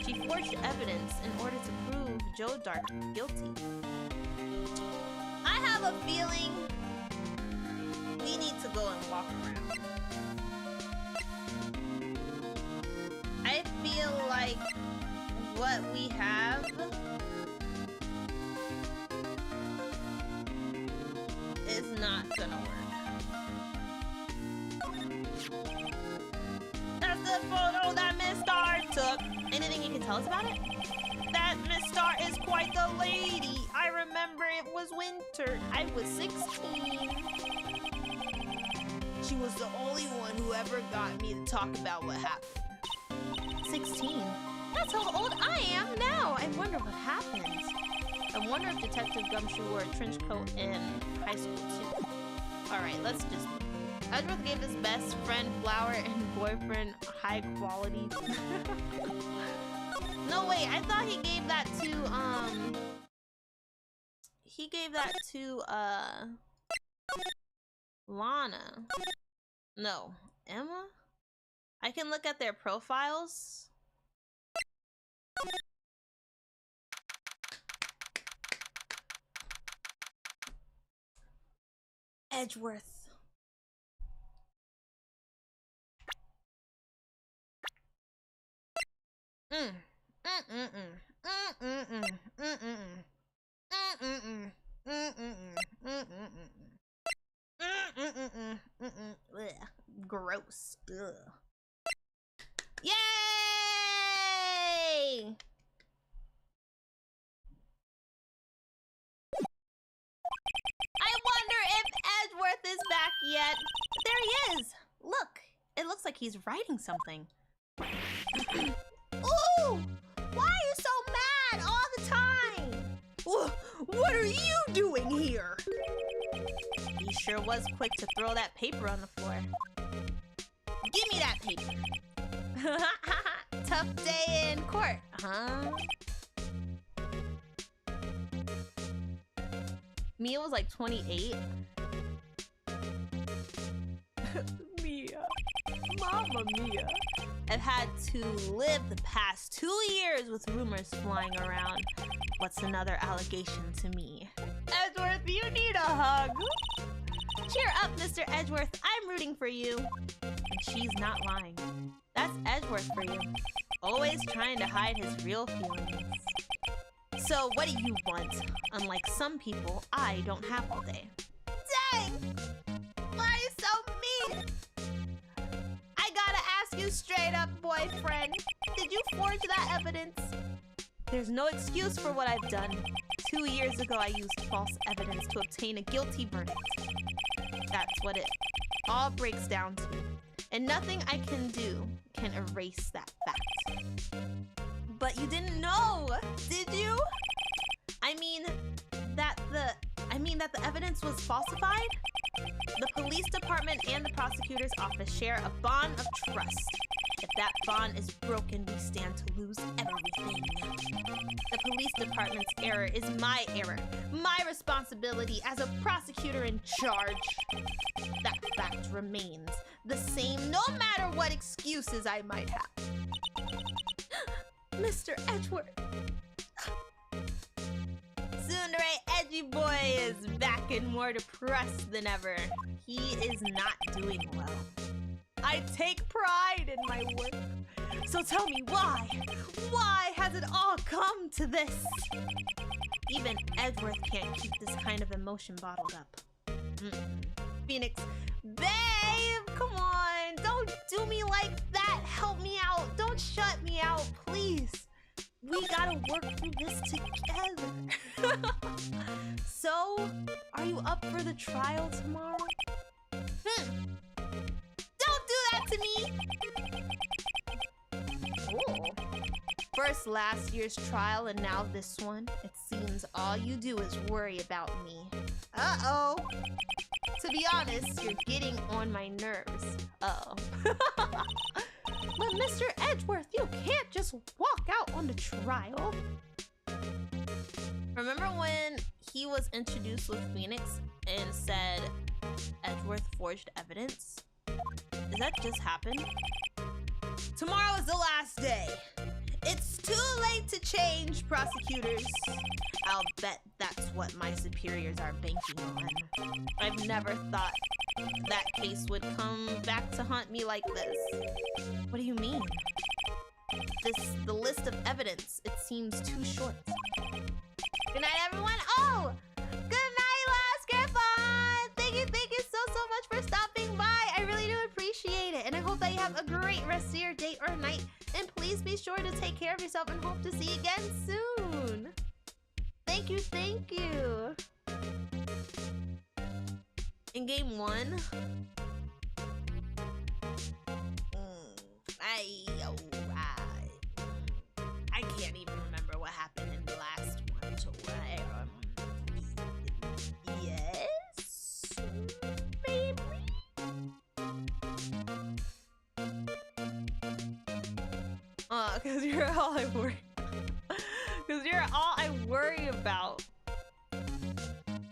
She forged evidence in order to prove Joe Dark guilty. I have a feeling we need to go and walk around. I feel like what we have is not gonna work. That's the photo that Miss Star took. Anything you can tell us about it? That Miss Star is quite the lady. I remember it was winter. I was 16. She was the only one who ever got me to talk about what happened. 16? That's how old I am now. I wonder what happened. I wonder if Detective Gumshoe wore a trench coat in high school too. Alright, let's just move. Edgeworth gave his best friend flour and boyfriend high quality. No, wait, I thought he gave that to, he gave that to, Lana. No, Emma? I can look at their profiles. Edgeworth. gross. Ugh. Yay! I wonder if Edgeworth is back yet. There he is. Look, it looks like he's writing something. Ooh! Why are you so mad all the time? What are you doing here? He sure was quick to throw that paper on the floor. Give me that paper. Tough day in court, huh? Mia was like 28. Mia. Mama Mia. I've had to live the past 2 years with rumors flying around. What's another allegation to me? Edgeworth, you need a hug. Cheer up, Mr. Edgeworth. I'm rooting for you. And she's not lying. That's Edgeworth for you. Always trying to hide his real feelings. So what do you want? Unlike some people, I don't have all day. Dang! Why are you so mean? I gotta ask you straight up, boyfriend. Did you forge that evidence? There's no excuse for what I've done. 2 years ago, I used false evidence to obtain a guilty verdict. That's what it all breaks down to. And nothing I can do can erase that fact. But you didn't know, did you? I mean that the evidence was falsified? The police department and the prosecutor's office share a bond of trust. If that bond is broken, we stand to lose everything. The police department's error is my error. My responsibility as a prosecutor in charge. That fact remains the same no matter what excuses I might have. Mr. Edgeworth. Tsundere Edgy Boy is back and more depressed than ever. He is not doing well. I take pride in my work. So tell me why? Why has it all come to this? Even Edgeworth can't keep this kind of emotion bottled up. Phoenix, babe, come on. Don't do me like that. Help me out. Don't shut me out, please. We gotta work through this together. So, are you up for the trial tomorrow? Don't do that to me! Oh. First last year's trial and now this one. It seems all you do is worry about me. Uh-oh. To be honest, you're getting on my nerves. Uh-oh. But Mr. Edgeworth, you can't just walk out on the trial. Remember when he was introduced with Phoenix and said Edgeworth forged evidence? Did that just happen? Tomorrow is the last day. It's too late to change, prosecutors. I'll bet that's what my superiors are banking on. I've never thought that case would come back to haunt me like this. What do you mean? The list of evidence, it seems too short. Good night, everyone. Oh, good night, Last Griffon. Thank you so much for stopping by. I really do appreciate it. And I hope that you have a great rest of your day or night. And please be sure to take care of yourself and hope to see you again soon. Thank you. In game 1, I can't even remember what happened in the last one. So yes, maybe. Because you're all I worry. Because you're all I worry about.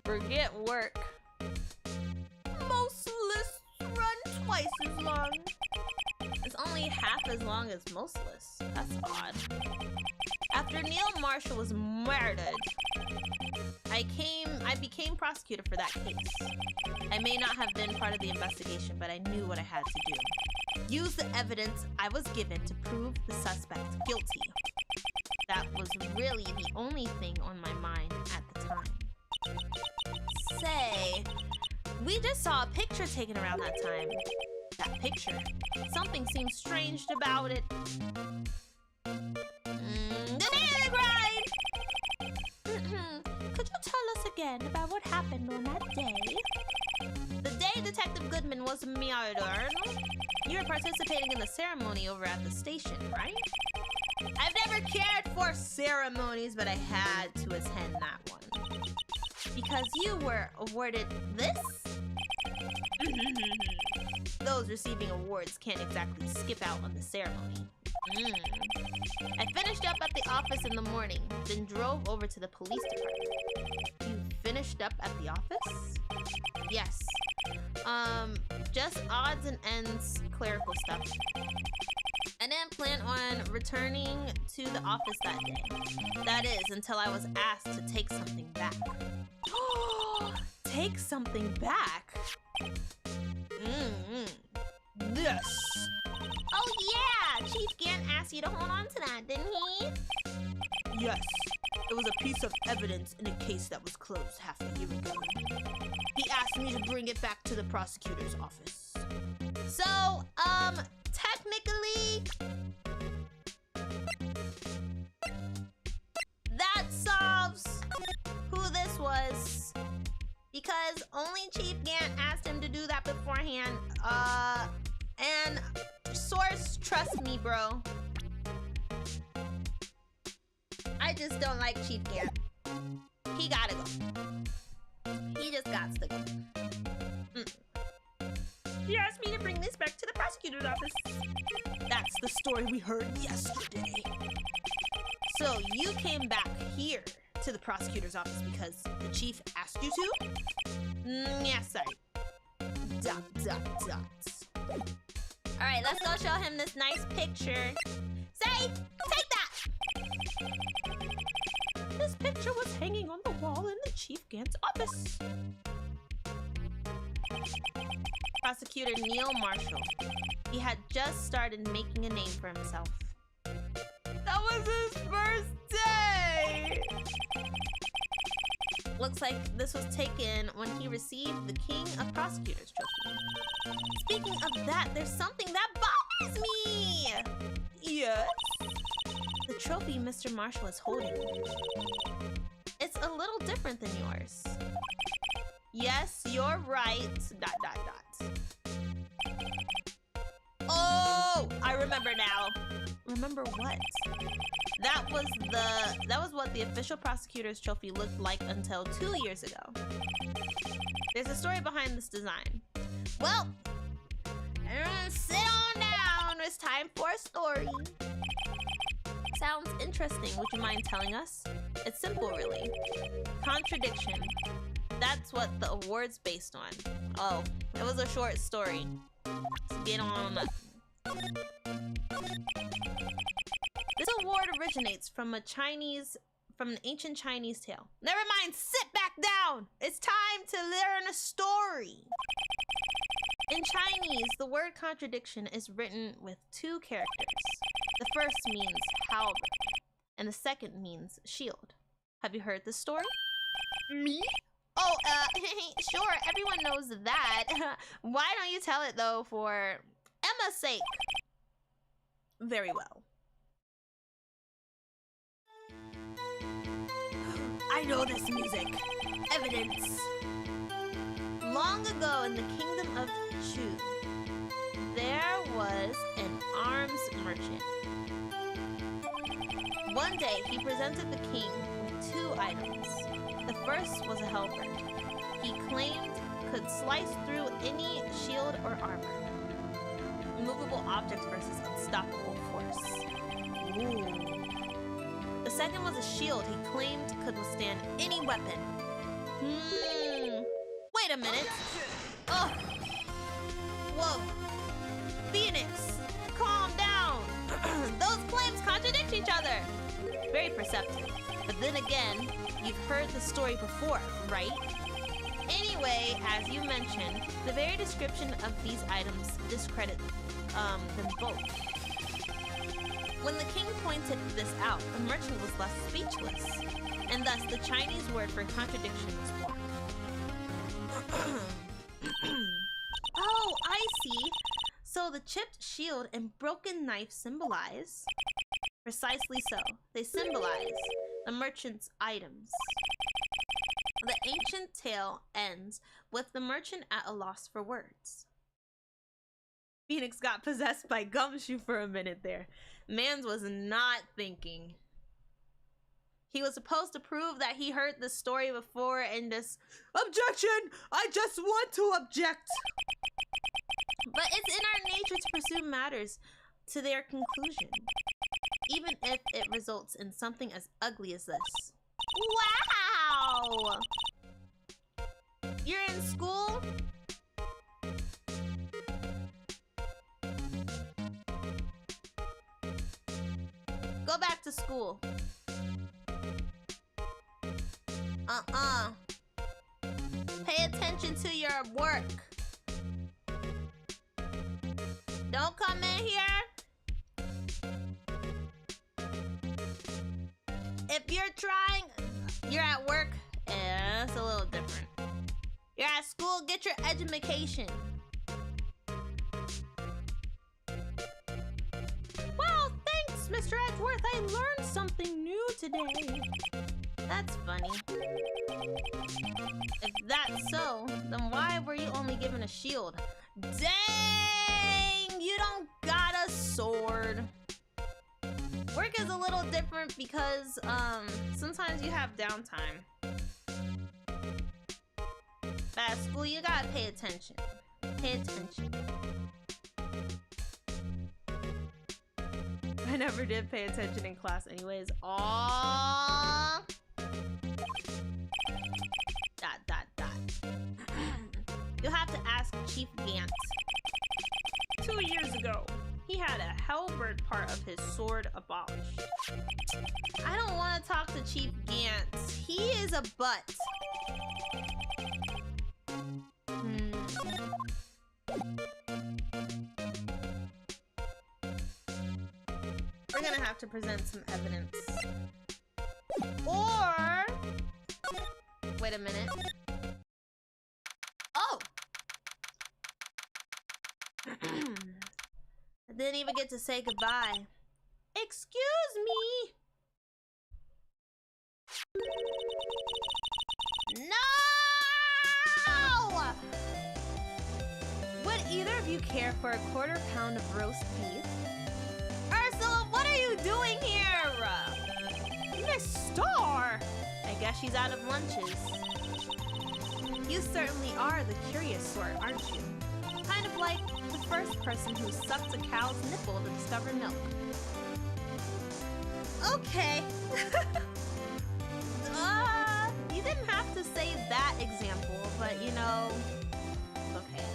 Forget work. Most lists run twice as long. It's only half as long as most lists. That's odd. After Neil Marshall was murdered, I became prosecutor for that case. I may not have been part of the investigation, but I knew what I had to do. Use the evidence I was given to prove the suspect guilty. That was really the only thing on my mind at the time. Say, we just saw a picture taken around that time. that picture. Something seems strange about it. The day cried! Could you tell us again about what happened on that day? The day Detective Goodman was murdered. You were participating in the ceremony over at the station, right? I've never cared for ceremonies, but I had to attend that one. Because you were awarded this? Those receiving awards can't exactly skip out on the ceremony. I finished up at the office in the morning, then drove over to the police department. You finished up at the office? Yes. Just odds and ends clerical stuff. I didn't plan on returning to the office that day. That is, until I was asked to take something back. Take something back? Yes! Oh yeah! Chief Gant asked you to hold on to that, didn't he? Yes. It was a piece of evidence in a case that was closed half a year ago. He asked me to bring it back to the prosecutor's office. So, technically, that solves who this was. Because only Chief Gant asked him to do that beforehand. And source, trust me, bro. I just don't like Chief Gant. He gotta go. He just gots to go. He asked me to bring this back to the prosecutor's office. That's the story we heard yesterday. So you came back here to the prosecutor's office because the chief asked you to? Yes, sir. ... Alright, let's go show him this nice picture. Say, take that! This picture was hanging on the wall in the Chief Gant's office. Prosecutor Neil Marshall. He had just started making a name for himself. That was his first day! Looks like this was taken when he received the King of Prosecutors trophy. Speaking of that, there's something that bothers me! Yes? The trophy Mr. Marshall is holding. It's a little different than yours. Yes, you're right. ... Oh, I remember now. Remember what? That was what the official prosecutor's trophy looked like until 2 years ago. There's a story behind this design. Well, sit on down. It's time for a story. Sounds interesting. Would you mind telling us? It's simple, really. Contradiction. That's what the award's based on. Oh, it was a short story. Let's get on up. This award originates from an ancient Chinese tale. Never mind, sit back down! It's time to learn a story! In Chinese, the word contradiction is written with 2 characters. The first means halberd, and the second means shield. Have you heard this story? Me? Oh, sure, everyone knows that. Why don't you tell it, though, for Emma's sake? Very well. I know this music. Evidence. Long ago in the kingdom of Chu, there was an arms merchant. One day, he presented the king with 2 items. The first was a helper. He claimed could slice through any shield or armor. Immovable objects versus unstoppable force. Ooh. The second was a shield he claimed could withstand any weapon. Wait a minute. Oh. Whoa. Phoenix, calm down. Those claims contradict each other. Very perceptive. But then again, you've heard the story before, right? Anyway, as you mentioned, the very description of these items discredit them both. When the king pointed this out, the merchant was left speechless, and thus the Chinese word for contradiction was born. Oh, I see. So the chipped shield and broken knife symbolize? Precisely so. They symbolize the merchant's items. The ancient tale ends with the merchant at a loss for words. Phoenix got possessed by Gumshoe for a minute there. Mans was not thinking. He was supposed to prove that he heard the story before and just, objection! I just want to object! But it's in our nature to pursue matters to their conclusion, even if it results in something as ugly as this. Wow! You're in school? Go back to school. Pay attention to your work. Don't come in here. If you're trying, you're at work. Yeah, that's a little different. You're at school, get your education. Well, thanks, Mr. Edgeworth. I learned something new today. That's funny. If that's so, then why were you only given a shield? Dang! You don't got a sword. Work is a little different because, sometimes you have downtime. But at school, you gotta pay attention. Pay attention. I never did pay attention in class anyways. Aww. You'll have to ask Chief Gant. 2 years ago, he had a halberd part of his sword abolished. I don't want to talk to Chief Gant. He is a butt. We're gonna have to present some evidence. Or... wait a minute. Oh! I didn't even get to say goodbye. Excuse me! No! Would either of you care for a quarter pound of roast beef? Ursula, what are you doing here? Miss Star! I guess she's out of lunches. You certainly are the curious sort, aren't you? Kind of like the first person who sucked a cow's nipple to discover milk. Okay. You didn't have to say that example, but you know, okay.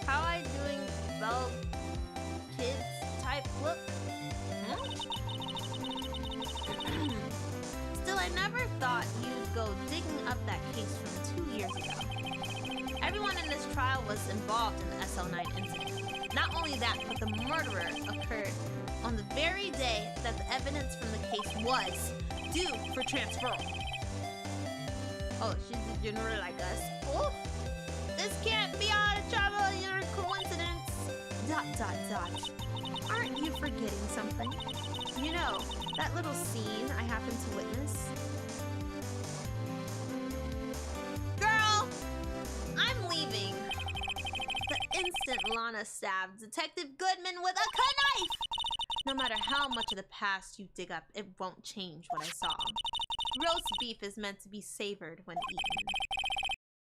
How I doing, well, kids type look? Still, I never thought you'd go digging up that case from 2 years ago. Everyone in this trial was involved in the SL9 incident. Not only that, but the murderer occurred on the very day that the evidence from the case was due for transferal. Oh, she's a general like us. Oh, this can't be all a trouble, your coincidence. ... Aren't you forgetting something? You know, that little scene I happened to witness? Girl! I'm leaving. The instant Lana stabbed Detective Goodman with a knife! No matter how much of the past you dig up, it won't change what I saw. Roast beef is meant to be savored when eaten.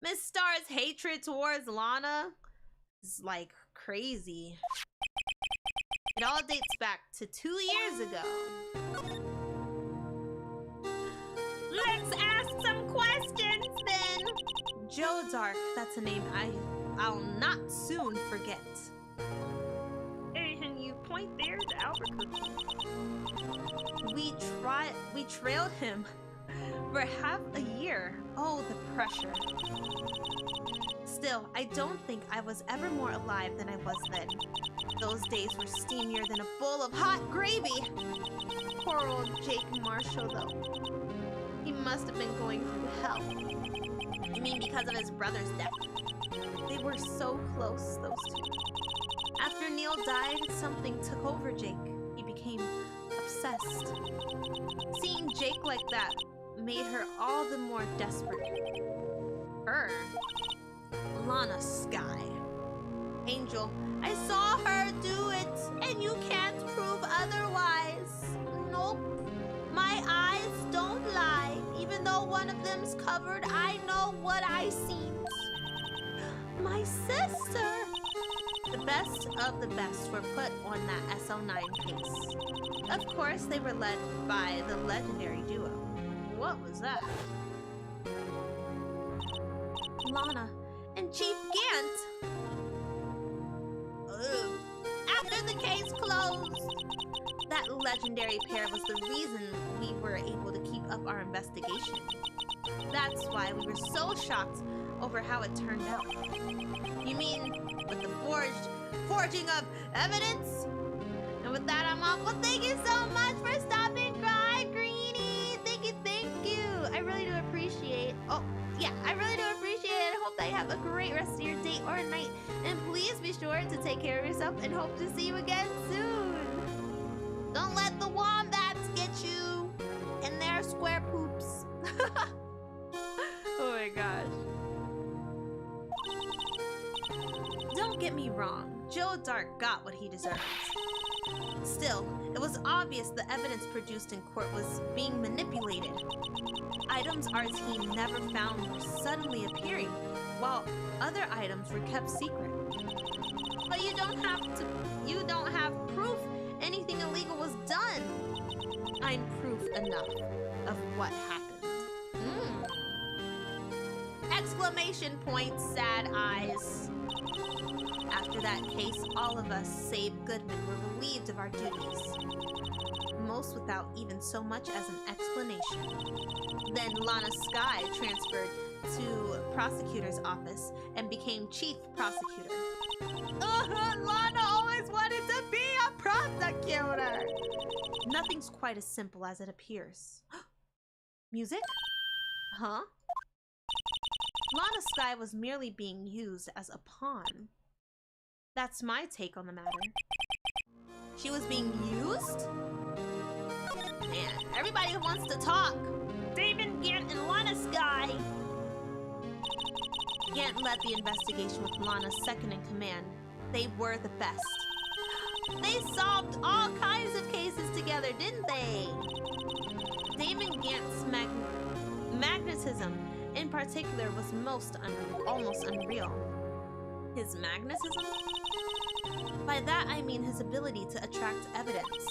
Miss Star's hatred towards Lana is like crazy. It all dates back to 2 years ago. Let's ask some questions then! Joe Dark, that's a name I'll not soon forget. And you point there to Albuquerque. We trailed him for half a year. Oh, the pressure. Still, I don't think I was ever more alive than I was then. Those days were steamier than a bowl of hot gravy. Poor old Jake Marshall, though. He must have been going through hell. You mean because because of his brother's death. They were so close, those two. After Neil died, something took over Jake. He became obsessed. Seeing Jake like that made her all the more desperate. Her? Lana Skye. Angel, I saw her do it, and you can't prove otherwise. Nope. My eyes don't lie. Even though one of them's covered, I know what I seen. My sister! The best of the best were put on that SL9 case. Of course, they were led by the legendary duo. What was that? Lana and Chief Gant. Ugh. After the case closed, that legendary pair was the reason we were able to keep up our investigation. That's why we were so shocked over how it turned out. You mean with the forging of evidence? And with that, I'm off. Well, thank you so much for stopping by, Greenie. Thank you. I really do appreciate. Oh, yeah, I really do appreciate it. I hope that you have a great rest of your day or night. And please be sure to take care of yourself and hope to see you again soon. Don't let the wombats get you in their square poops. Oh my gosh. Don't get me wrong, Joe Dark got what he deserved. Still, it was obvious the evidence produced in court was being manipulated. Items our team never found were suddenly appearing, while other items were kept secret. But you don't have proof anything illegal was done. I'm proof enough of what happened. Exclamation point, sad eyes. After that case, all of us, save Goodman, were relieved of our duties. Most without even so much as an explanation. Then Lana Skye transferred to prosecutor's office and became chief prosecutor. Lana always wanted to be a prosecutor! Nothing's quite as simple as it appears. Music? Huh? Lana Skye was merely being used as a pawn. That's my take on the matter. She was being used? Man, everybody wants to talk. David Gant and Lana Skye. Gant led the investigation with Lana's second in command. They were the best. They solved all kinds of cases together, didn't they? Damon Gant's magnetism in particular was almost unreal. His magnetism? By that I mean his ability to attract evidence.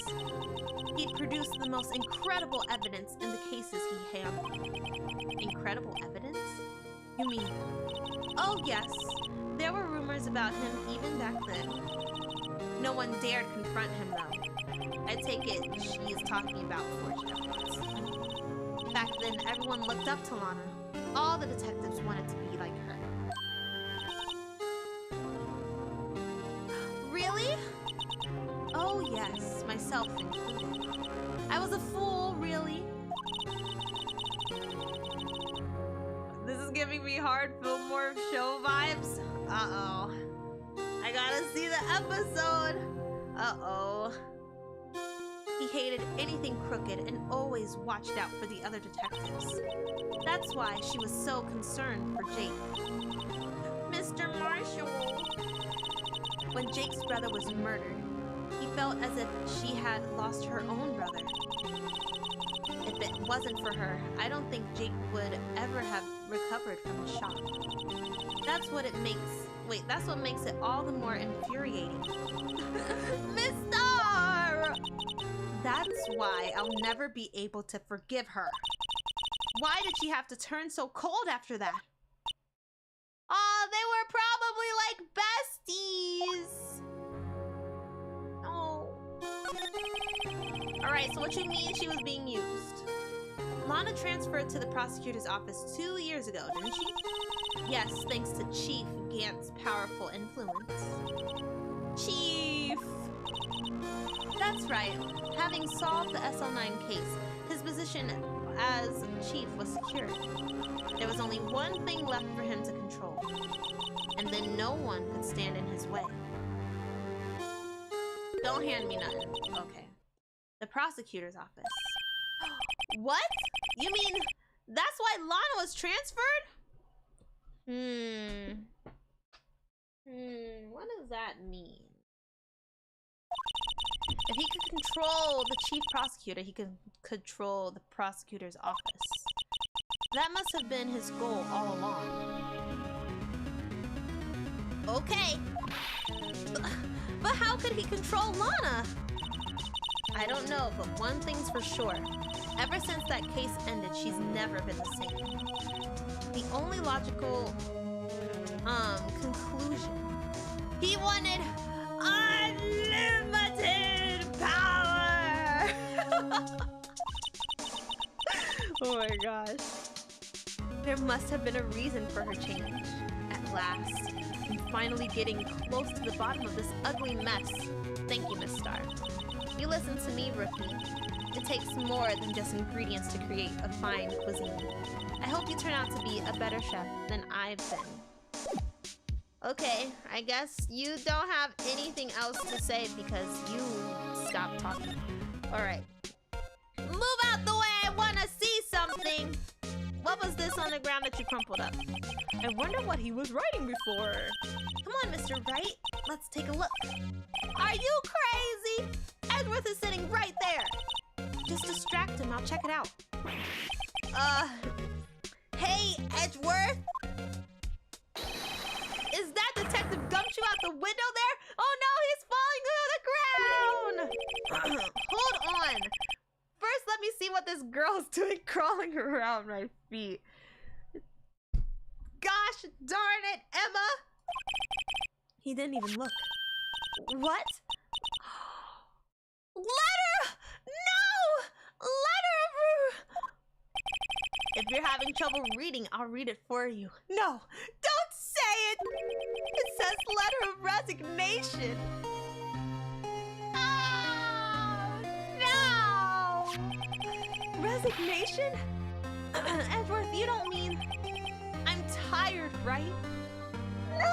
He produced the most incredible evidence in the cases he handled. Incredible evidence? You mean... Oh yes, there were rumors about him even back then. No one dared confront him though. I take it she is talking about forged evidence. Back then, everyone looked up to Lana. All the detectives wanted to be like her. Really? Oh yes, myself included. I was a fool, really. This is giving me hard Fillmore show vibes. Uh-oh. I gotta see the episode. Uh-oh. He hated anything crooked and always watched out for the other detectives. That's why she was so concerned for Jake. Mr. Marshall! When Jake's brother was murdered, he felt as if she had lost her own brother. If it wasn't for her, I don't think Jake would ever have recovered from the shock. That's what makes it all the more infuriating. Mister! That's why I'll never be able to forgive her. Why did she have to turn so cold after that? Oh, they were probably like besties. Oh. Alright, so what you mean she was being used? Lana transferred to the prosecutor's office 2 years ago, didn't she? Yes, thanks to Chief Gant's powerful influence. Chief! That's right. Having solved the SL9 case, his position as chief was secured. There was only one thing left for him to control, and then no one could stand in his way. Don't hand me nothing. Okay. The prosecutor's office. What? You mean that's why Lana was transferred? What does that mean? If he could control the chief prosecutor, he could control the prosecutor's office. That must have been his goal all along. Okay. But how could he control Lana? I don't know, but one thing's for sure. Ever since that case ended, she's never been the same. The only logical conclusion. He wanted unlimited power! Oh my gosh. There must have been a reason for her change. At last, I'm finally getting close to the bottom of this ugly mess. Thank you, Miss Star. You listen to me, Rookie. It takes more than just ingredients to create a fine cuisine. I hope you turn out to be a better chef than I've been. Okay, I guess you don't have anything else to say because you stopped talking. Alright. Move out the way, I wanna see something! What was this on the ground that you crumpled up? I wonder what he was writing before. Come on, Mr. Wright. Let's take a look. Are you crazy? Edgeworth is sitting right there. Just distract him, I'll check it out. Hey, Edgeworth? Is that Detective Gumshoe out the window there? Oh no, he's falling to the ground! Hold on. First, let me see what this girl's doing crawling around my feet. Gosh darn it, Emma! He didn't even look. What? Letter! No! Letter! If you're having trouble reading, I'll read it for you. No! Don't say it! It says letter of resignation. Oh, no! Resignation? Edgeworth, you don't mean... I'm tired, right? No!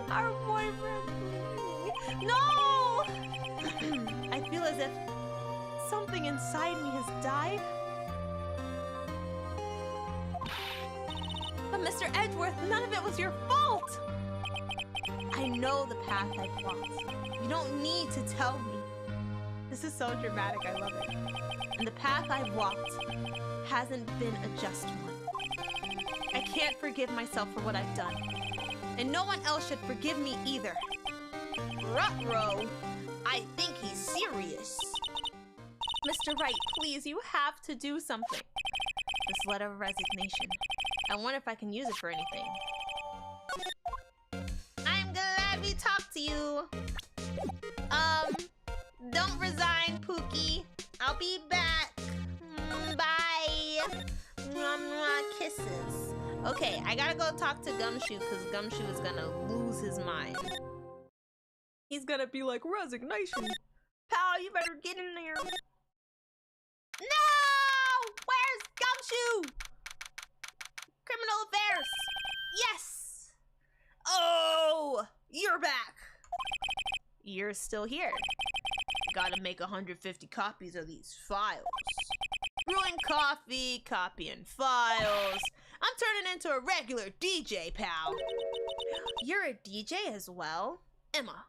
Our boyfriend. No! I feel as if something inside me has died. But Mr. Edgeworth, none of it was your fault! I know the path I've walked. You don't need to tell me. This is so dramatic, I love it. And the path I've walked hasn't been a just one. I can't forgive myself for what I've done. And no one else should forgive me either. Ruh-roh! I think he's serious. Mr. Wright, please, you have to do something. This letter of resignation. I wonder if I can use it for anything. I'm glad we talked to you. Don't resign, Pookie. I'll be back. Bye. Kisses. Okay, I gotta go talk to Gumshoe because Gumshoe is gonna lose his mind. He's gonna be like, resignation. Pal, you better get in there. No! Where's Gumshoe? Criminal affairs. Yes. Oh, you're back. You're still here. Gotta make 150 copies of these files. Brewing coffee, copying files. I'm turning into a regular DJ, pal. You're a DJ as well? Emma.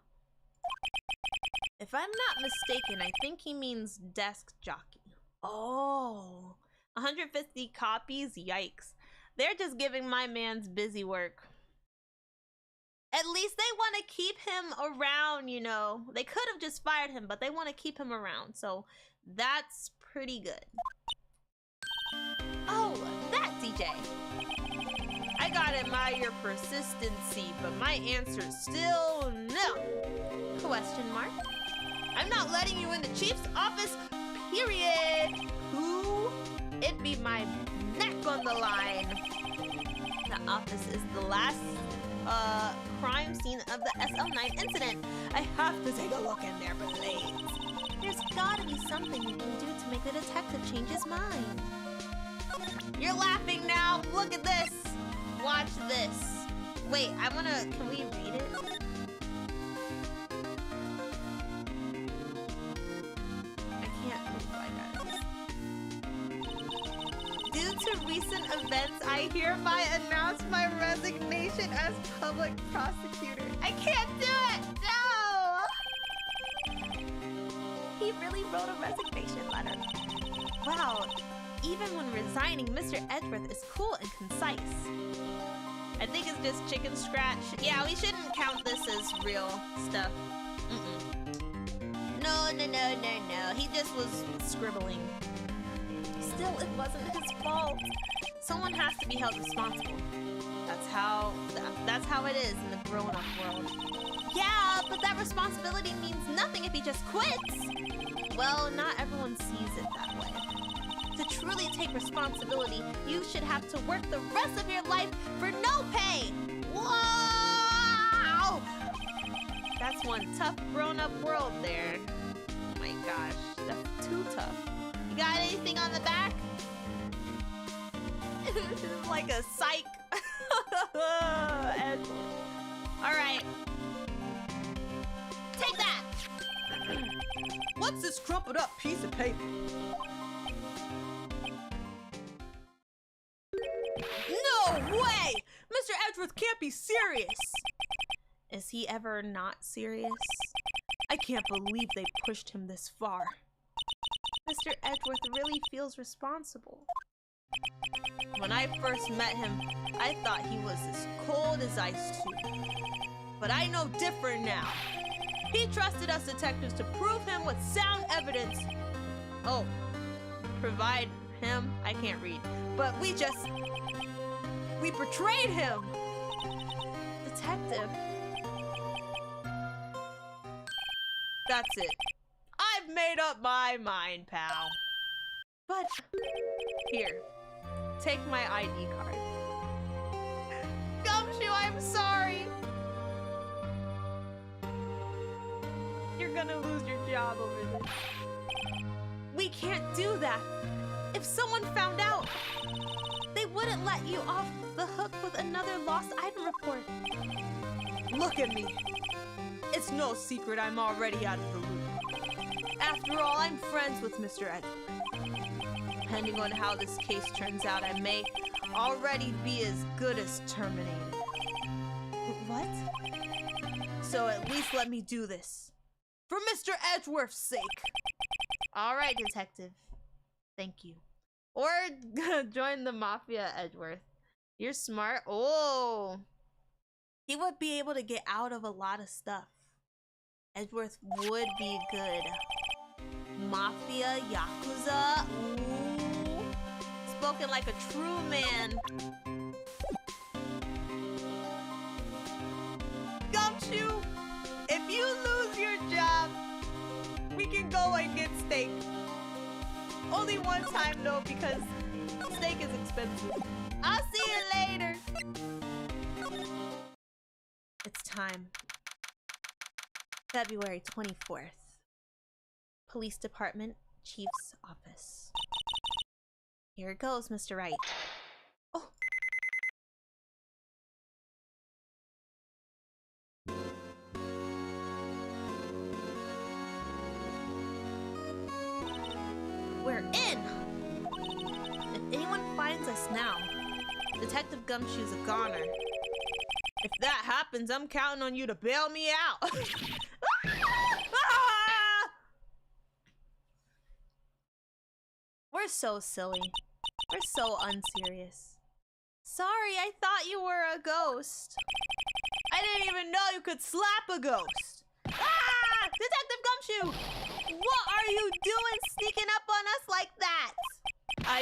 If I'm not mistaken, I think he means desk jockey. Oh, 150 copies? Yikes. They're just giving my man's busy work. At least they want to keep him around, you know. They could have just fired him, but they want to keep him around. So that's pretty good. Oh, that DJ. I gotta admire your persistency, but my answer is still no. Question mark. I'm not letting you in the chief's office, period. Who? It'd be my neck on the line. The office is the last crime scene of the SL9 incident. I have to take a look in there, please. There's gotta be something you can do to make the detective change his mind. You're laughing now. Look at this. Watch this. Wait, can we read it? I can't believe I got this. Due to recent events, I hereby announce my resignation as public prosecutor. I can't do it! No! He really wrote a resignation letter. Wow, even when resigning, Mr. Edgeworth is cool and concise. I think it's just chicken scratch. Yeah, we shouldn't count this as real stuff. No. He just was scribbling. Still, it wasn't his fault. Someone has to be held responsible. That's how it is in the grown-up world. Yeah, but that responsibility means nothing if he just quits. Well, not everyone sees it that way. To truly take responsibility, you should have to work the rest of your life for no pay. Whoa! That's one tough grown-up world there. Oh my gosh, that's too tough. You got anything on the back? This is like a psych. Alright. Take that! What's this crumpled up piece of paper? No way! Mr. Edgeworth can't be serious! Is he ever not serious? I can't believe they pushed him this far. Mr. Edgeworth really feels responsible. When I first met him, I thought he was as cold as ice too. But I know different now. He trusted us detectives to prove him with sound evidence. Oh, provide him? I can't read. But we betrayed him! Detective. That's it. I've made up my mind, pal. But here, take my ID card. Gumshoe, I'm sorry. You're gonna lose your job over this. We can't do that. If someone found out, they wouldn't let you off the hook with another lost item report. Look at me. It's no secret I'm already out of the loop. After all, I'm friends with Mr. Edgeworth. Depending on how this case turns out, I may already be as good as terminated. What? So at least let me do this. For Mr. Edgeworth's sake. All right, detective. Thank you. Or join the Mafia, Edgeworth. You're smart. Oh. He would be able to get out of a lot of stuff. Edgeworth would be good. Mafia, Yakuza. Ooh. Spoken like a true man. Gumshoe, if you lose your job, we can go and get steak. Only one time though, because steak is expensive. I'll see you later. It's time. February 24th. Police Department, Chief's Office. Here it goes, Mr. Wright. Oh. We're in! If anyone finds us now, Detective Gumshoe's a goner. If that happens, I'm counting on you to bail me out. We're so silly. We're so unserious. Sorry, I thought you were a ghost. I didn't even know you could slap a ghost. Ah! Detective Gumshoe! What are you doing sneaking up on us like that? I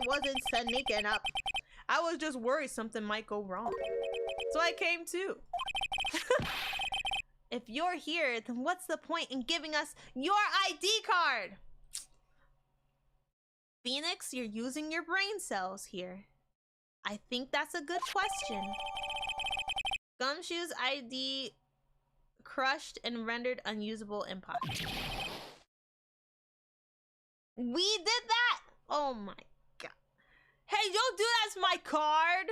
wasn't sneaking up. I was just worried something might go wrong. So I came too. If you're here, then what's the point in giving us your ID card? Phoenix, you're using your brain cells here. I think that's a good question. Gumshoe's ID crushed and rendered unusable in pocket. We did that? Oh my god. Hey, don't do that to my card!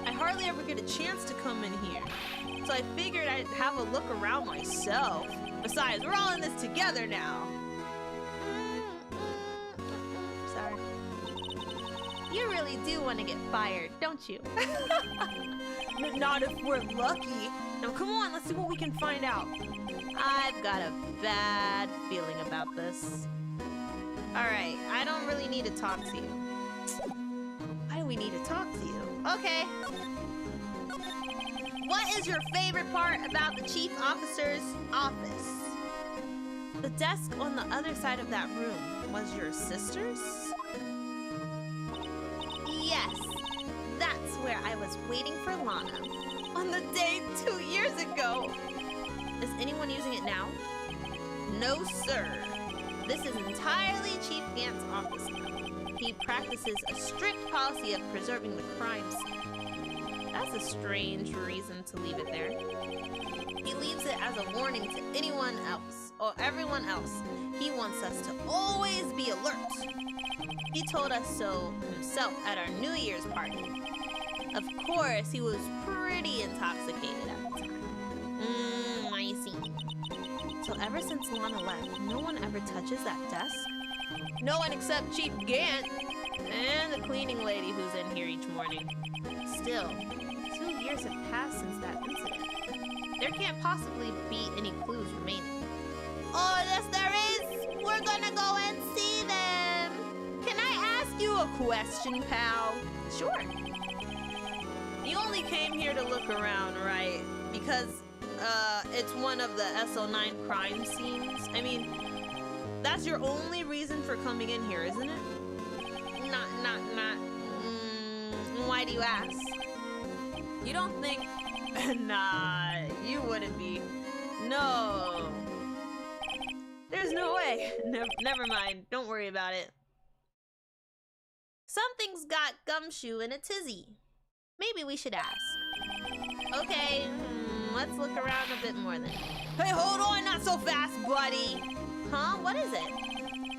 I hardly ever get a chance to come in here, so I figured I'd have a look around myself. Besides, we're all in this together now. Sorry. You really do want to get fired, don't you? Not if we're lucky. Now come on, let's see what we can find out. I've got a bad feeling about this. Alright, I don't really need to talk to you. Why do we need to talk to you? Okay. What is your favorite part about the chief officer's office? The desk on the other side of that room was your sister's? Yes, that's where I was waiting for Lana on the day 2 years ago. Is anyone using it now? No, sir. This is entirely Chief Gant's office now. He practices a strict policy of preserving the crime scene. That's a strange reason to leave it there. He leaves it as a warning to anyone else, or everyone else. He wants us to always be alert. He told us so himself at our New Year's party. Of course, he was pretty intoxicated at the time. I see. So ever since Lana left, no one ever touches that desk? No one except Chief Gant and the cleaning lady who's in here each morning. Still, 2 years have passed since that incident. There can't possibly be any clues remaining. Oh, yes there is! We're gonna go and see them! Can I ask you a question, pal? Sure. You only came here to look around, right? Because, it's one of the SO9 crime scenes? I mean, that's your only reason for coming in here, isn't it? Not. Why do you ask? You don't think... Nah, you wouldn't be. No. There's no way. Never mind. Don't worry about it. Something's got Gumshoe in a tizzy. Maybe we should ask. Okay, let's look around a bit more then. Hey, hold on, not so fast, buddy. Huh? What is it?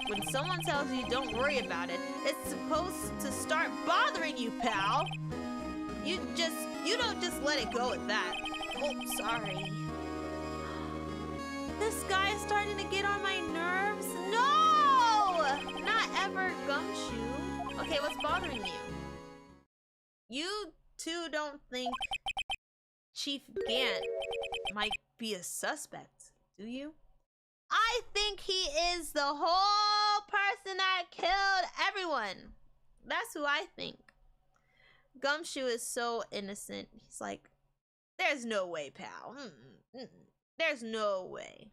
When someone tells you don't worry about it, it's supposed to start bothering you, pal. You don't just let it go at that. Oh, sorry. This guy is starting to get on my nerves. No! Not ever, Gumshoe. Okay, what's bothering you? You two don't think Chief Gant might be a suspect, do you? I think he is the whole person that killed everyone. That's who I think. Gumshoe is so innocent. He's like, there's no way, pal. There's no way.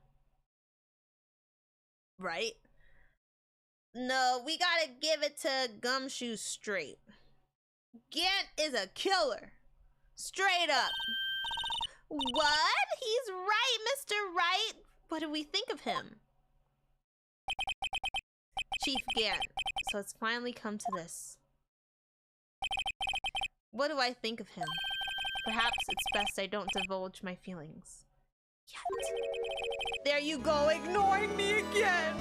Right? No, we gotta give it to Gumshoe straight. Gant is a killer. Straight up. What? He's right, Mr. Right. What do we think of him? Chief Gant. So it's finally come to this. What do I think of him? Perhaps it's best I don't divulge my feelings. Yet. There you go, ignoring me again.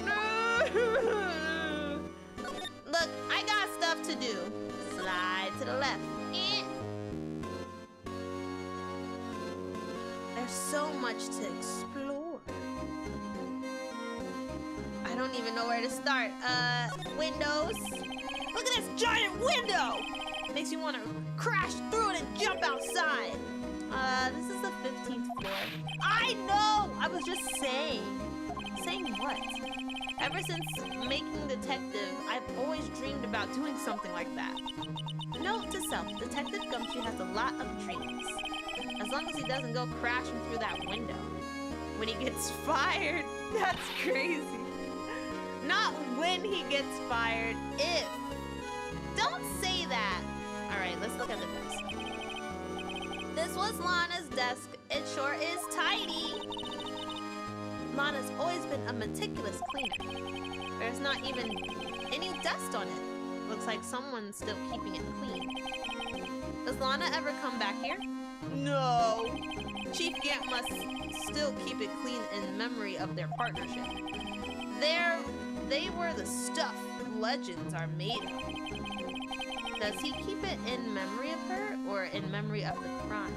Look, I got stuff to do. Slide to the left. There's so much to explore. I don't even know where to start. Windows. Look at this giant window! Makes you want to crash through it and jump outside. This is the 15th floor. I know! I was just saying. Saying what? Ever since making detective, I've always dreamed about doing something like that. Note to self, Detective Gumshoe has a lot of dreams. As long as he doesn't go crashing through that window. When he gets fired, that's crazy. Not when he gets fired, if. Don't say that. Alright, let's look at the desk. This was Lana's desk. It sure is tidy. Lana's always been a meticulous cleaner. There's not even any dust on it. Looks like someone's still keeping it clean. Does Lana ever come back here? No. Chief Gant must still keep it clean in memory of their partnership. They were the stuff legends are made of. Does he keep it in memory of her or in memory of the crime?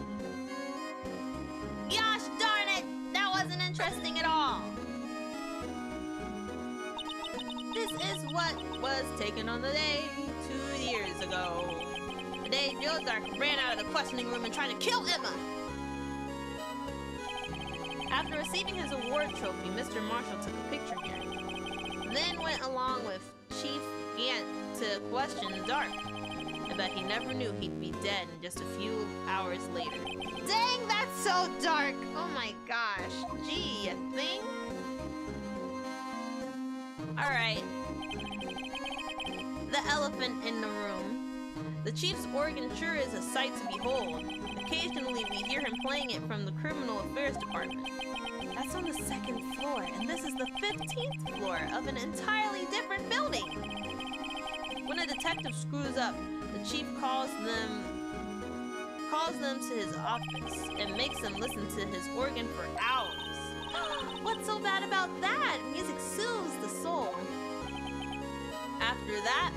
Gosh darn it! That wasn't interesting at all. This is what was taken on the day 2 years ago. The day Joe Dark ran out of the questioning room and tried to kill Emma. After receiving his award trophy, Mr. Marshall took a picture here. Then went along with Chief Gant to question Dark. I bet he never knew he'd be dead in just a few hours later. Dang, that's so dark! Oh my gosh. Gee, you think? Alright. The elephant in the room. The Chief's organ sure is a sight to behold. Occasionally we hear him playing it from the Criminal Affairs Department. That's on the 2nd floor, and this is the 15th floor of an entirely different building. When a detective screws up, the chief calls them to his office and makes them listen to his organ for hours. What's so bad about that? Music soothes the soul. After that,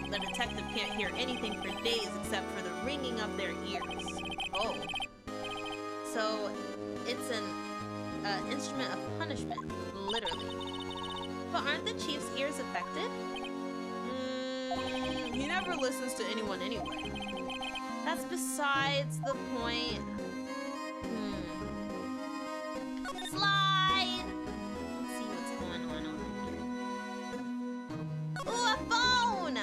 the detective can't hear anything for days except for the ringing of their ears. Oh. So, it's an instrument of punishment, literally. But aren't the chief's ears affected? He never listens to anyone anyway. That's besides the point. Slide! Let's see what's going on over here. Ooh, a phone!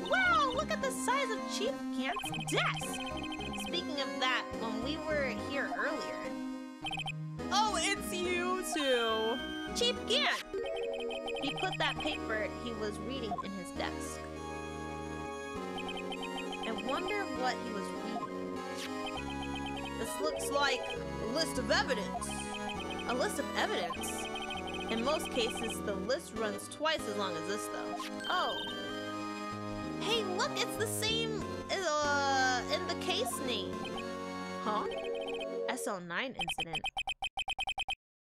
Wow, look at the size of Chief Gant's desk! Speaking of that, when we were here earlier... Oh, it's you two! Chief Gant! He put that paper he was reading in his desk. I wonder what he was reading. This looks like a list of evidence. A list of evidence? In most cases, the list runs twice as long as this, though. Oh. Hey, look, it's the same in the case name. Huh? SL9 incident.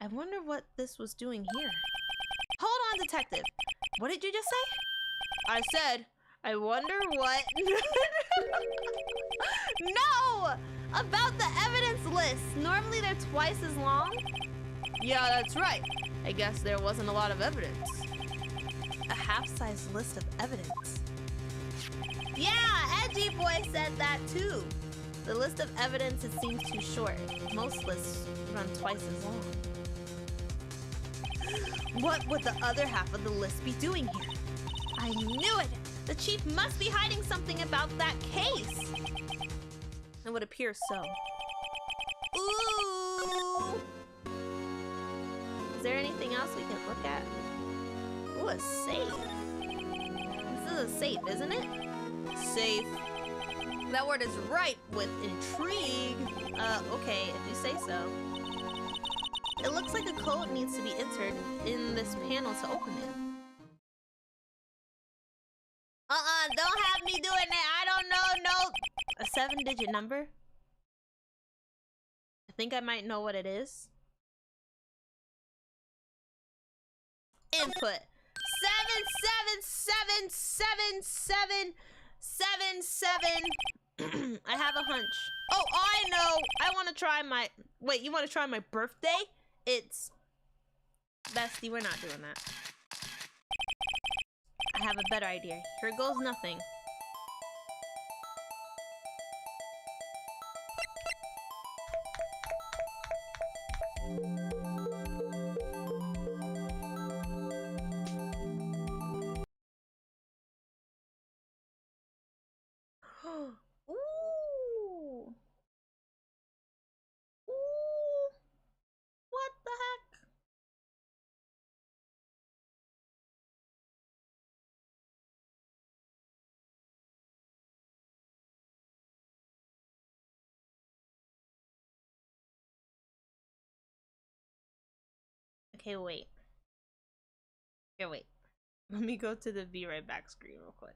I wonder what this was doing here. Hold on, detective. What did you just say? I said, I wonder what... No! About the evidence list. Normally they're twice as long. Yeah, that's right. I guess there wasn't a lot of evidence. A half-size list of evidence. Yeah, Edgy Boy said that too. The list of evidence, it seems too short. Most lists run twice as long. What would the other half of the list be doing here? I knew it! The chief must be hiding something about that case! It would appear so. Ooh! Is there anything else we can look at? Ooh, a safe. This is a safe, isn't it? Safe. That word is right with intrigue. Okay, if you say so. It looks like a code needs to be entered in this panel to open it. Don't have me doing it. I don't know, no. A 7-digit number? I think I might know what it is. Input. 7777777. I have a hunch. Oh, I know. I want to try my... Wait, you want to try my birthday? It's... Bestie, we're not doing that. I have a better idea. Here goes nothing. Ooh. Ooh. What the heck? Okay, wait. Here, wait. Let me go to the Be Right Back screen real quick.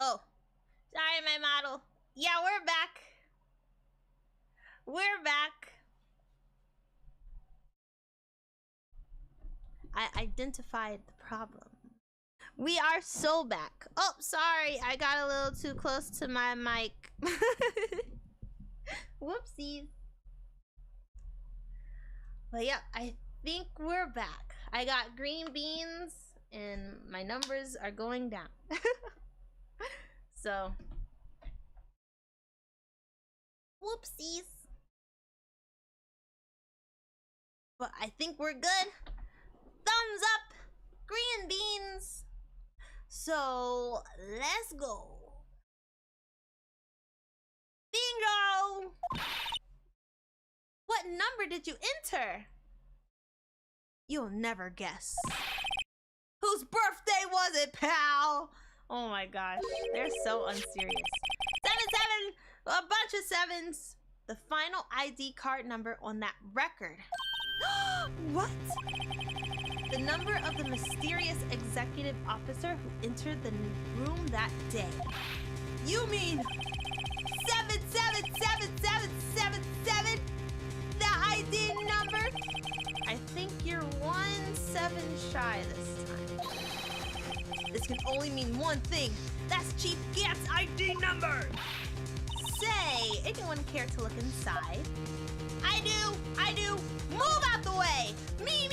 Oh, sorry, my model. Yeah, we're back. We're back. I identified the problem. We are so back. Oh, sorry, I got a little too close to my mic. Whoopsies. But yeah, I think we're back. I got green beans and my numbers are going down. So, whoopsies. But I think we're good. Thumbs up, green beans. So, let's go. Bingo! What number did you enter? You'll never guess. Whose birthday was it, pal? Oh my gosh, they're so unserious. 77, a bunch of sevens. The final ID card number on that record. What? The number of the mysterious executive officer who entered the room that day. You mean 777777? The ID number? I think you're 1 7 shy this time. This can only mean one thing. That's Chief Gant's ID number. Say, anyone care to look inside? I do. Move out the way. Me.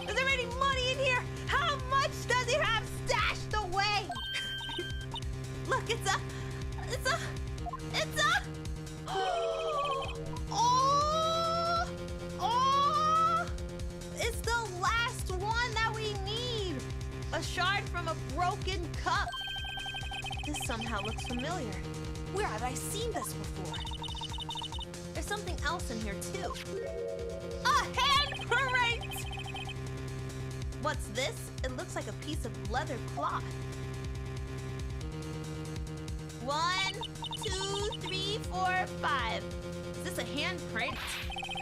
Is there any money in here? How much does he have stashed away? Look, it's a. Oh! It's the last one that we need. A shard from a broken cup. This somehow looks familiar. Where have I seen this before? There's something else in here too. A handprint! What's this? It looks like a piece of leather cloth. 1, 2, 3, 4, 5. Is this a handprint?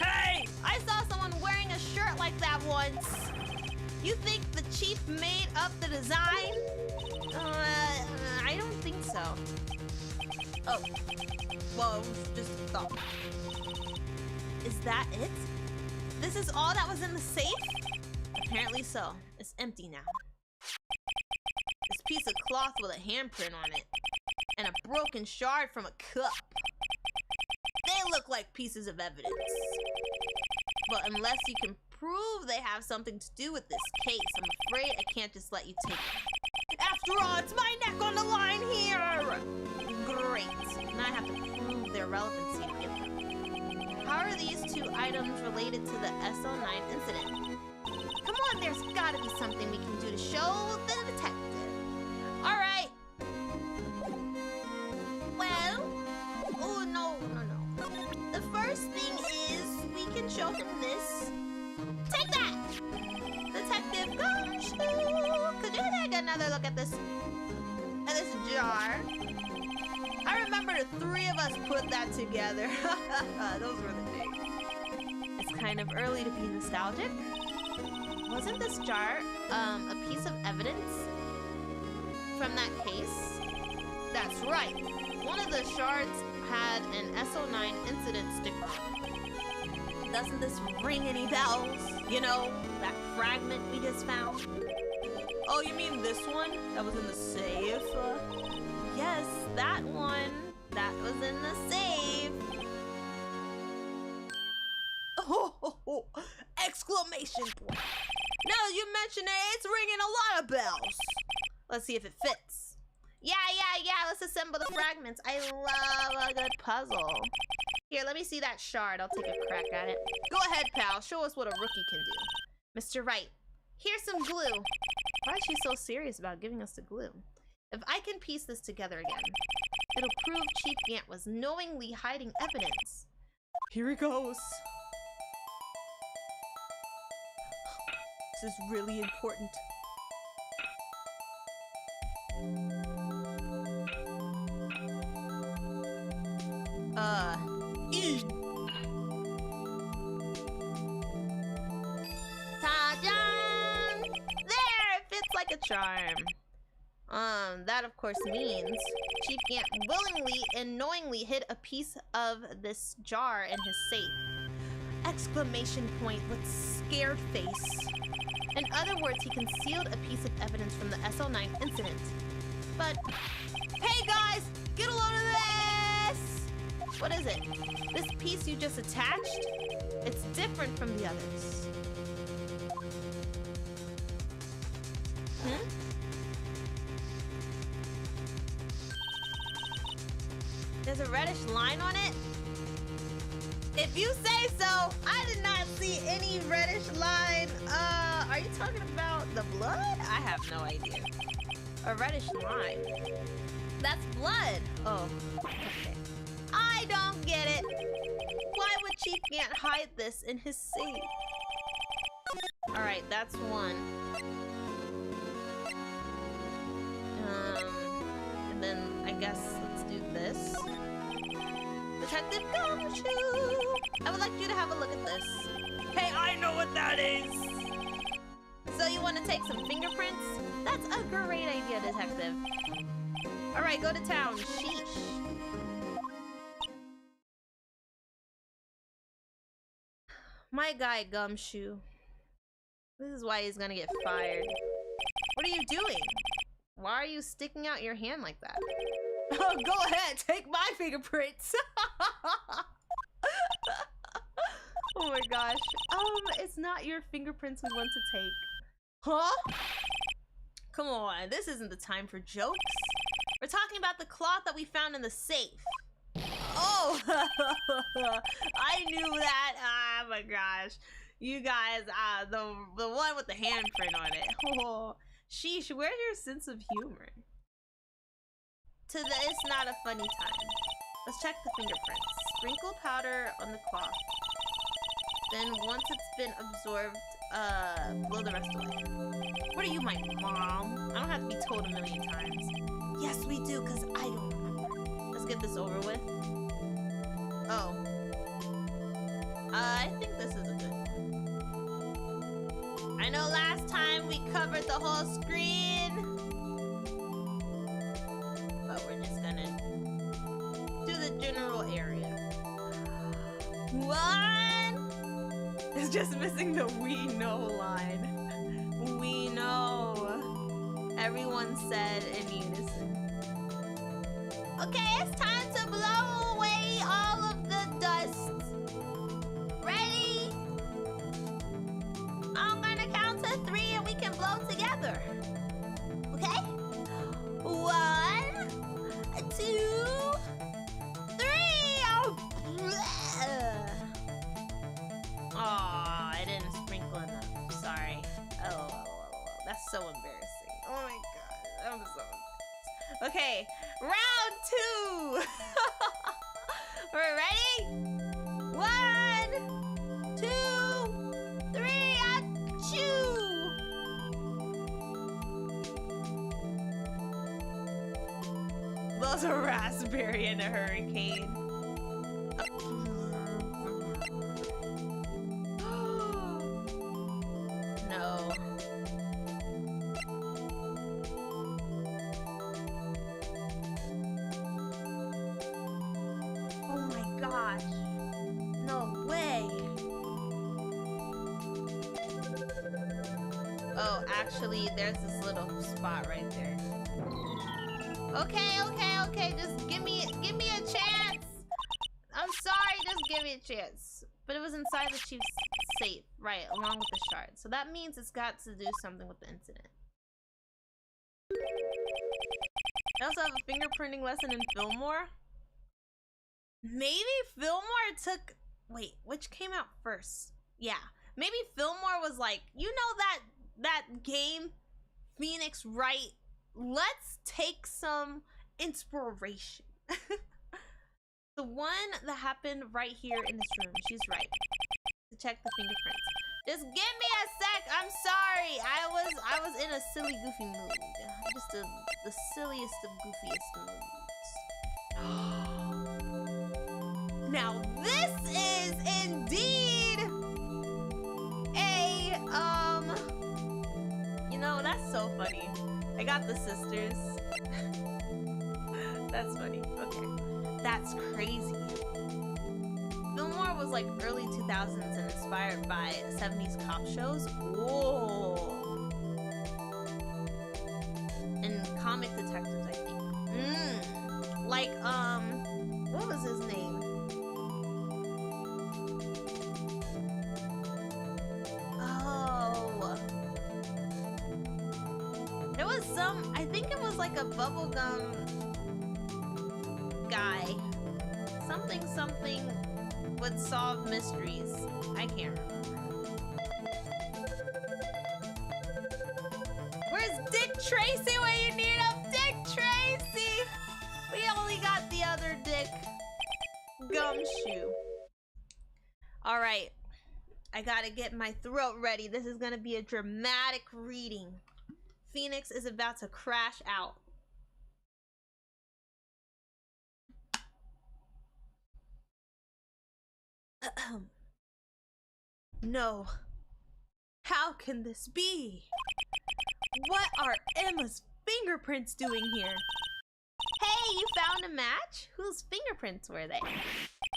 Hey! I saw someone wearing a shirt like that once. You think the chief made up the design? I don't think so. Oh. Well, it was just a thought. Is that it? This is all that was in the safe? Apparently so. It's empty now. This piece of cloth with a handprint on it. And a broken shard from a cup. They look like pieces of evidence. But unless you can prove they have something to do with this case, I'm afraid I can't just let you take it. After all, it's my neck on the line here! Great. Now I have to prove their relevancy to get them. How are these two items related to the SL9 incident? Come on, there's gotta be something we can do to show the detective. Alright. Well, oh no. The first thing is we can show him this. Take that! Detective Gumshoe! Could you take another look at this? At this jar? I remember the three of us put that together. Those were the days. It's kind of early to be nostalgic. Wasn't this jar a piece of evidence? from that case? That's right. One of the shards had an SO9 incident sticker on it. Doesn't this ring any bells? You know, that fragment we just found? Oh, you mean this one? That was in the safe? Yes, that one. That was in the safe. Oh, exclamation point. Now that you mention it, it's ringing a lot of bells. Let's see if it fits. Yeah, let's assemble the fragments. I love a good puzzle. Here, let me see that shard. I'll take a crack at it. Go ahead, pal. Show us what a rookie can do. Mr. Wright, here's some glue. Why is she so serious about giving us the glue? If I can piece this together again, it'll prove Chief Gant was knowingly hiding evidence. Here it goes. This is really important. Ta-da! There! It fits like a charm. That of course means Chief Gant willingly and knowingly hid a piece of this jar in his safe. Exclamation point with scared face. In other words, he concealed a piece of evidence from the SO9 incident. But, hey guys, get a load of this! What is it? This piece you just attached? It's different from the others. There's a reddish line on it? If you say so, I did not see any reddish line. Are you talking about the blood? I have no idea. A reddish line. That's blood. Oh, okay. I don't get it. Why would Chief Gant hide this in his safe? Alright, that's one. And then I guess let's do this. Detective Gumshoe! I would like you to have a look at this. Hey, I know what that is! So you want to take some fingerprints? That's a great idea, Detective. Alright, go to town. Sheesh. My guy, Gumshoe. This is why he's gonna get fired. What are you doing? Why are you sticking out your hand like that? Oh, go ahead, take my fingerprints. Oh my gosh. It's not your fingerprints we want to take. Huh? Come on, this isn't the time for jokes. We're talking about the cloth that we found in the safe. Oh, I knew that. Oh my gosh. You guys, the one with the handprint on it. Oh, sheesh, where's your sense of humor? It's not a funny time. Let's check the fingerprints. Sprinkle powder on the cloth. Then once it's been absorbed, blow the rest away. What are you, my mom? I don't have to be told a million times. Yes, we do, because I don't remember. Let's get this over with. Oh. I think this is a good one. I know last time we covered the whole screen. But we're just gonna do the general area. One! It's just missing the "we know" line. We know. Everyone said in unison. Okay, it's time to blow away all of the dust. Ready? I'm gonna count to 3 and we can blow together. Okay? 1, 2, 3. Oh, I didn't sprinkle enough. Sorry. Oh, that's so embarrassing. Oh my god, I'm so embarrassed. Okay, round 2. We're ready? 1, 2, 3. Achoo! Those are raspberry in a hurricane. No. Oh, actually, there's this little spot right there. Okay. Just give me a chance. I'm sorry, just give me a chance. But it was inside the chief's safe, right, along with the shard. So that means it's got to do something with the incident. I also have a fingerprinting lesson in Fillmore. Maybe Fillmore took... Wait, which came out first? Yeah, maybe Fillmore was like, you know that game, Phoenix Wright? Let's take some inspiration. The one that happened right here in this room. She's right. To check the fingerprints. Just give me a sec. I'm sorry. I was in a silly, goofy mood. Just the silliest of goofiest moods. Now this is indeed a you know, that's so funny. I got the sisters. That's funny. Okay. That's crazy. Fillmore was like early 2000s and inspired by 70s cop shows. Whoa. And comic detectives, I think. Like, what was his name? Oh. There was some, I think it was like a bubblegum guy. Something would solve mysteries. I can't remember. Where's Dick Tracy when you need him? Dick Tracy! We only got the other Dick. Gumshoe. Alright. I gotta get my throat ready. This is gonna be a dramatic reading. Phoenix is about to crash out. No. How can this be? What are Emma's fingerprints doing here? Hey, you found a match? Whose fingerprints were they?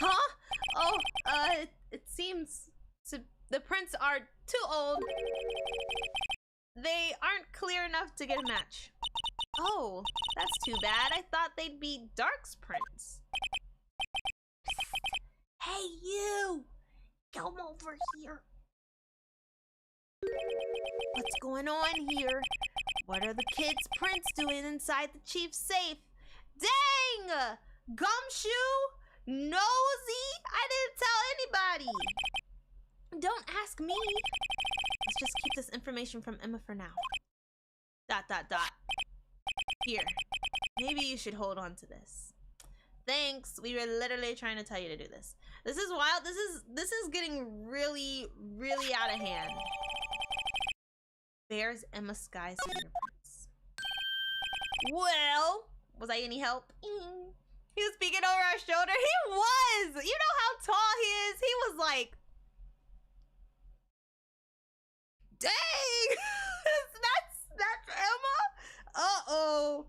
Huh? Oh, it seems the prints are too old. They aren't clear enough to get a match. Oh, that's too bad. I thought they'd be Dark's prints. Hey, you! Come over here. What's going on here? What are the kids' prints doing inside the chief's safe? Dang! Gumshoe? Nosy? I didn't tell anybody. Don't ask me. Let's just keep this information from Emma for now. ... Here. Maybe you should hold on to this. Thanks. We were literally trying to tell you to do this. This is wild. This is getting really, really out of hand. There's Emma Sky's fingerprints. Well, was I any help? He was peeking over our shoulder. He was! You know how tall he is? He was like... Dang! That's Emma? Uh-oh.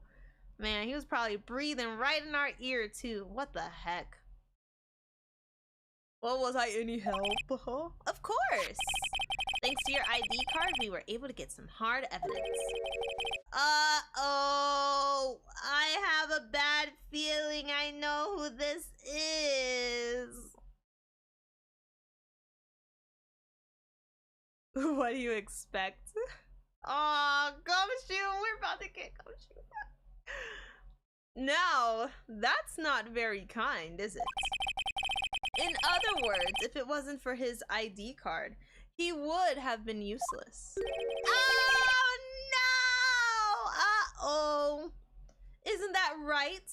Man, he was probably breathing right in our ear, too. What the heck? Well, was I any help? Of course. Thanks to your ID card, we were able to get some hard evidence. Uh-oh. I have a bad feeling I know who this is. What do you expect? Aw, Gumshoe, we're about to get Gumshoe. No, that's not very kind, is it? In other words, if it wasn't for his ID card, he would have been useless. Oh, no! Uh-oh. Isn't that right?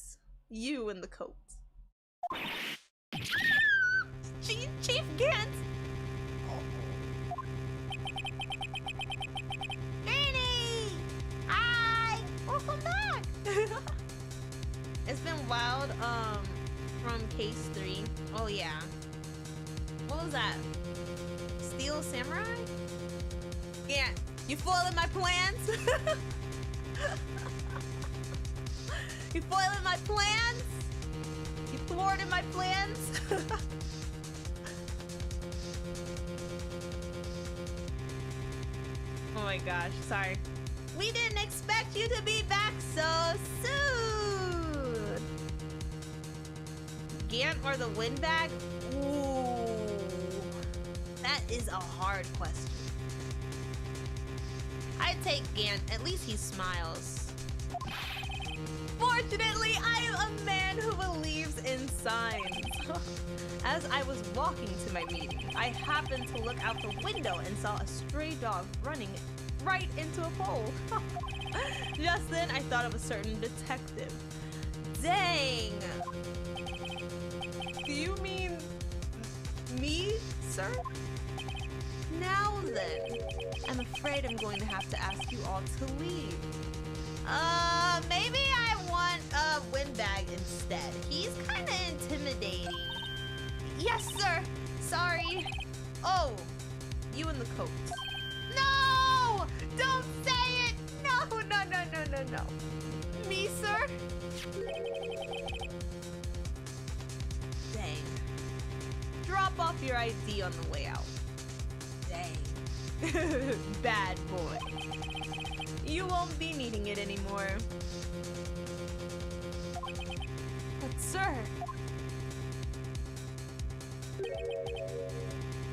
You in the coat. Chief Gant! Granny! Hi! Welcome back! It's been wild, from case 3. Oh yeah. What was that? Steel Samurai? Yeah, you foiling my plans? You foiling my plans? You thwarted my plans? Oh my my gosh, sorry. We didn't expect you to be back so soon. Gant or the windbag? Ooh. That is a hard question. I'd take Gant. At least he smiles. Fortunately, I am a man who believes in signs. As I was walking to my meeting, I happened to look out the window and saw a stray dog running right into a pole. Just then, I thought of a certain detective. Dang! Do you mean me, sir? Now then, I'm afraid I'm going to have to ask you all to leave. Maybe I want a windbag instead. He's kind of intimidating. Yes, sir. Sorry. Oh, you in the coat. No! Don't say it! No, no, no, no, no, no. Me, sir? Dang. Drop off your ID on the way out. Dang. Bad boy. You won't be needing it anymore. But sir...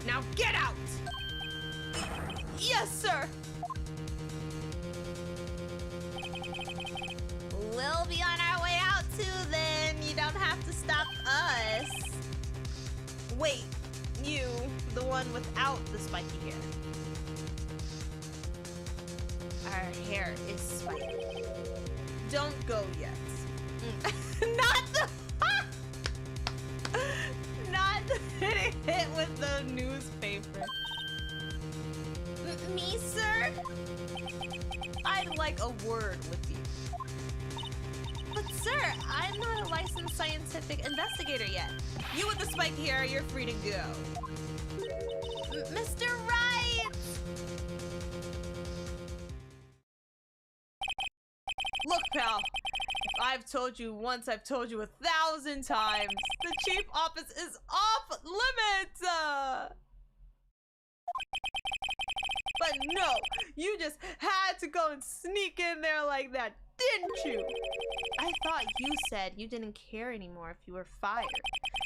Now get out! Yes, sir! We'll be on our way out too then. You don't have to stop us. Wait, you, the one without the spiky hair. Our hair is spiky. Don't go yet. Not the... Not hitting it with the newspaper. Me, sir? I'd like a word with you. But sir, I'm not a licensed scientific investigator yet. You with the spiky hair, you're free to go. Mr. Wright! Look, pal. If I've told you once, I've told you 1,000 times. The chief office is off limits! But no, you just had to go and sneak in there like that, didn't you? I thought you said you didn't care anymore if you were fired.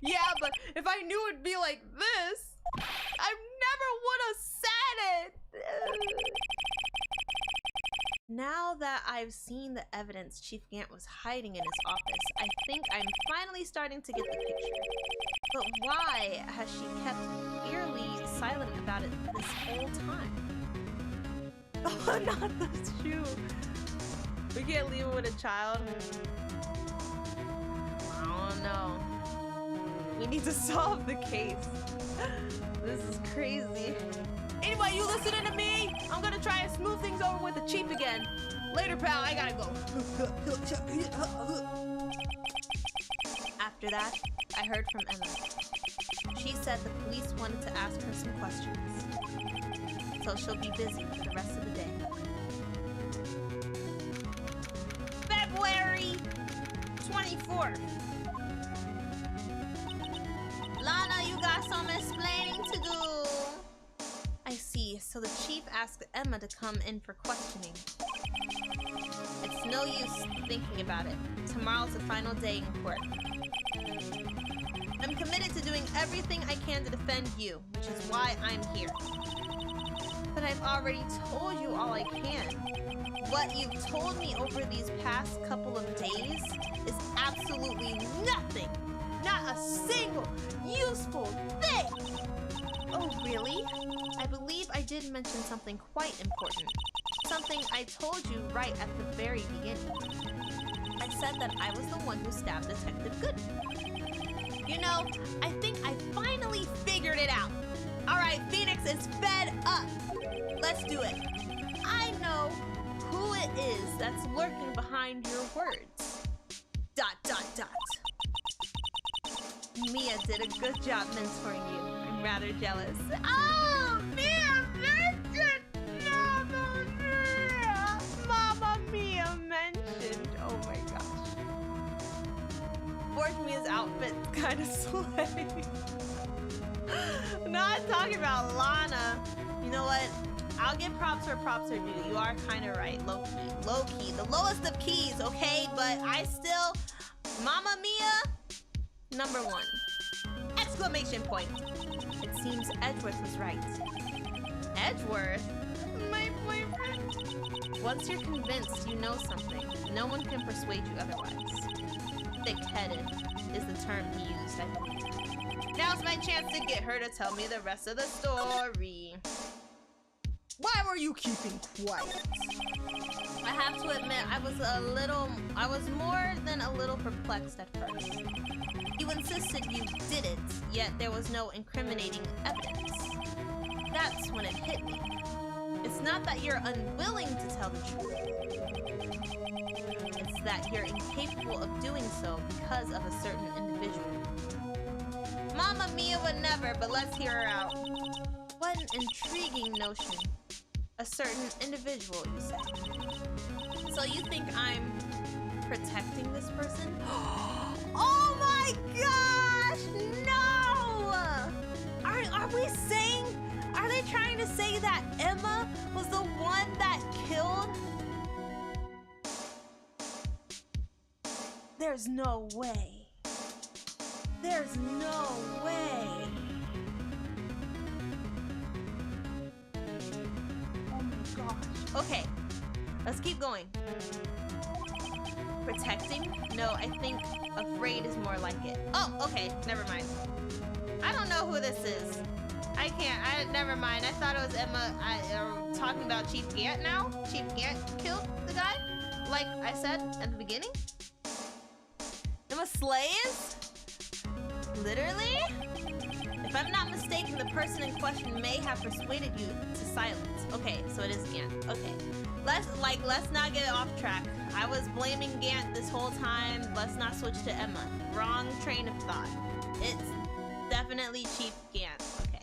Yeah, but if I knew it'd be like this, I never would have said it. Now that I've seen the evidence Chief Gant was hiding in his office, I think I'm finally starting to get the picture. But why has she kept eerily silent about it this whole time? Oh, not those shoes. We can't leave it with a child. I don't know. We need to solve the case. This is crazy. Anyway, you listening to me? I'm gonna try and smooth things over with the chief again. Later, pal, I gotta go. After that, I heard from Emma. She said the police wanted to ask her some questions. So she'll be busy for the rest of the day. February 24th. Lana, you got some explaining to do. I see, so the chief asked Emma to come in for questioning. It's no use thinking about it. Tomorrow's the final day in court. I'm committed to doing everything I can to defend you, which is why I'm here. But I've already told you all I can. What you've told me over these past couple of days is absolutely nothing! Not a single useful thing! Oh, really? I believe I did mention something quite important. Something I told you right at the very beginning. I said that I was the one who stabbed Detective Goodman. You know, I think I finally figured it out. Alright, Phoenix is fed up. Let's do it. I know who it is that's lurking behind your words. ... Mia did a good job mentoring you. I'm rather jealous. Oh, Mia mentioned! Mamma Mia! Mamma Mia mentioned. Oh my gosh. Forge Mia's outfit's kind of slay. Not talking about Lana. You know what? I'll give props where props are due. You are kind of right. Low key. Low key. The lowest of keys, okay? But I still... Mamma Mia, #1. Exclamation point. It seems Edgeworth was right. Edgeworth? My boyfriend? Once you're convinced you know something, no one can persuade you otherwise. Thick-headed is the term he used, I believe. Now's my chance to get her to tell me the rest of the story. Why were you keeping quiet? I have to admit, I was more than a little perplexed at first. You insisted you did it, yet there was no incriminating evidence. That's when it hit me. It's not that you're unwilling to tell the truth. It's that you're incapable of doing so because of a certain individual. Mamma Mia would never, but let's hear her out. What an intriguing notion. A certain individual, you say. So you think I'm protecting this person? Oh my gosh! No! Are we saying... Are they trying to say that Emma was the one that killed? There's no way. There's no way. Oh my gosh. Okay, let's keep going. Protecting? No, I think afraid is more like it. Oh, okay, never mind. I don't know who this is. I can't, never mind. I thought it was Emma. Talking about Chief Gant now? Chief Gant killed the guy? Like I said at the beginning? Emma slays? Literally? If I'm not mistaken, the person in question may have persuaded you to silence. Okay, so it is Gant. Okay. Let's not get off track. I was blaming Gant this whole time. Let's not switch to Emma. Wrong train of thought. It's definitely Chief Gant. Okay. ...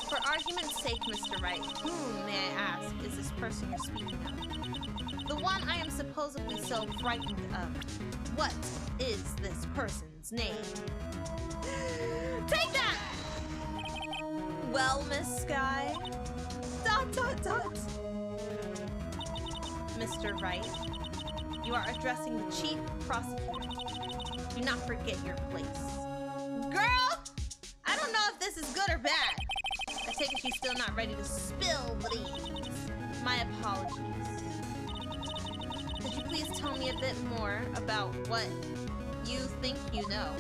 For argument's sake, Mr. Wright, whom, may I ask, is this person you're speaking of? The one I am supposedly so frightened of. What is this person's name? Take that! Well, Miss Sky... ... Mr. Wright, you are addressing the chief prosecutor. Do not forget your place. Girl! I don't know if this is good or bad. I take it she's still not ready to spill the beans. My apologies. Could you please tell me a bit more about what you think you know?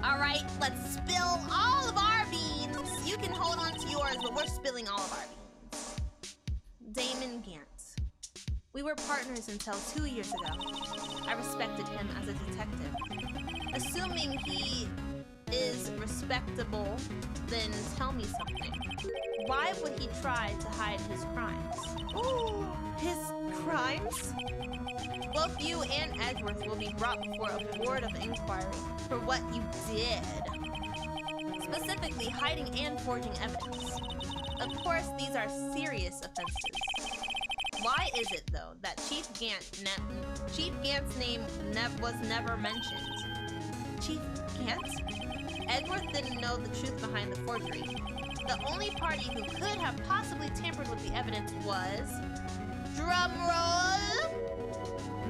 Alright, let's spill all of our beans. You can hold on to yours, but we're spilling all of our beans. Damon Gant. We were partners until 2 years ago. I respected him as a detective. Assuming he is respectable, then tell me something. Why would he try to hide his crimes? Ooh, his crimes? Both you and Edgeworth will be brought before a board of inquiry for what you did. Specifically, hiding and forging evidence. Of course, these are serious offenses. Why is it, though, that Chief Gant's name was never mentioned? Chief Gant? Edgeworth didn't know the truth behind the forgery. The only party who could have possibly tampered with the evidence was... Drumroll!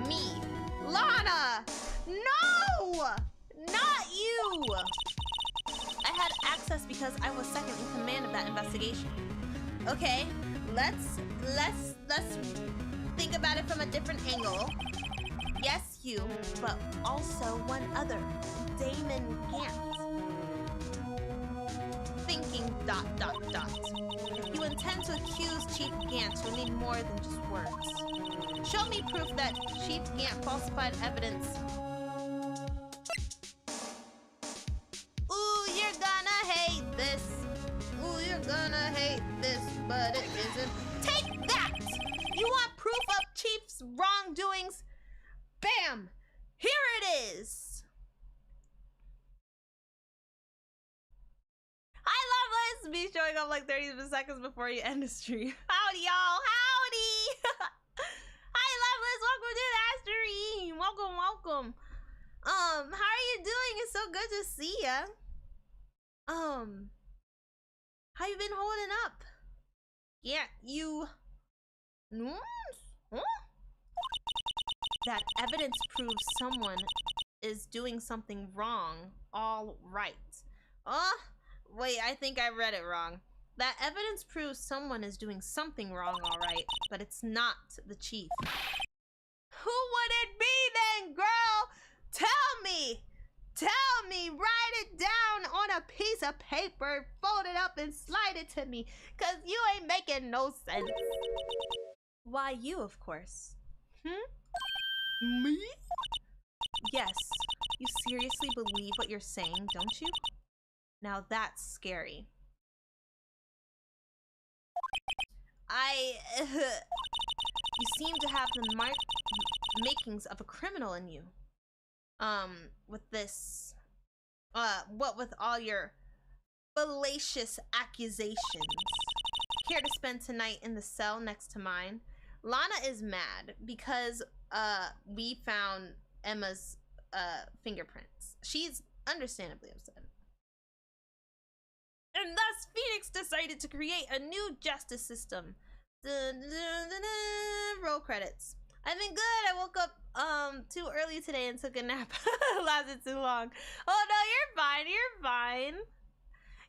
Me. Lana! No! Not you! I had access because I was second in command of that investigation. Okay, let's think about it from a different angle. Yes, you, but also one other. Damon Gant. Thinking ... If you intend to accuse Chief Gant, you'll need more than just words. Show me proof that Chief Gant falsified evidence. Ooh, you're gonna hate this. Ooh, you're gonna hate this, but it isn't. Take that! You want proof of Chief's wrongdoings? Bam! Here it is! I love this! Be showing up like 30 seconds before you end the stream. Howdy, y'all! Howdy! Hi, Loveless! Welcome to that stream! Welcome. How are you doing? It's so good to see ya. How you been holding up? Yeah, you... Huh? That evidence proves someone is doing something wrong. All right. Wait, I think I read it wrong. That evidence proves someone is doing something wrong, all right, but it's not the chief. Who would it be then, girl? Tell me! Tell me! Write it down on a piece of paper, fold it up and slide it to me, cause you ain't making no sense. Why, you, of course. Me? Yes. You seriously believe what you're saying, don't you? Now that's scary. You seem to have the makings of a criminal in you. With this, what with all your fallacious accusations. Care to spend tonight in the cell next to mine? Lana is mad because, we found Emma's, fingerprints. She's understandably upset. And thus, Phoenix decided to create a new justice system. Roll credits. I've been good. I woke up too early today and took a nap. Lasted too long. Oh no, you're fine. You're fine.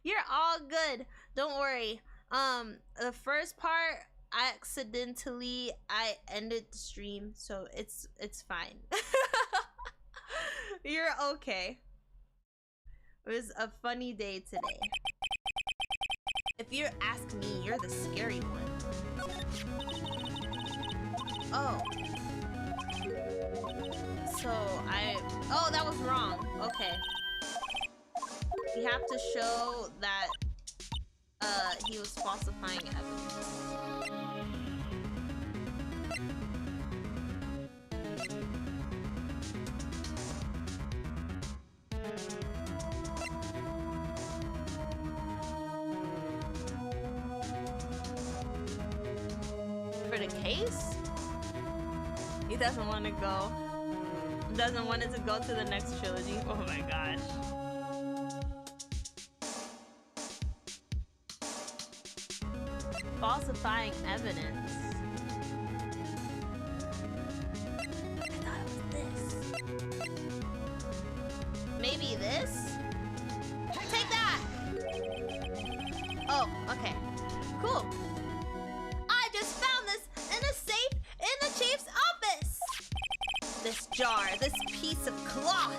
You're all good. Don't worry. The first part, accidentally I ended the stream, so it's fine. You're okay. It was a funny day today. If you ask me, you're the scary one. Oh. So oh, that was wrong. Okay. We have to show that he was falsifying evidence. For the case? He doesn't want to go. Doesn't want it to go to the next trilogy. Oh my gosh. Falsifying evidence. I thought it was this. Maybe this? Take that! Oh, okay. Cool. I just found this in a safe in the chief's office! This jar, this piece of cloth.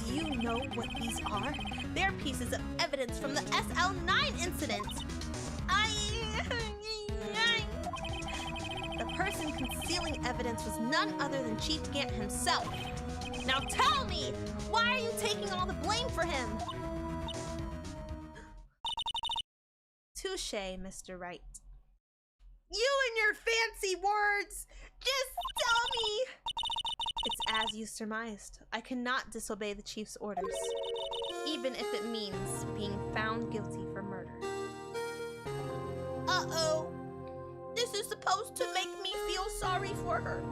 Do you know what these are? They're pieces of evidence from the SL9 incident. The person concealing evidence was none other than Chief Gant himself. Now tell me, why are you taking all the blame for him? Touché, Mr. Wright. You and your fancy words! Just tell me! It's as you surmised. I cannot disobey the Chief's orders, even if it means being found guilty for murder. Uh-oh. This is supposed to make me feel sorry for her.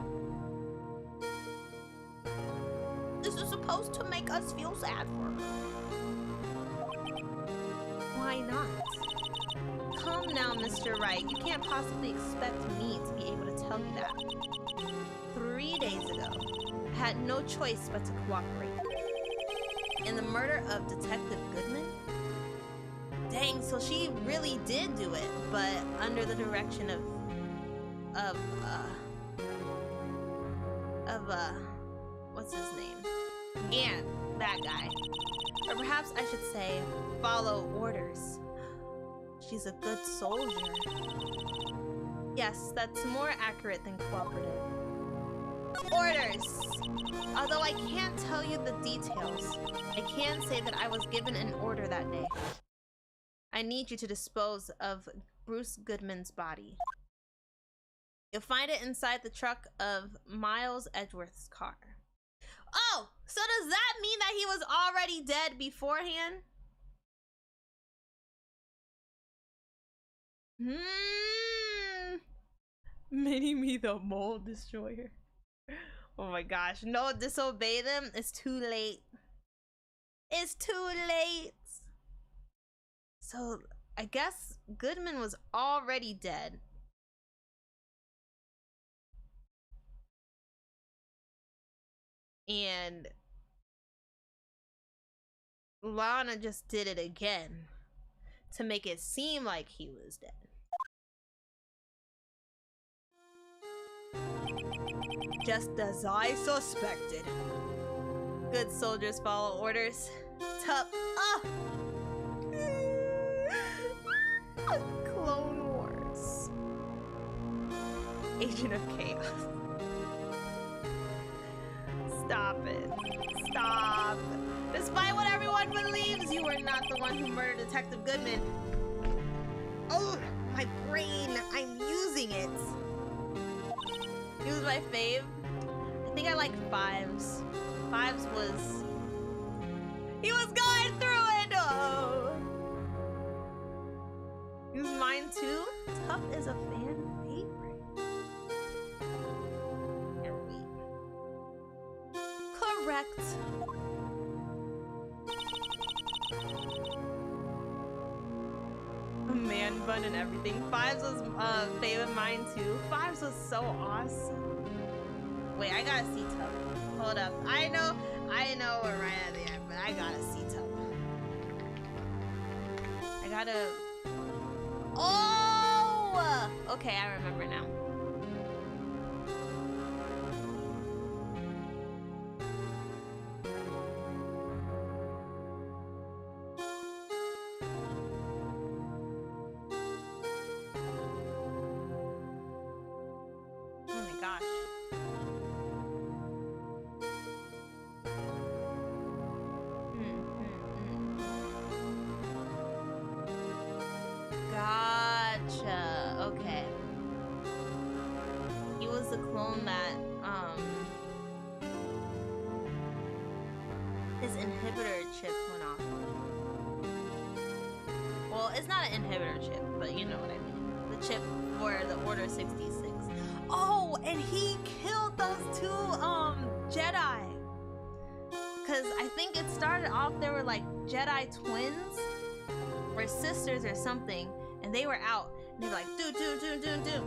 This is supposed to make us feel sad for her. Why not? Calm now, Mr. Wright. You can't possibly expect me to be able to tell you that. 3 days ago, I had no choice but to cooperate. In the murder of Detective Goodman? Dang, so she really did do it, but under the direction of what's his name? Gant, that guy. Or perhaps I should say, follow orders. She's a good soldier. Yes, that's more accurate than cooperative. Orders! Although I can't tell you the details, I can say that I was given an order that day. I need you to dispose of Bruce Goodman's body. You'll find it inside the truck of Miles Edgeworth's car. Oh, so does that mean that he was already dead beforehand? Mini-Me the Mole Destroyer. Oh my gosh, no, disobey them. It's too late. It's too late. So I guess Goodman was already dead. And Lana just did it again to make it seem like he was dead. Just as I suspected. Good soldiers follow orders. Tup. Clone Wars. Agent of Chaos. Stop it. Stop. Despite what everyone believes, you were not the one who murdered Detective Goodman. Oh, my brain. I'm using it. He was my fave. I think I like Fives. Fives was... He was going through it! Oh. He was mine too? Tup is a fan favorite. Correct. A man bun and everything. Fives was favorite mine too. Fives was so awesome. Wait, I gotta see Tup. Hold up. I know we're right at the end, but I gotta see Tup. I gotta... Oh! Okay, I remember now. Jedi twins or sisters or something, and they were out and they were like do,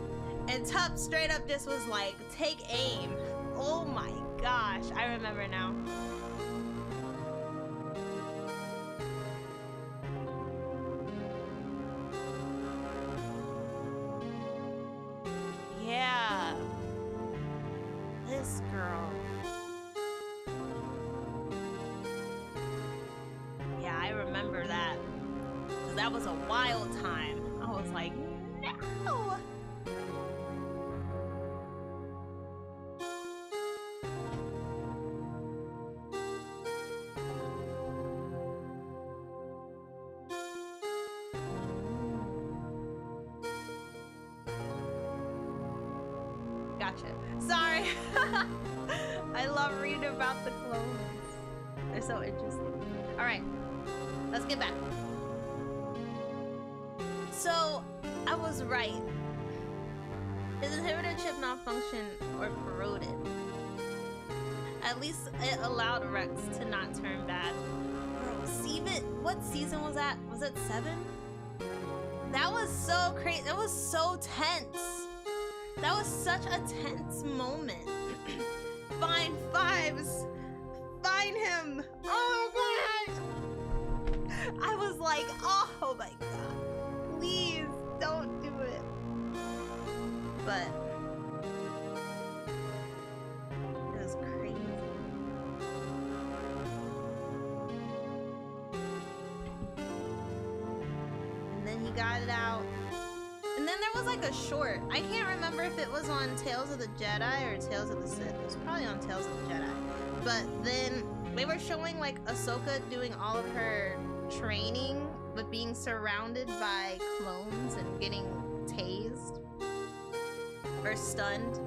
and Tup straight up just was like, take aim. Oh my gosh, I remember now. Yeah, this girl. I remember that. 'Cause that was a wild time. I was like, no! Gotcha. Sorry. I love reading about the clones. They're so interesting. Alright. Let's get back. So, I was right. His inhibitor chip malfunctioned or corroded. At least it allowed Rex to not turn bad. Bro, what season was that? Was it 7? That was so crazy. That was so tense. That was such a tense moment. Find Fives. Find him. Oh my gosh. I was like, oh my god, please don't do it. But it was crazy. And then he got it out. And then there was like a short. I can't remember if it was on Tales of the Jedi or Tales of the Sith. It was probably on Tales of the Jedi. But then they were showing like Ahsoka doing all of her training, but being surrounded by clones and getting tased or stunned.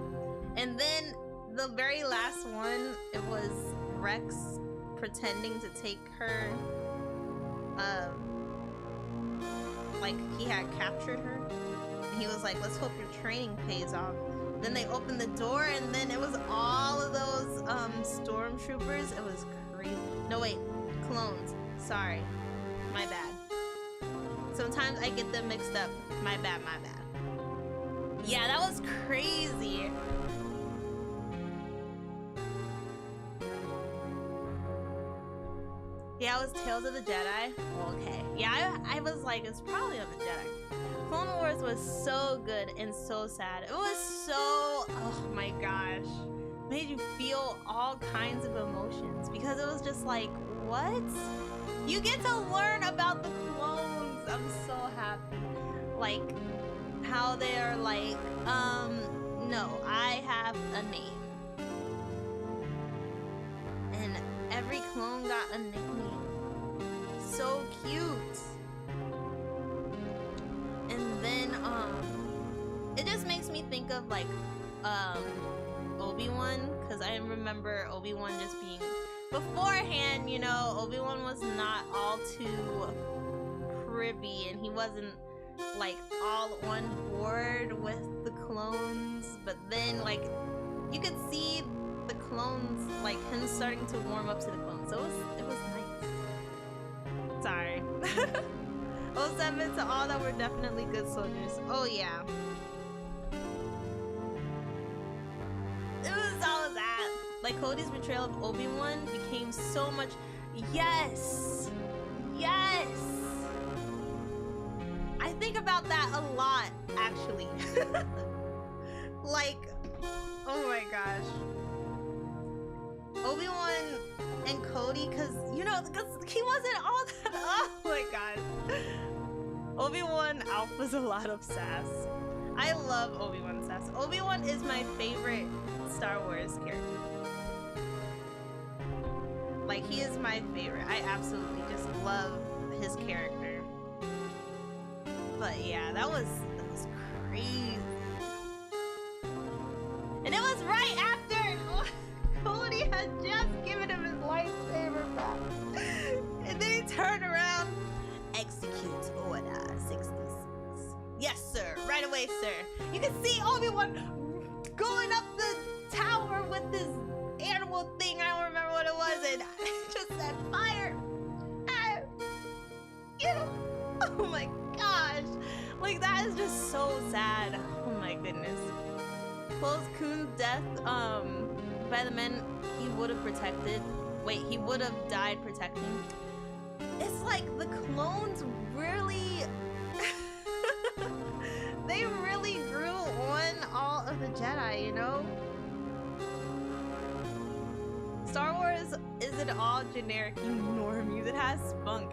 And then the very last one, it was Rex pretending to take her, like he had captured her. And he was like, let's hope your training pays off. Then they opened the door and then it was all of those stormtroopers. It was crazy. No wait, clones. Sorry. My bad. Sometimes I get them mixed up. My bad, my bad. Yeah, that was crazy. Yeah, it was Tales of the Jedi. Okay. Yeah, I was like, it's probably on the Jedi. Clone Wars was so good and so sad. It was so, oh my gosh. Made you feel all kinds of emotions because it was just like, what? You get to learn about the clones. I'm so happy. Like, how they're like, no, I have a name. And every clone got a nickname. So cute. And then, it just makes me think of like, Obi-Wan, because I remember Obi-Wan just being, beforehand, you know, Obi-Wan was not all too privy and he wasn't like all on board with the clones, but then like you could see the clones, like him starting to warm up to the clones, so it was nice. Sorry. 07 to all that were definitely good soldiers. Oh yeah. It was all that. Like Cody's betrayal of Obi-Wan became so much. Yes! Yes! I think about that a lot, actually. Like, oh my gosh. Obi-Wan and Cody, because, you know, because he wasn't all that. Oh my god. Obi-Wan alphas a lot of sass. I love Obi-Wan sass. Obi-Wan is my favorite Star Wars character. Like, he is my favorite. I absolutely just love his character. But yeah, that was crazy. And it was right after Cody had just given him his lightsaber back. And then he turned around, execute order 66. Yes, sir. Right away, sir. You can see Obi-Wan going up the tower with this animal thing. I don't remember what it was. And I just said, fire. You know? Oh my gosh. Like, that is just so sad. Oh my goodness. Plo Koon's death by the men he would have protected. Wait, he would have died protecting. It's like the clones really they really grew on all of the Jedi, you know? Star Wars isn't all generic normies. It has spunk.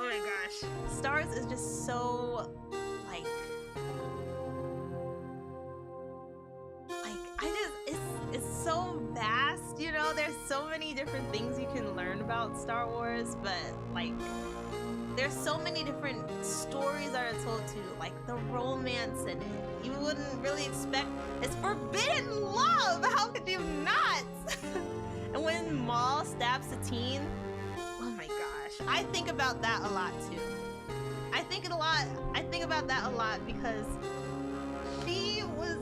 Oh my gosh. Star Wars is just so like it's so vast, you know? There's so many different things you can learn about Star Wars, but like there's so many different stories that are told too, like the romance in it. You wouldn't really expect. It's forbidden love. How could you not? And when Maul stabs Satine, oh my gosh, I think about that a lot too. I think about that a lot because she was.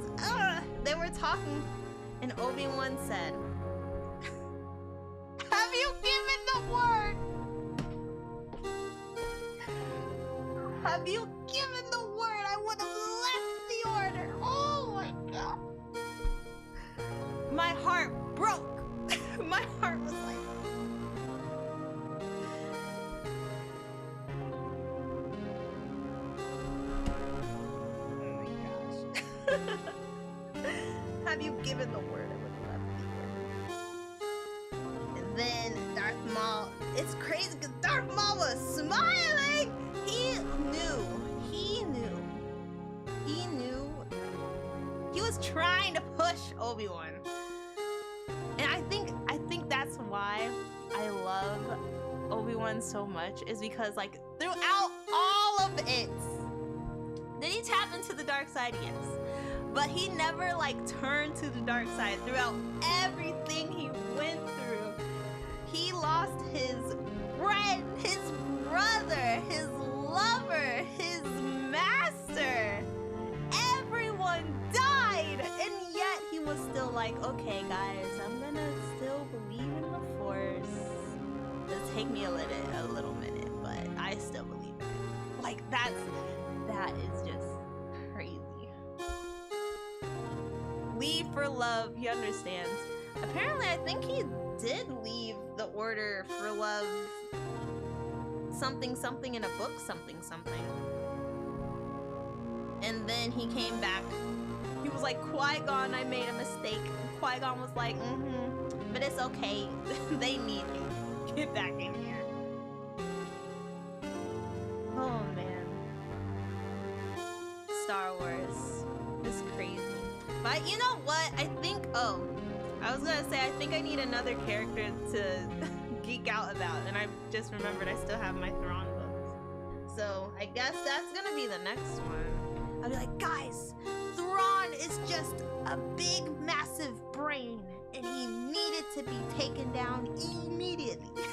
They were talking, and Obi-Wan said, "Have you given the word? Have you given the word? I would have left the order." Oh my god. My heart broke. My heart was like... Oh my gosh. Have you given the word? I would have left the order. And then Darth Maul... It's crazy because Darth Maul was smiling! He knew. He was trying to push Obi-Wan. And I think that's why I love Obi-Wan so much, is because like throughout all of it, did he tap into the dark side? Yes. But he never like turned to the dark side throughout everything he went through. He lost his friend, his brother, his lover, his master. Everyone died, and yet he was still like, okay guys, I'm gonna still believe in the Force. It'll take me a little minute, but I still believe it. Like, that is just crazy. Leave for love, he understands. Apparently, I think he did leave the order for love something something in a book something something. And then he came back. He was like, Qui-Gon, I made a mistake. Qui-Gon was like, but it's okay. They need you. Get back in here. Oh man. Star Wars is crazy. But you know what? I think, I was gonna say, I think I need another character to geek out about. And I just remembered I still have my Thrawn books. So I guess that's gonna be the next one. I'll be like, guys, Thrawn is just a big, massive brain, and he needed to be taken down immediately.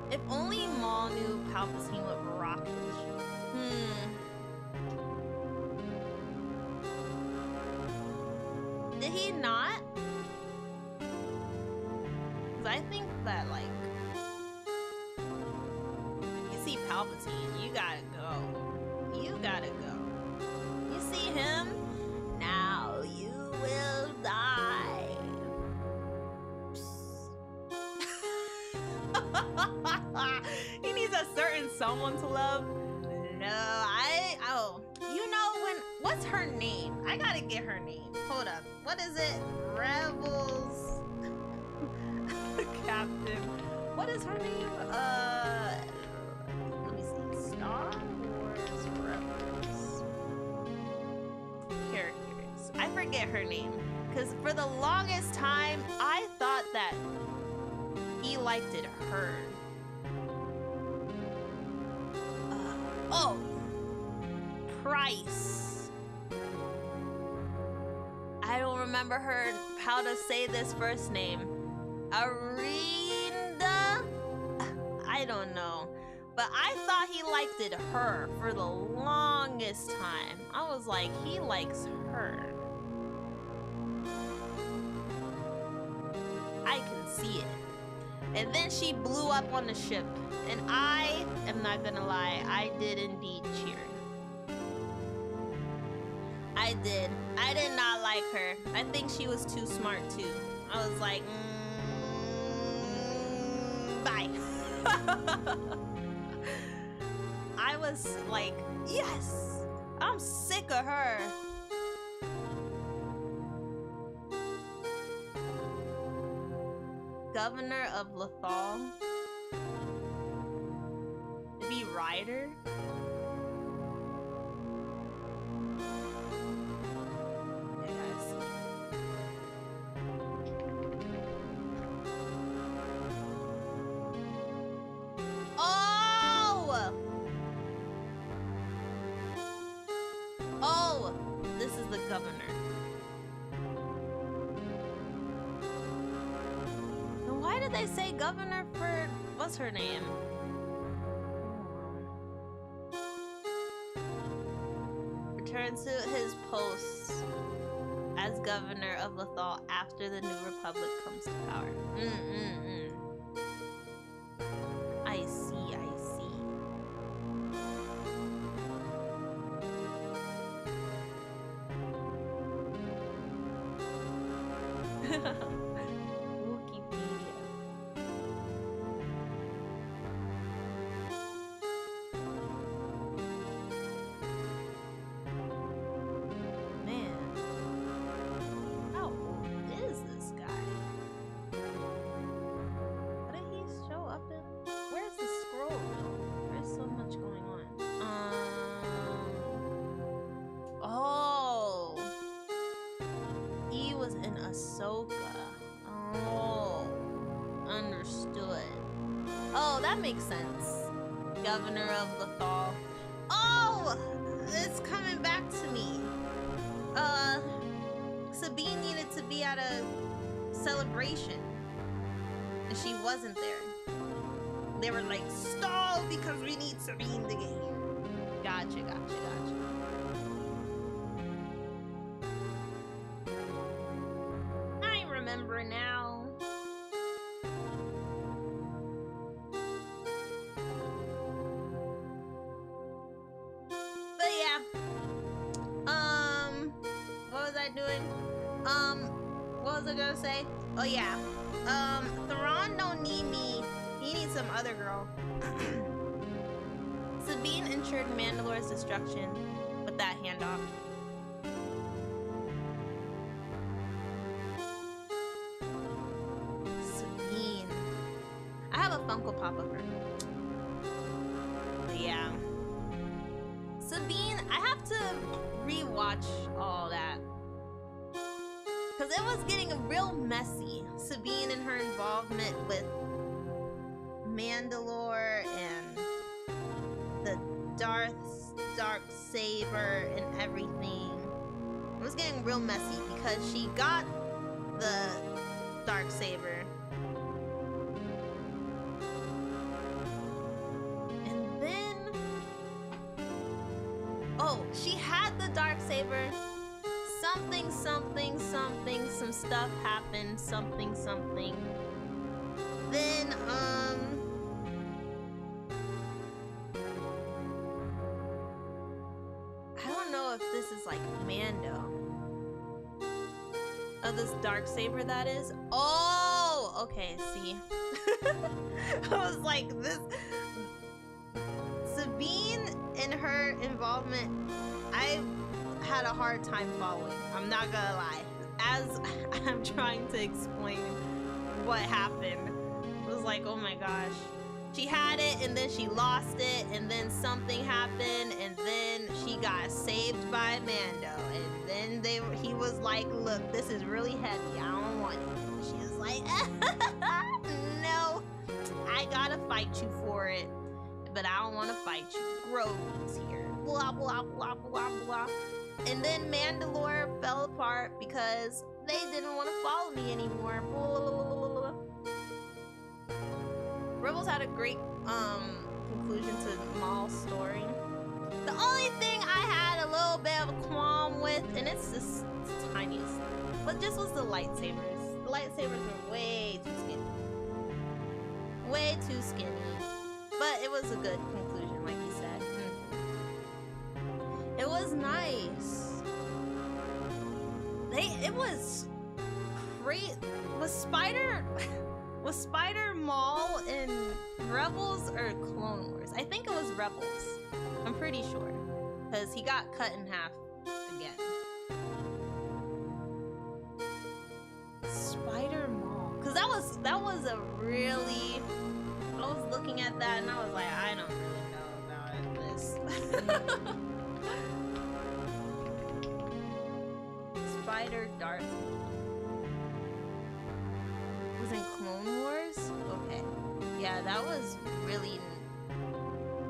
If only Maul knew Palpatine would rock his ship. Did he not? 'Cause I think that, like, you see Palpatine, you gotta go. You gotta go. You see him? Now you will die. He needs a certain someone to love. No, you know what's her name? I gotta get her name. Hold up. What is it? Rebels. Captain. What is her name? Let me see. Star Wars Rebels. Characters. I forget her name. Because for the longest time, I thought that he liked it her. Price. I don't remember how to say this first name. Arinda? I don't know. But I thought he liked it her for the longest time. I was like, he likes her. I can see it. And then she blew up on the ship. And I am not gonna lie, I did indeed cheer. I did. I did not like her. I think she was too smart too. I was like, bye. I was like, yes, I'm sick of her. Governor of Lothal. Maybe Ryder? Governor. And why did they say governor for what's her name? Returns to his post as governor of Lothal after the New Republic comes to power. I see. Wikipedia. Man, how old is this guy? What did he show up in? Where's the scroll wheel? There's so much going on. Oh, he was in Ahsoka. Oh, understood. Oh, that makes sense. Governor of Lothal. Oh, it's coming back to me. Sabine needed to be at a celebration, and she wasn't there. They were like, stall because we need Sabine to get here. Gotcha. I remember now. doing? What was I gonna say? Oh yeah. Theron don't need me. He needs some other girl. Sabine ensured Mandalore's destruction with that handoff. Sabine. I have a Funko Pop of her. But yeah. Sabine, I have to rewatch all that. Because it was getting real messy. Sabine and her involvement with Mandalore and the Dark Saber and everything. It was getting real messy because she got the Dark Saber. And then... oh, she had the Dark Saber. Some stuff happened, something. Then, I don't know if this is like Mando. Oh, this Darksaber that is? Oh, okay, see. I was like, this... Sabine and her involvement, I had a hard time following. I'm not gonna lie. As I'm trying to explain what happened, it was like, oh my gosh. She had it and then she lost it and then something happened and then she got saved by Mando and then he was like, look, this is really heavy, I don't want it. She was like, no, I gotta fight you for it, but I don't want to fight you. Grogu's here. Blah blah blah blah blah. And then Mandalore fell apart because they didn't want to follow me anymore. Blah, blah, blah, blah. Rebels had a great conclusion to Maul's story. The only thing I had a little bit of a qualm with, and it's just the tiniest, but just was the lightsabers. The lightsabers were way too skinny. Way too skinny. But it was a good conclusion, like you said. It was nice. It was great. Was Spider Maul in Rebels or Clone Wars? I think it was Rebels. I'm pretty sure. Because he got cut in half again. Spider Maul. Because that was a really... I was looking at that and I was like, I don't really know about this. Spider Darth was in Clone Wars? Okay. Yeah, that was really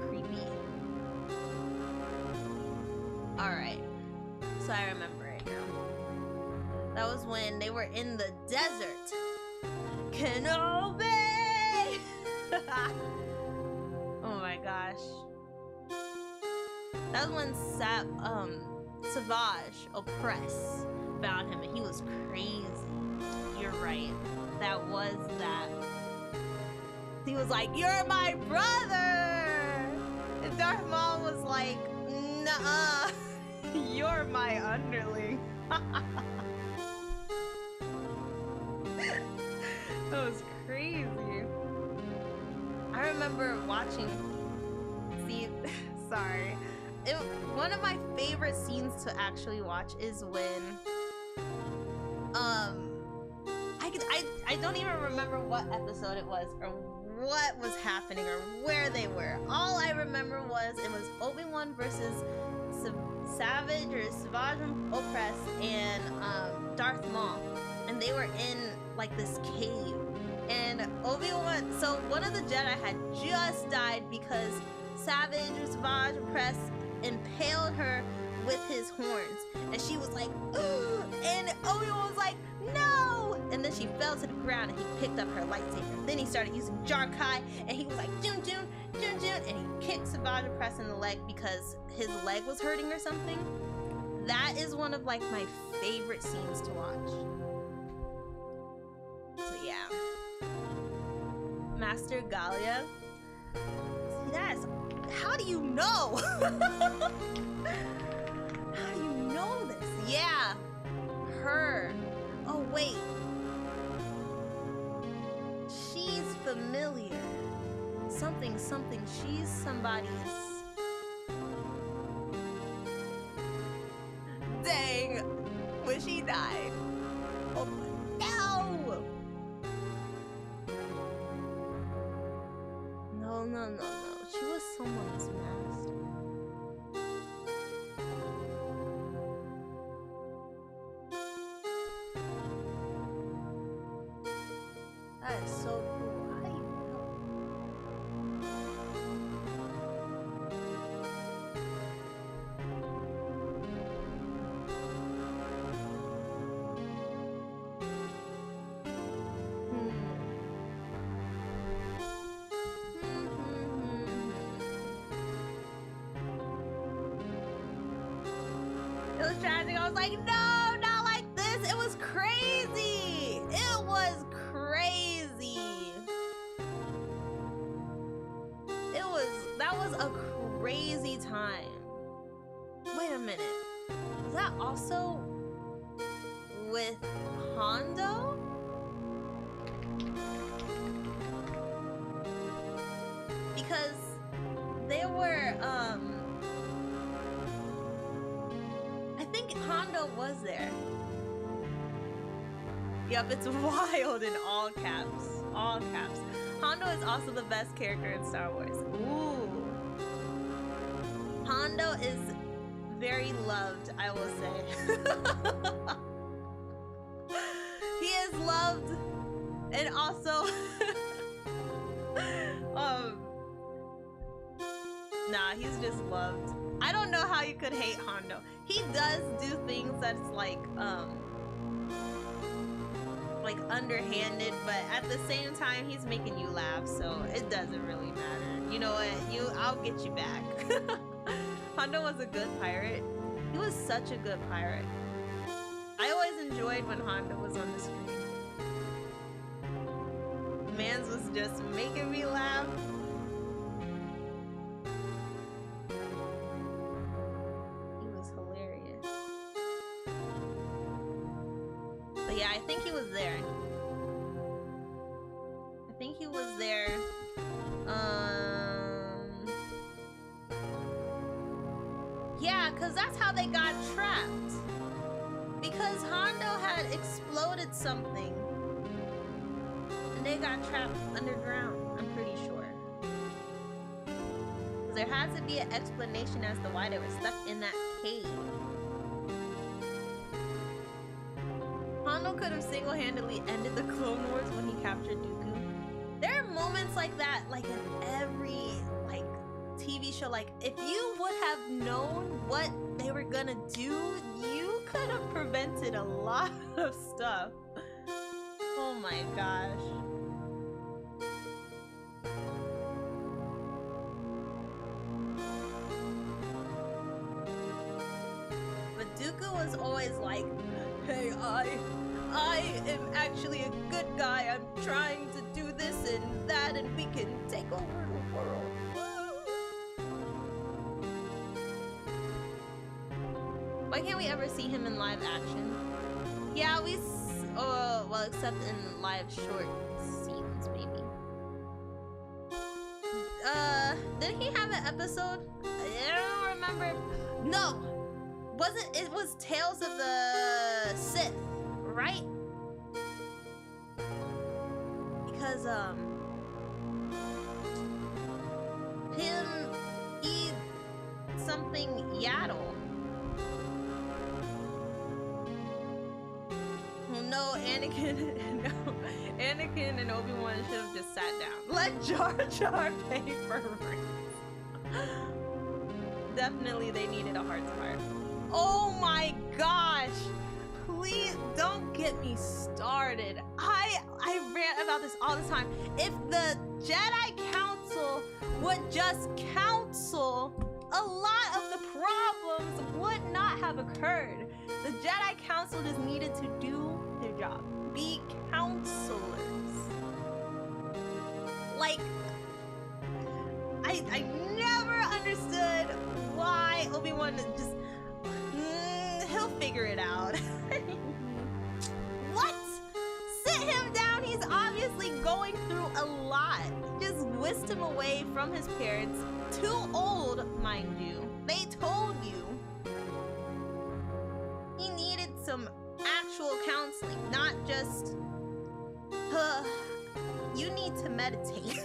creepy. Alright. So I remember it now. That was when they were in the desert. Kenobi! Oh my gosh. That was when Savage Opress found him and he was crazy. You're right. That was that. He was like, "You're my brother!" And Darth Maul was like, "Nuh-uh. You're my underling." That was crazy. I remember watching... See, sorry. One of my favorite scenes to actually watch is when... I don't even remember what episode it was or what was happening or where they were. All I remember was it was Obi-Wan versus Savage Opress and Darth Maul. And they were in like this cave. And Obi-Wan, so one of the Jedi had just died because Savage Opress impaled her with his horns. And she was like, "Ooh!" And Obi-Wan was like, "No!" And then she fell to the ground and he picked up her lightsaber. Then he started using Jar-Kai and he was like, "Jun Jun, Jun Jun," and he kicked Savage Opress in the leg because his leg was hurting or something. That is one of like my favorite scenes to watch. So yeah. Master Galia. See, that's... How do you know? How do you know this? Yeah. her. Oh, wait. She's familiar. Something, something. She's somebody's. Dang. When she died. Oh, no! No, no, no, no. She was someone's master. That is so cool. How do you It was tragic. I was like, no, not like this. It was crazy. It was crazy. That was a crazy time. Wait a minute. Was that also with Hondo? Because they were, I think Hondo was there. Yup, it's wild in all caps. All caps. Hondo is also the best character in Star Wars. Ooh. Hondo is very loved, I will say. He is loved and also nah, he's just loved. I don't know how you could hate Hondo. He does do things that's like underhanded, but at the same time he's making you laugh, so it doesn't really matter. You know what? I'll get you back. Hondo was a good pirate. He was such a good pirate. I always enjoyed when Hondo was on the screen. Mans was just making me laugh. He was hilarious. But yeah, I think he was there. I think he was there. Yeah, because that's how they got trapped. Because Hondo had exploded something. And they got trapped underground, I'm pretty sure. There had to be an explanation as to why they were stuck in that cave. Hondo could have single-handedly ended the Clone Wars when he captured Dooku. There are moments like that, like in every TV show. Like, if you would have known what they were gonna do, you could have prevented a lot of stuff. Oh my gosh. But Dooku was always like, hey, I am actually a good guy. I'm trying to do this and that, and we can take over the world. Why can't we ever see him in live action? Yeah, well, except in live short scenes, maybe. Did he have an episode? I don't remember. No! It was Tales of the Sith, right? Because, something Yaddle. No, Anakin and Obi-Wan should have just sat down. Let Jar Jar pay for rent. Definitely they needed a heart-to-heart. Oh my gosh! Please don't get me started. I rant about this all the time. If the Jedi Council would just counsel, a lot of the problems would not have occurred. The Jedi Council just needed to do their job. Be counselors. Like, I never understood why Obi-Wan just, he'll figure it out. obviously going through a lot. Just whisked him away from his parents. Too old, mind you. They told you. He needed some actual counseling, not just, you need to meditate.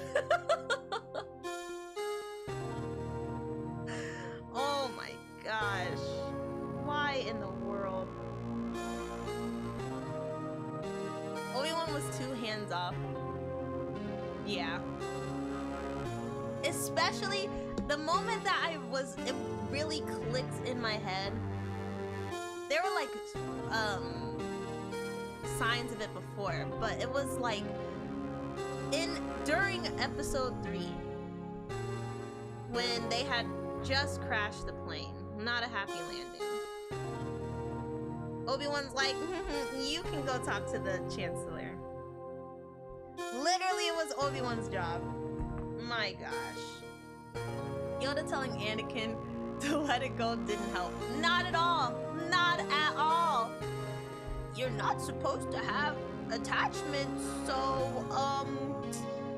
Oh my gosh. Why in the world? Obi-Wan was too hands-off. Yeah. Especially the moment that it really clicked in my head. There were like signs of it before, but it was like during episode 3 when they had just crashed the plane. Not a happy landing. Obi-Wan's like, you can go talk to the Chancellor. Literally, it was Obi-Wan's job. My gosh. Yoda telling Anakin to let it go didn't help. Not at all. Not at all. You're not supposed to have attachments, so,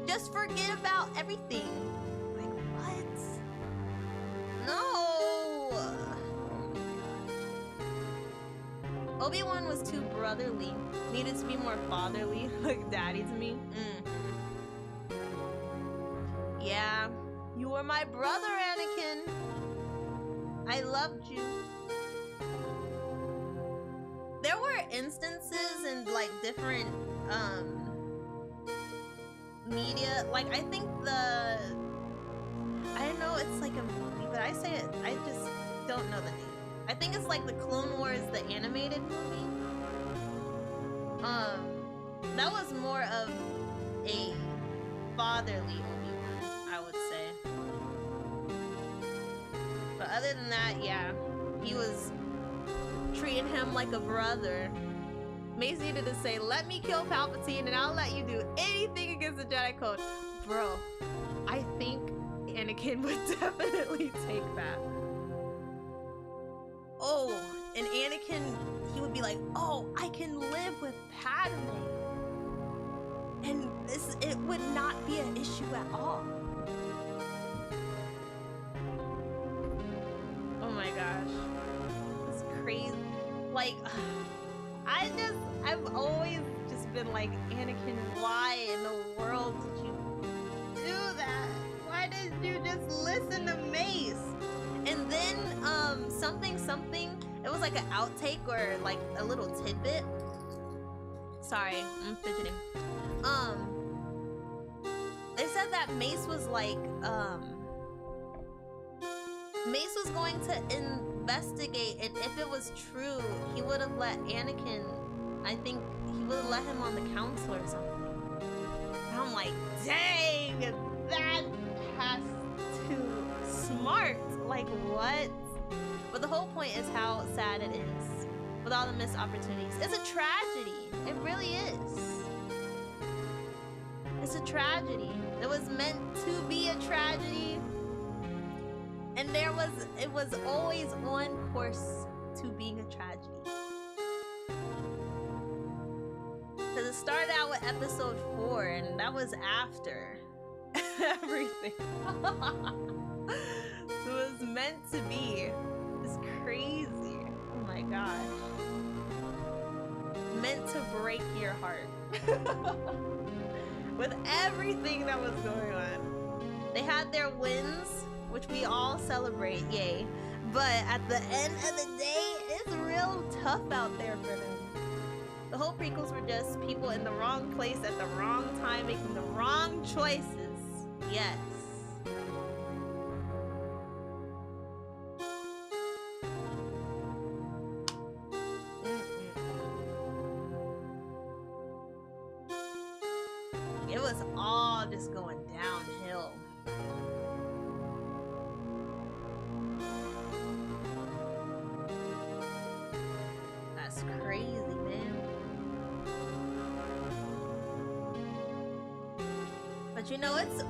just forget about everything. Like, what? No. Oh my gosh. Obi-Wan was too brotherly. Needed to be more fatherly, like daddy to me. Yeah, you were my brother, Anakin. I loved you. There were instances in like different media, like I think I don't know, it's like a movie, but I say it, I just don't know the name. I think it's like the Clone Wars, the animated movie. That was more of a fatherly Obi-Wan, I would say. But other than that, yeah, he was treating him like a brother. Mace needed to say, let me kill Palpatine and I'll let you do anything against the Jedi Code. Bro, I think Anakin would definitely take that. Oh, and Anakin, he would be like, oh, I can live with Padme. And it would not be an issue at all. Oh my gosh. It's crazy. Like, I've always just been like, Anakin, why in the world did you do that? Why did you just listen to Mace? And then, something, it was like an outtake or like a little tidbit. Sorry, I'm fidgeting. They said that Mace was like, Mace was going to investigate, and if it was true, he would have let Anakin, I think he would have let him on the council or something. And I'm like, dang, that has to smart. Like, what? But the whole point is how sad it is with all the missed opportunities. It's a tragedy. It really is. It's a tragedy. It was meant to be a tragedy. And it was always on course to being a tragedy. Because it started out with episode 4, and that was after everything. So it was meant to be. It's crazy. Oh my gosh. Meant to break your heart. With everything that was going on. They had their wins, which we all celebrate, yay. But at the end of the day, it's real tough out there for them. The whole prequels were just people in the wrong place at the wrong time, making the wrong choices. Yes. It was all just going downhill. That's crazy, man. But you know, it's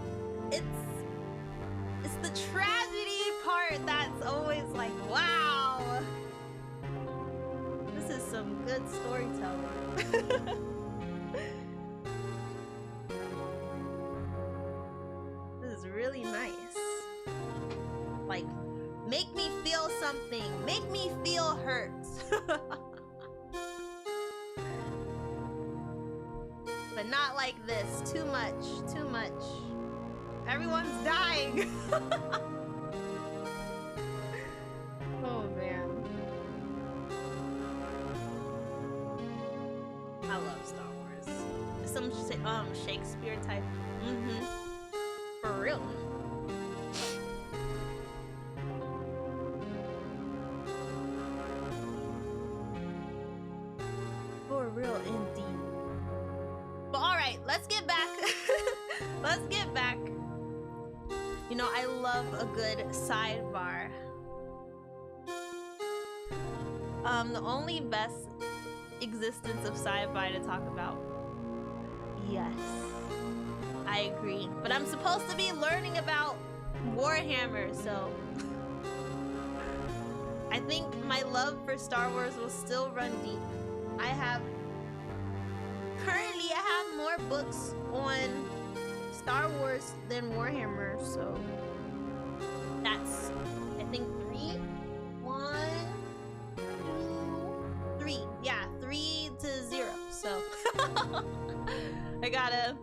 the tragedy part that's always like, wow, this is some good storytelling. Make me feel something. Make me feel hurt. But not like this. Too much. Too much. Everyone's dying. Oh man. I love Star Wars. Some Shakespeare type. For real. For real indeed. But alright, let's get back. Let's get back. You know, I love a good sidebar. The only best existence of sci-fi to talk about. Yes, I agree. But I'm supposed to be learning about Warhammer, so I think my love for Star Wars will still run deep. Currently I have more books on Star Wars than Warhammer, so that's, I think, 3. 1, 2, 3. Yeah, 3 to 0. So I gotta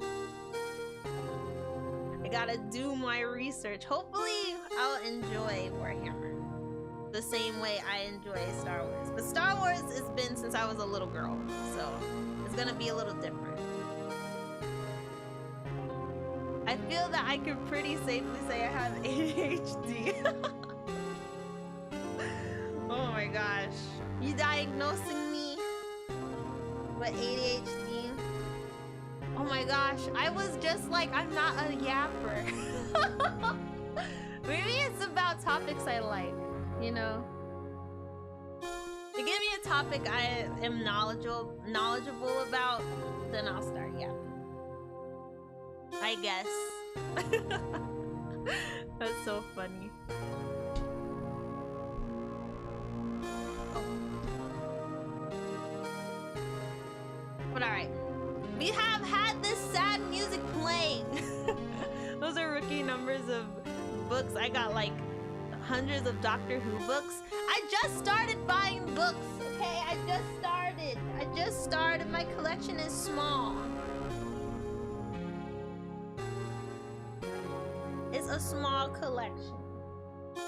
do my research. Hopefully I'll enjoy Warhammer the same way I enjoy Star Wars. But Star Wars has been since I was a little girl, so it's gonna be a little different. I feel that I could pretty safely say I have ADHD. Oh my gosh. You diagnosing me with ADHD? Oh my gosh. I was just like, I'm not a yapper. Maybe it's about topics I like, you know? If you give me a topic I am knowledgeable about, then I'll start yapping. I guess. That's so funny. But alright. We have had this sad music playing. Those are rookie numbers of books. I got like hundreds of Doctor Who books. I just started buying books, okay? I just started. My collection is small. It's a small collection. I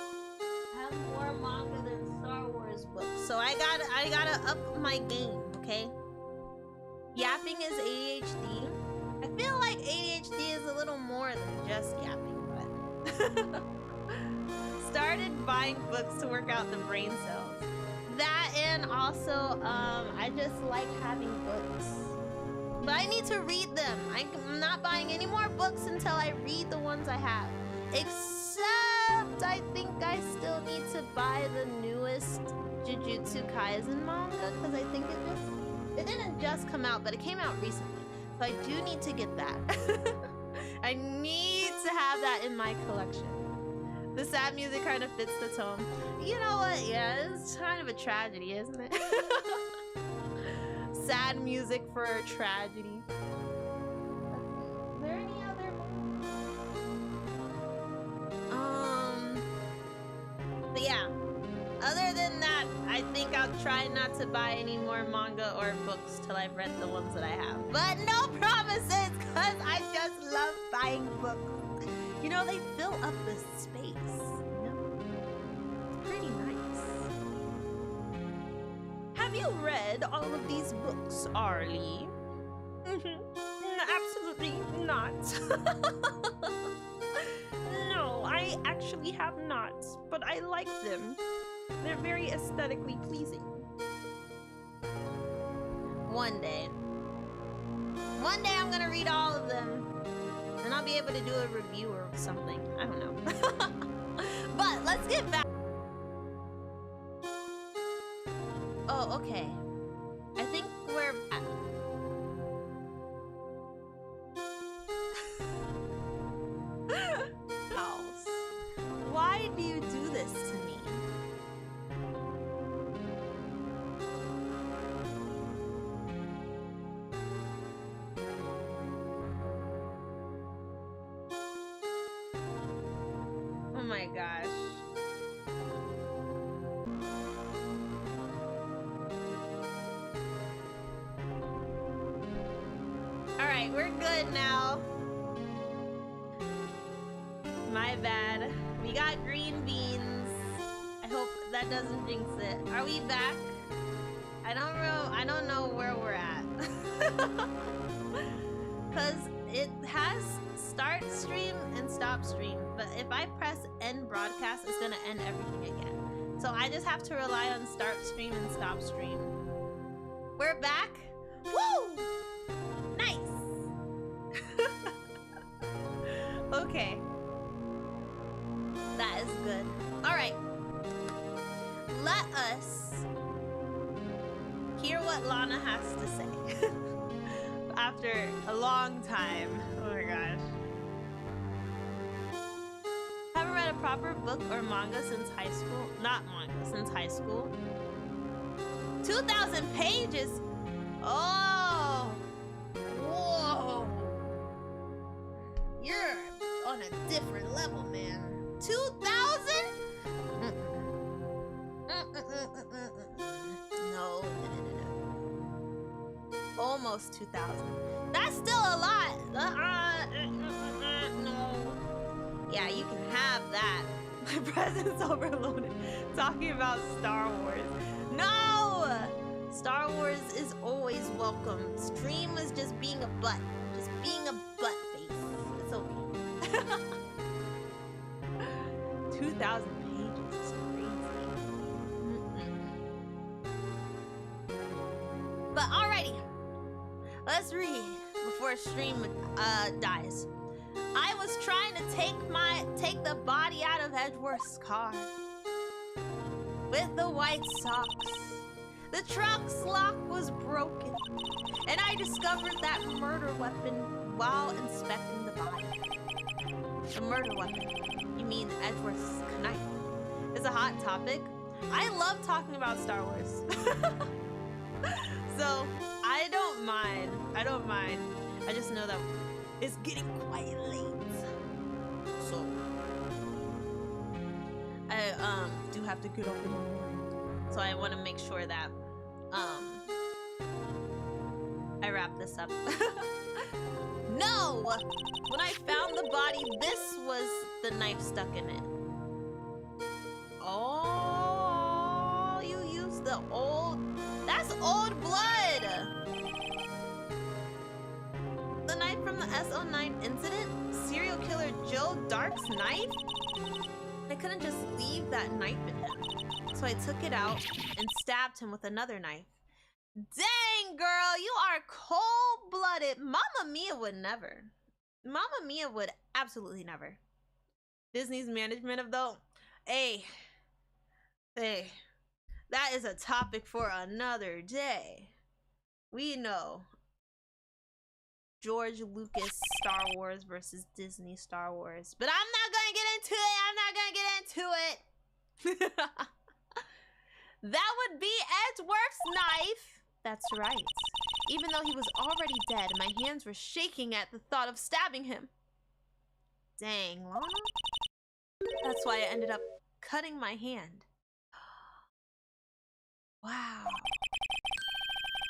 have more manga than Star Wars books, so I gotta up my game, okay? Yapping is ADHD. I feel like ADHD is a little more than just yapping, but started buying books to work out the brain cells. That and also I just like having books. But I need to read them. I'm not buying any more books until I read the ones I have. Except I think I still need to buy the newest Jujutsu Kaisen manga because I think it didn't just come out, but it came out recently. So I do need to get that. I need to have that in my collection. The sad music kind of fits the tone. You know what? Yeah, it's kind of a tragedy, isn't it? Sad music for a tragedy. Is there any other one? But yeah. Other than that, I think I'll try not to buy any more manga or books till I've read the ones that I have. But no promises, because I just love buying books. You know, they fill up the space. You know? It's pretty nice. Have you read all of these books, Arley? Absolutely not. No, I actually have not, but I like them. They're very aesthetically pleasing. One day I'm gonna read all of them, and I'll be able to do a review or something. I don't know. But let's get back. Oh, okay. I think we're back. House. Why do you do this to me? Oh my gosh. we're good now. My bad. We got green beans. I hope that doesn't jinx it. Are we back? I don't know where we're at. Cause it has start stream and stop stream, but if I press end broadcast, it's gonna end everything again. So I just have to rely on start stream and stop stream. We're back. Woo! Nice. Okay. That is good. All right. Let us hear what Lana has to say. After a long time. Oh my gosh. Haven't read a proper book or manga since high school. Not manga, since high school. 2,000 pages. Oh. Whoa. You're on a different level, man. 2,000? No. Almost 2,000. That's still a lot. No. Yeah, you can have that. My presence overloaded. Talking about Star Wars. No! Star Wars is always welcome. Stream is just being a butt. Just being a butt face. It's okay. 2,000 pages is crazy. But alrighty. Let's read before stream dies. I was trying to take the body out of Edgeworth's car with the white socks. The truck's lock was broken, and I discovered that murder weapon while inspecting the body. The murder weapon, you mean Edgeworth's knife, is a hot topic. I love talking about Star Wars. So I don't mind. I just know that it's getting quite late. So I do have to get up in the morning. So I want to make sure that I wrap this up. No! When I found the body, this was the knife stuck in it. Oh, you used the old... That's old blood! The knife from the SO9 incident? Serial killer Joe Dark's knife? I couldn't just leave that knife in him. So I took it out and stabbed him with another knife. Dang, girl, you are cold-blooded. Mamma Mia would never. Mamma Mia would absolutely never. Disney's management of the... Hey, that is a topic for another day. We know George Lucas Star Wars versus Disney Star Wars. But I'm not gonna get into it. That would be Edgeworth's knife. That's right. Even though he was already dead, my hands were shaking at the thought of stabbing him. Dang, Lana. That's why I ended up cutting my hand. Wow.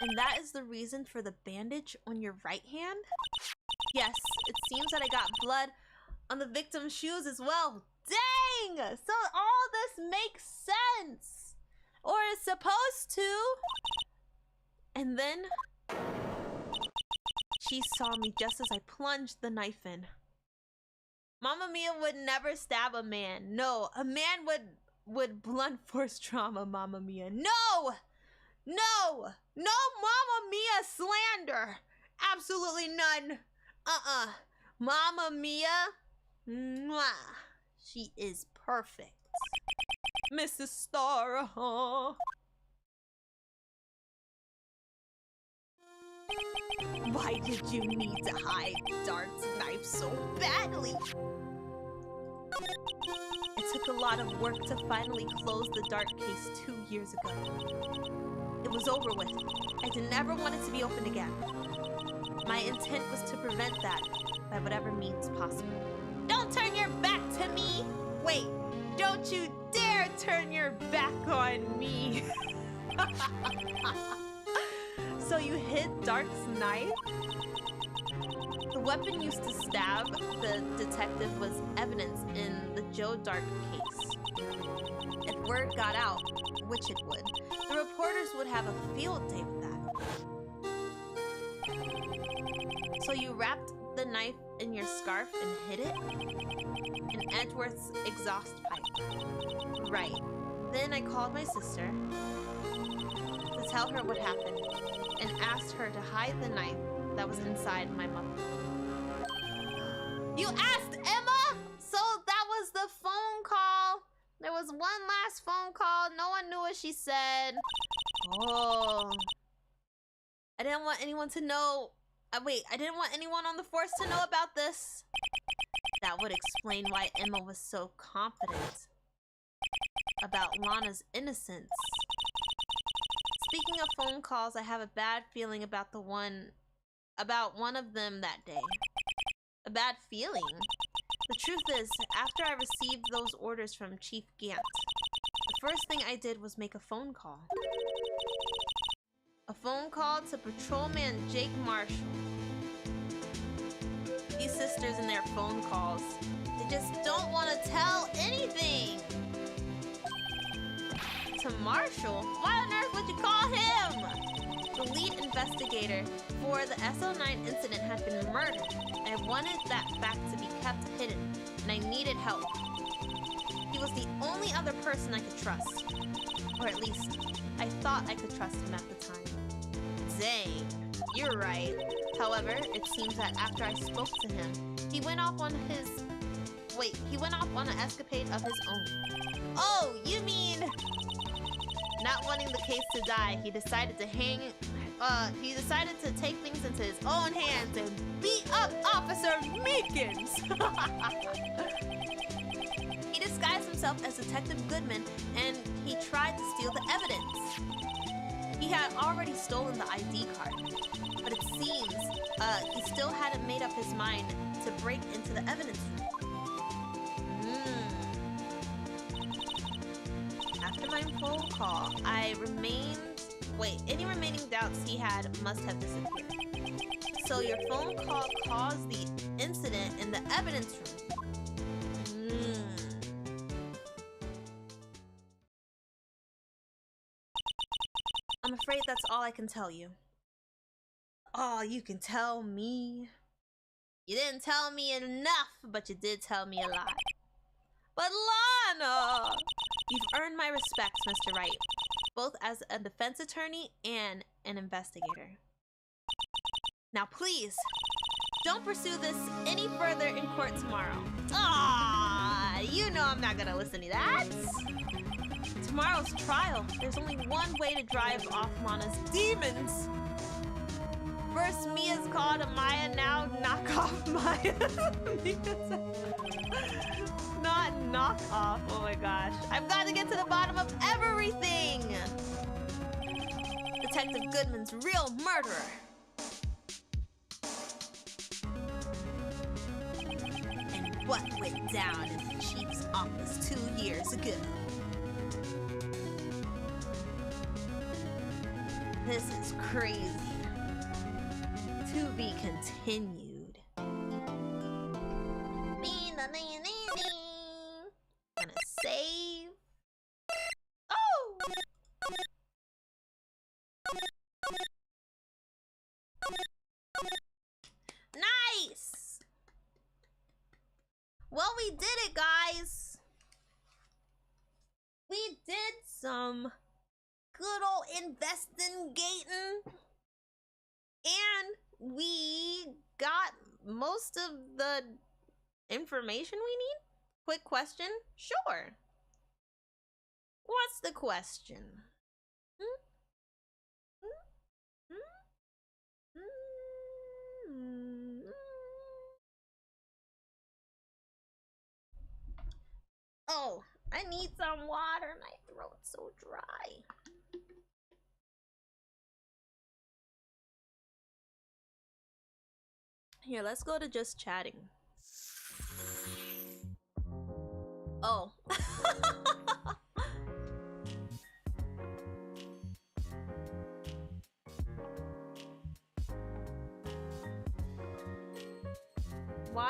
And that is the reason for the bandage on your right hand? Yes, it seems that I got blood on the victim's shoes as well. Dang! So all this makes sense. Or is supposed to. And then she saw me just as I plunged the knife in. Mamma Mia would never stab a man. No, a man would blunt force trauma, Mamma Mia. No! No! No Mamma Mia slander! Absolutely none. Mamma Mia, mwah, she is perfect. Mrs. Star, huh? Why did you need to hide Dark's knife so badly? It took a lot of work to finally close the Dark case 2 years ago. It was over with. I didn't ever want it to be opened again. My intent was to prevent that by whatever means possible. Don't turn your back to me! Wait, don't you dare turn your back on me! So you hid Dark's knife? weapon used to stab the detective was evidence in the Joe Dark case. If word got out, which it would, the reporters would have a field day with that. So you wrapped the knife in your scarf and hid it? In Edgeworth's exhaust pipe. Right. Then I called my sister to tell her what happened and asked her to hide the knife that was inside my muffler. You asked Emma? So that was the phone call. There was one last phone call. No one knew what she said. Oh. I didn't want anyone to know. Wait, I didn't want anyone on the force to know about this. That would explain why Emma was so confident about Lana's innocence. Speaking of phone calls, I have a bad feeling about one of them that day. A bad feeling? The truth is, after I received those orders from Chief Gant, the first thing I did was make a phone call. A phone call to Patrolman Jake Marshall. These sisters and their phone calls. They just don't want to tell anything. To Marshall? Why on earth would you call him? The lead investigator for the SO9 incident had been murdered. I wanted that fact to be kept hidden, and I needed help. He was the only other person I could trust. Or at least, I thought I could trust him at the time. Dang, you're right. However, it seems that after I spoke to him, he went off on an escapade of his own. Oh, you mean... Not wanting the case to die, he decided to take things into his own hands and beat up Officer Meekins! He disguised himself as Detective Goodman, and he tried to steal the evidence. He had already stolen the ID card, but it seems he still hadn't made up his mind to break into the evidence room. After my phone call, any remaining doubts he had must have disappeared. So your phone call caused the incident in the evidence room. I'm afraid that's all I can tell you. All you can tell me? You didn't tell me enough, but you did tell me a lot. But Lana! You've earned my respects, Mr. Wright, both as a defense attorney and an investigator. Now please, don't pursue this any further in court tomorrow. Ah, you know I'm not gonna listen to that. Tomorrow's trial, there's only one way to drive off Lana's demons. First Mia's call to Maya, now knock off Maya. Not knock off, oh my gosh. I've got to get to the bottom of everything. Detective Goodman's real murderer. And what went down in the chief's office 2 years ago. This is crazy. To be continued. Gonna save. Oh! Nice! Well, we did it, guys. We did some good old investigating. And we got most of the information we need. Quick question? Sure. What's the question? Oh, I need some water. My throat's so dry. Here, let's go to just chatting. Oh.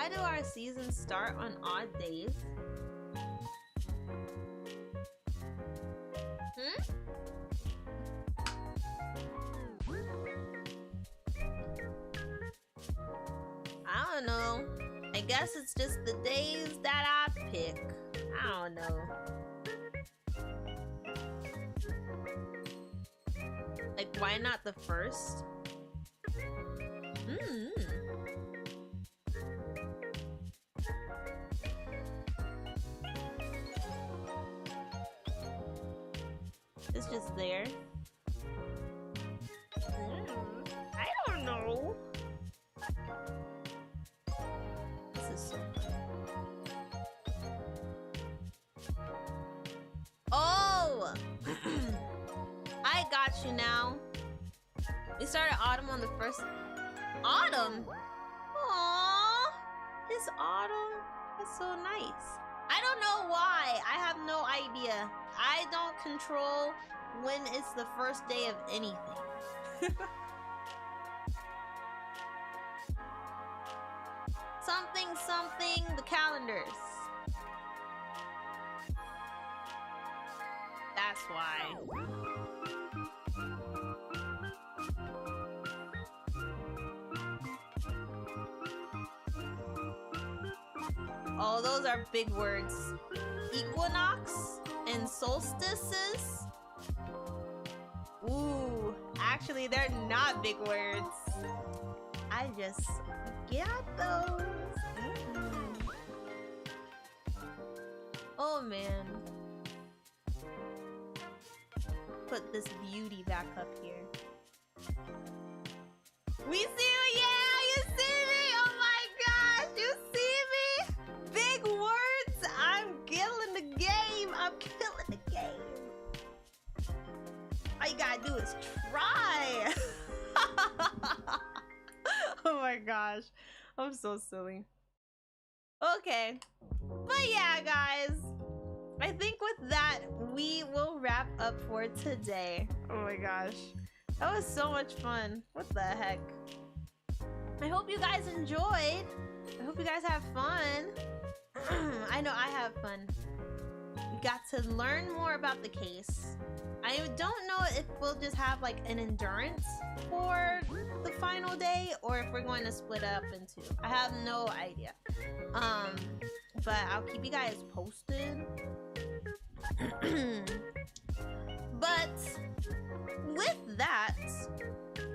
Why do our seasons start on odd days? I don't know. I guess it's just the days that I pick. I don't know. Like, why not the first? It's just there. I don't know. This is so fun. Oh! I got you now. We started autumn on the first... Autumn? Aww! It's autumn. That's so nice. I don't know why. I have no idea. I don't control when it's the first day of anything. Something, something, the calendars. That's why. Oh, those are big words. Equinox and solstices. Ooh, actually, they're not big words. I just got those. Oh man. Put this beauty back up here. We see you, yeah, you see me. Oh my gosh, you see me? Big words. I'm killing the game. I'm killing the game. All you gotta do is try. Oh my gosh, I'm so silly. Okay, but yeah, guys, I think with that we will wrap up for today. Oh my gosh, that was so much fun. What the heck? I hope you guys enjoyed. I hope you guys have fun. I know I have fun. We got to learn more about the case. I don't know if we'll just have like an endurance for the final day or if we're going to split up in two. I have no idea. But I'll keep you guys posted. But with that,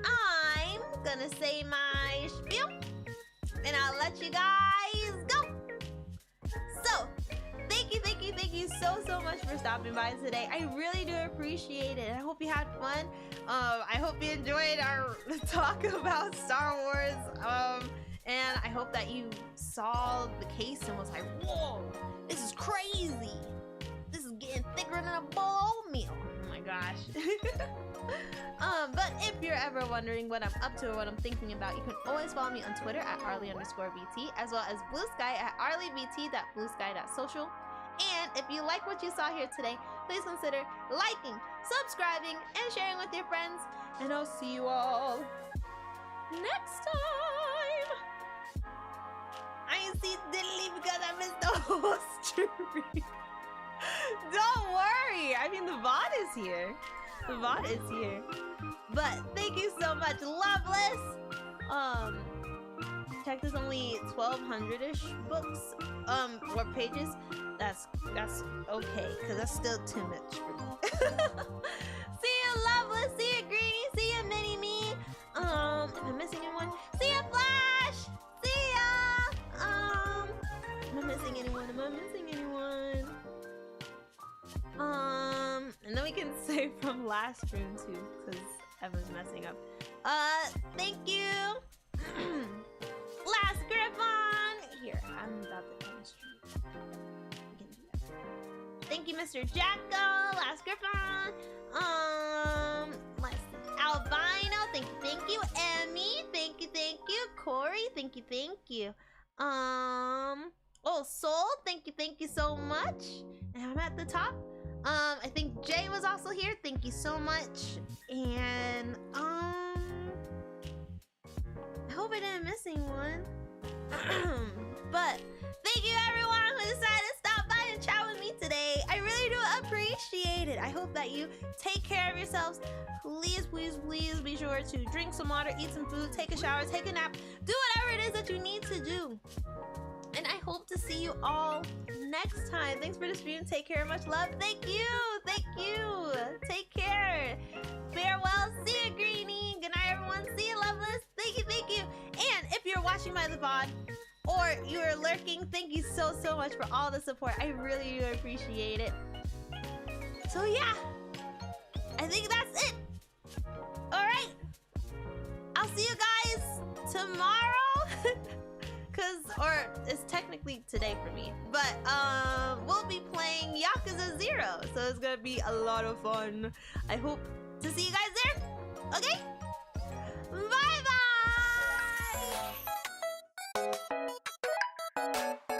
I'm gonna say my spiel and I'll let you guys go. So, thank you so much for stopping by today. I really do appreciate it. I hope you had fun. I hope you enjoyed our talk about Star Wars. And I hope that you saw the case and was like, whoa, this is crazy. This is getting thicker than a bowl of oatmeal. Oh my gosh. But if you're ever wondering what I'm up to or what I'm thinking about, you can always follow me on Twitter at Arley_BT, as well as Blue Sky at ArleyBT.bluesky.social. And if you like what you saw here today, please consider liking, subscribing, and sharing with your friends. And I'll see you all next time. I see diddly because I missed the whole stream. Don't worry. I mean, the VOD is here. The VOD is here. But thank you so much, Loveless. Check, there's only 1,200-ish books, or pages. That's okay, because that's still too much for me. See you, Loveless. See you, Greenie. See you, Mini-Me. Am I missing anyone? See ya, Flash. See ya. Am I missing anyone? Am I missing anyone? And then we can say from last room too, because Evan's messing up. Thank you. Last Griffon. Here, I'm about to end the stream. We can do that. Thank you, Mr. Jacko. Last Griffon. Let's see. Albino. Thank you. Emmy. Thank you. Corey. Thank you. Oh, Soul. Thank you so much. And I'm at the top. I think Jay was also here. Thank you so much. And I hope I didn't miss anyone. But thank you everyone who decided to stop by and chat with me today. I really do appreciate it. I hope that you take care of yourselves. Please, please, please be sure to drink some water, eat some food, take a shower, take a nap, do whatever it is that you need to do. And I hope to see you all next time. Thanks for the stream. Take care. Much love. Thank you. Thank you. Take care. Farewell. See you, Greenie. Good night, everyone. See you, Loveless. Thank you. Thank you. And if you're watching by the VOD or you're lurking, thank you so, so much for all the support. I really do appreciate it. So yeah, I think that's it. All right. I'll see you guys tomorrow. Or it's technically today for me, but we'll be playing Yakuza 0, so it's gonna be a lot of fun. I hope to see you guys there. Okay, bye bye.